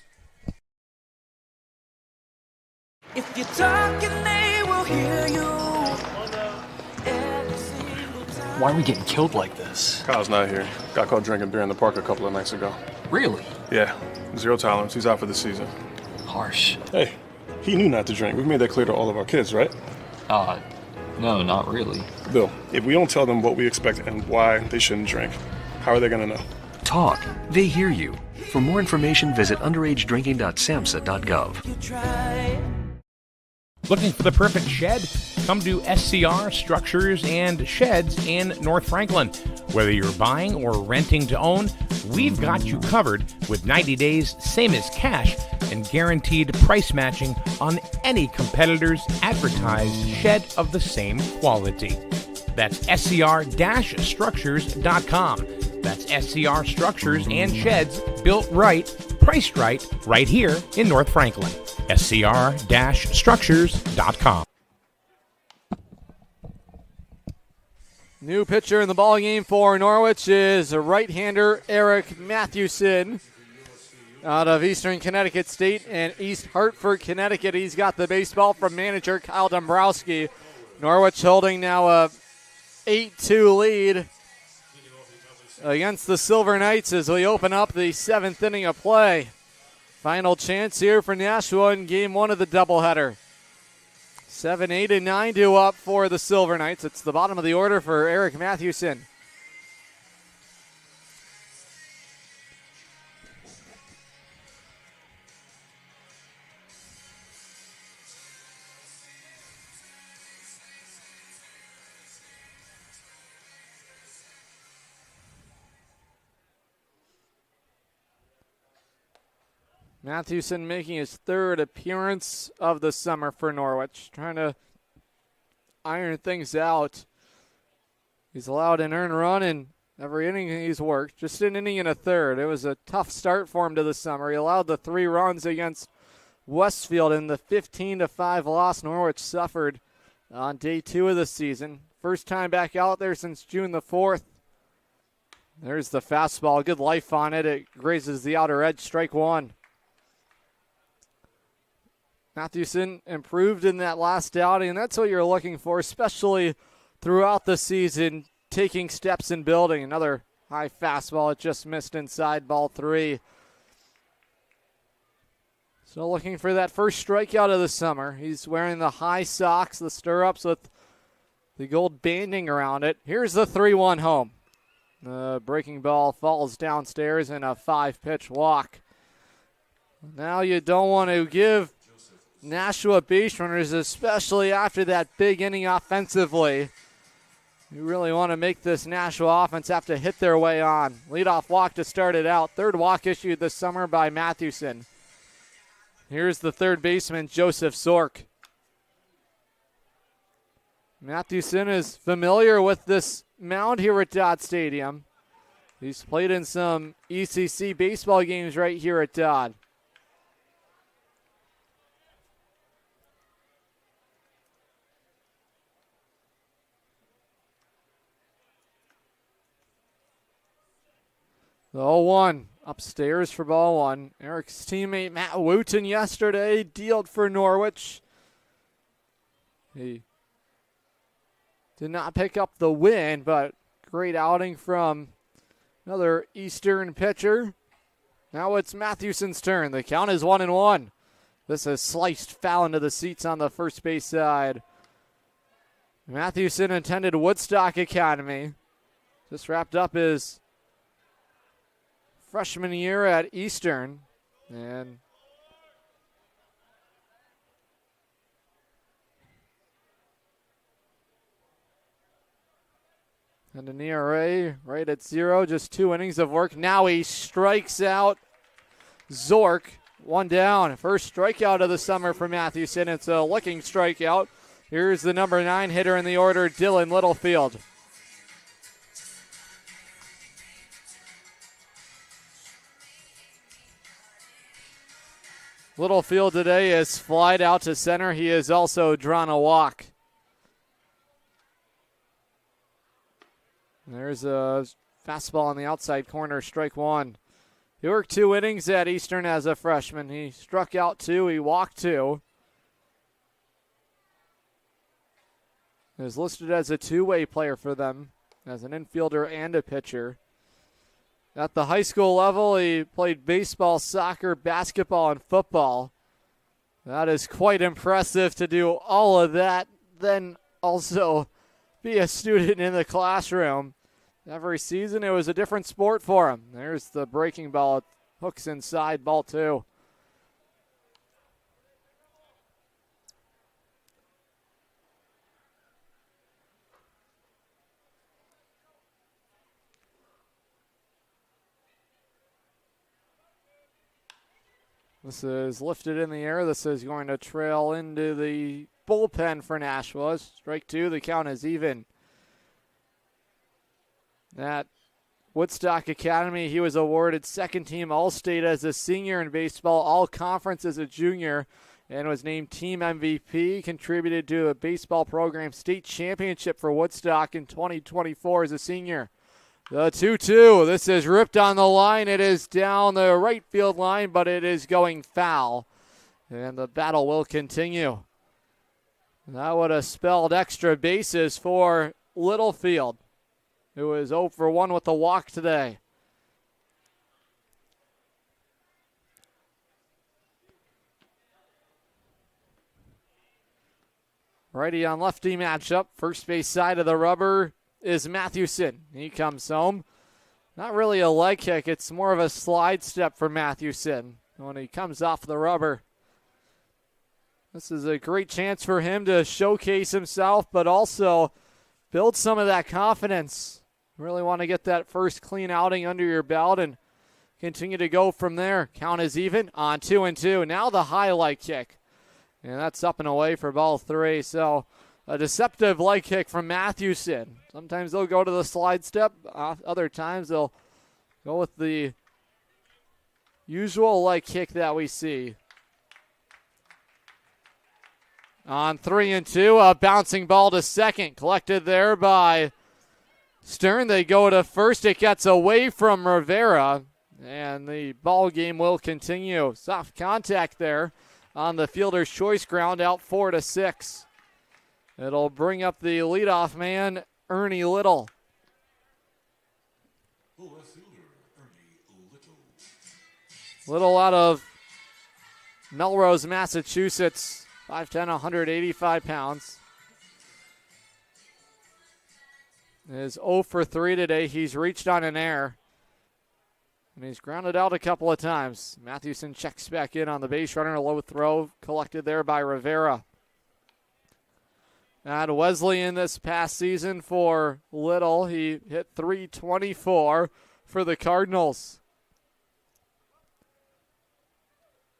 If you're talking, they will hear you. Why are we getting killed like this? Kyle's not here. Got caught drinking beer in the park a couple of nights ago. Really? Yeah, 0 tolerance. He's out for the season. Harsh. Hey, he knew not to drink. We've made that clear to all of our kids, right? No, not really. Bill, if we don't tell them what we expect and why they shouldn't drink, how are they going to know? Talk. They hear you. For more information, visit underagedrinking.samhsa.gov. Looking for the perfect shed? Come to SCR Structures and Sheds in North Franklin. Whether you're buying or renting to own, we've got you covered with 90 days, same as cash, and guaranteed price matching on any competitor's advertised shed of the same quality. That's scr-structures.com. That's SCR Structures and Sheds, built right, priced right here in North Franklin. scr-structures.com. New pitcher in the ballgame for Norwich is right-hander Eric Mathewson out of Eastern Connecticut State and East Hartford, Connecticut. He's got the baseball from manager Kyle Dombrowski. Norwich holding now a 8-2 lead against the Silver Knights as we open up the 7th inning of play. Final chance here for Nashua in Game 1 of the doubleheader. 7, 8, and 9 up for the Silver Knights. It's the bottom of the order for Eric Mathewson. Mathewson making his 3rd appearance of the summer for Norwich, trying to iron things out. He's allowed an earned run in every inning he's worked, just an inning and a third. It was a tough start for him to the summer. He allowed the 3 runs against Westfield in the 15-5 loss Norwich suffered on day 2 of the season. First time back out there since June the 4th. There's the fastball, good life on it. It grazes the outer edge, strike 1. Mathewson improved in that last outing, and that's what you're looking for, especially throughout the season, taking steps in building. Another high fastball, it just missed inside, ball 3. So looking for that first strikeout of the summer. He's wearing the high socks, the stirrups with the gold banding around it. Here's the 3-1 home. The breaking ball falls downstairs in a 5-pitch walk. Now you don't want to give Nashua base runners, especially after that big inning offensively. You really want to make this Nashua offense have to hit their way on. Leadoff walk to start it out. 3rd walk issued this summer by Mathewson. Here's the 3rd baseman, Joseph Sork. Mathewson is familiar with this mound here at Dodd Stadium. He's played in some ECC baseball games right here at Dodd. The 0-1 upstairs for ball 1. Eric's teammate Matt Wooten yesterday dealed for Norwich. He did not pick up the win, but great outing from another Eastern pitcher. Now it's Mathewson's turn. The count is 1-1. This is sliced foul into the seats on the first base side. Mathewson attended Woodstock Academy. Just wrapped up his freshman year at Eastern. And an ERA right at 0, just 2 innings of work. Now he strikes out Zork. 1 down. First strikeout of the summer for Mathewson. It's a looking strikeout. Here's the number 9 hitter in the order, Dylan Littlefield. Littlefield today is flied out to center. He has also drawn a walk. There's a fastball on the outside corner, strike 1. He worked 2 innings at Eastern as a freshman. He struck out 2, he walked 2. He was listed as a two-way player for them, as an infielder and a pitcher. At the high school level, he played baseball, soccer, basketball, and football. That is quite impressive to do all of that, then also be a student in the classroom. Every season, it was a different sport for him. There's the breaking ball. It hooks inside, ball 2. This is lifted in the air. This is going to trail into the bullpen for Nashua. Strike 2, the count is even. At Woodstock Academy, he was awarded second-team All-State as a senior in baseball, All-Conference as a junior, and was named team MVP. Contributed to a baseball program state championship for Woodstock in 2024 as a senior. The 2-2. This is ripped on the line. It is down the right field line, but it is going foul. And the battle will continue. That would have spelled extra bases for Littlefield, who is 0 for 1 with a walk today. Righty on lefty matchup. First base side of the rubber is Mathewson. He comes home. Not really a leg kick. It's more of a slide step for Mathewson when he comes off the rubber. This is a great chance for him to showcase himself, but also build some of that confidence. Really want to get that first clean outing under your belt and continue to go from there. Count is even on 2-2. Now the highlight kick. And that's up and away for ball 3. So a deceptive leg kick from Mathewson. Sometimes they'll go to the slide step. Other times they'll go with the usual leg kick that we see. On 3-2, a bouncing ball to second. Collected there by Stern. They go to first. It gets away from Rivera. And the ball game will continue. Soft contact there on the fielder's choice ground, out 4-6. It'll bring up the leadoff man, Ernie Little. Little out of Melrose, Massachusetts. 5'10", 185 pounds. Is 0 for 3 today. He's reached on an error. And he's grounded out a couple of times. Mathewson checks back in on the base runner. A low throw collected there by Rivera. At Wesleyan this past season for Little, he hit .324 for the Cardinals.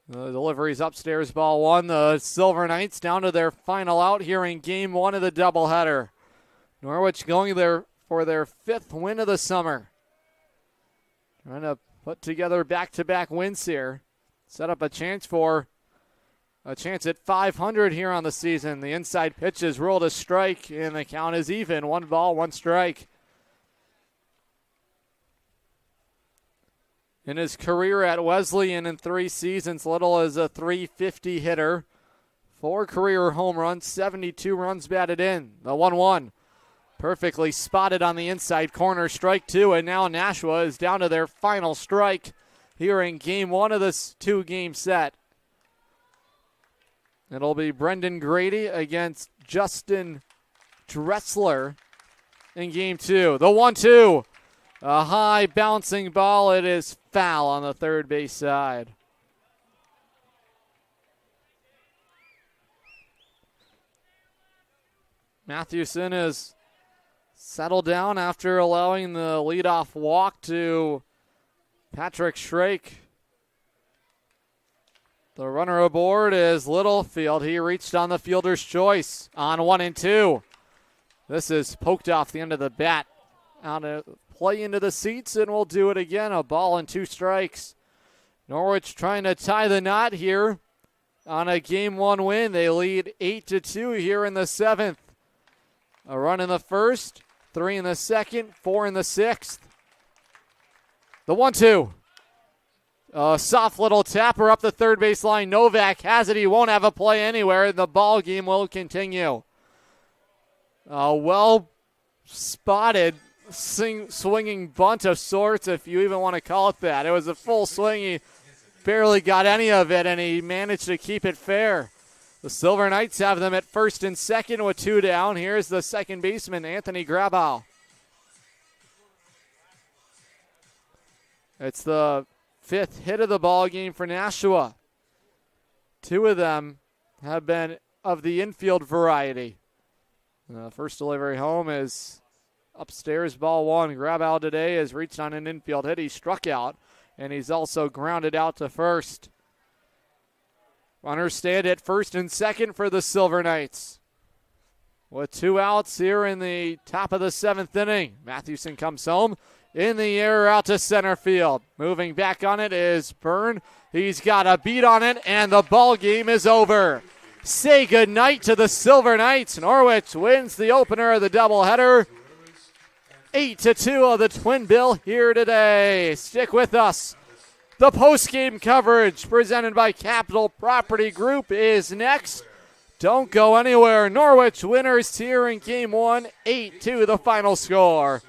The delivery's upstairs, ball 1. The Silver Knights down to their final out here in game 1 of the doubleheader. Norwich going there for their 5th win of the summer. Trying to put together back-to-back wins here. Set up a chance at 500 here on the season. The inside pitch is ruled a strike, and the count is even. 1 ball, 1 strike. In his career at Wesleyan in 3 seasons, Little is a .350 hitter. 4 career home runs, 72 runs batted in. The 1-1. Perfectly spotted on the inside corner, strike 2, and now Nashua is down to their final strike. here in game one of this 2-game set. It'll be Brendan Grady against Justin Dressler in game 2. The 1-2. A high bouncing ball. It is foul on the third base side. Mathewson is settled down after allowing the leadoff walk to Patrick Shrake. The runner aboard is Littlefield. He reached on the fielder's choice on 1-2. This is poked off the end of the bat. Out of play into the seats, and we'll do it again. A ball and 2 strikes. Norwich trying to tie the knot here on a game 1 win. They lead 8-2 here in the 7th. A run in the first, 3 in the second, 4 in the 6th. The 1-2. A soft little tapper up the third base line. Novak has it. He won't have a play anywhere. The ball game will continue. A well spotted swinging bunt of sorts, if you even want to call it that. It was a full swing. He barely got any of it, and he managed to keep it fair. The Silver Knights have them at first and second with 2 down. Here's the second baseman, Anthony Grabow. It's the 5th hit of the ball game for Nashua. 2 of them have been of the infield variety. The first delivery home is upstairs, ball 1. Grabow today has reached on an infield hit. He struck out, and he's also grounded out to first. Runners stand at first and second for the Silver Knights. With 2 outs here in the top of the 7th inning. Mathewson comes home. In the air out to center field. Moving back on it is Byrne. He's got a beat on it, and the ball game is over. Say goodnight to the Silver Knights. Norwich wins the opener of the doubleheader. 8-2 of the Twin Bill here today. Stick with us. The post-game coverage presented by Capital Property Group is next. Don't go anywhere. Norwich winners here in game 1, 8-2 the final score.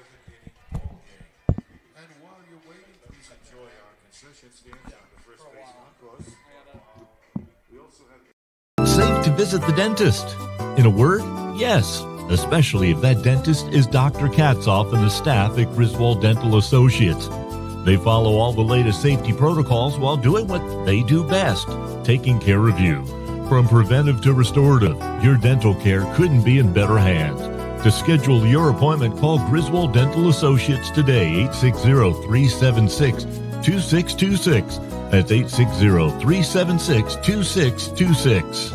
Safe to visit the dentist. In a word, yes, especially if that dentist is Dr. Katzoff and the staff at Griswold Dental Associates. They follow all the latest safety protocols while doing what they do best, taking care of you. From preventive to restorative, your dental care couldn't be in better hands. To schedule your appointment, call Griswold Dental Associates today, 860-376-2626. That's 860-376-2626.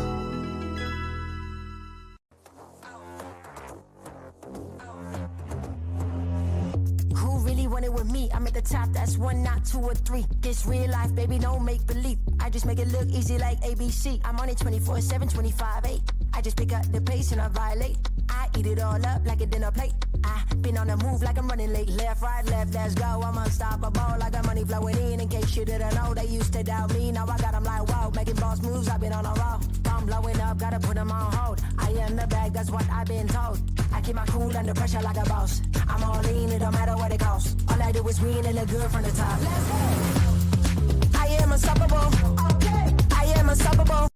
Top, that's 1, not 2 or 3. This real life, baby, don't make believe. I just make it look easy like ABC. I'm on it 24/7, 25/8. I just pick up the pace and I violate. I eat it all up like a dinner plate. I been on the move like I'm running late. Left, right, left, let's go. I'm unstoppable. I got money flowing in case you didn't know. They used to doubt me, now I got them like wow. Making boss moves, I've been on a roll. I'm blowing up, gotta put them on hold. I am the bag, that's what I've been told. I keep my cool under pressure like a boss. I'm all in, it don't matter what it costs. All I do is win and look good from the top. Let's go. I am unstoppable. Okay. I am unstoppable.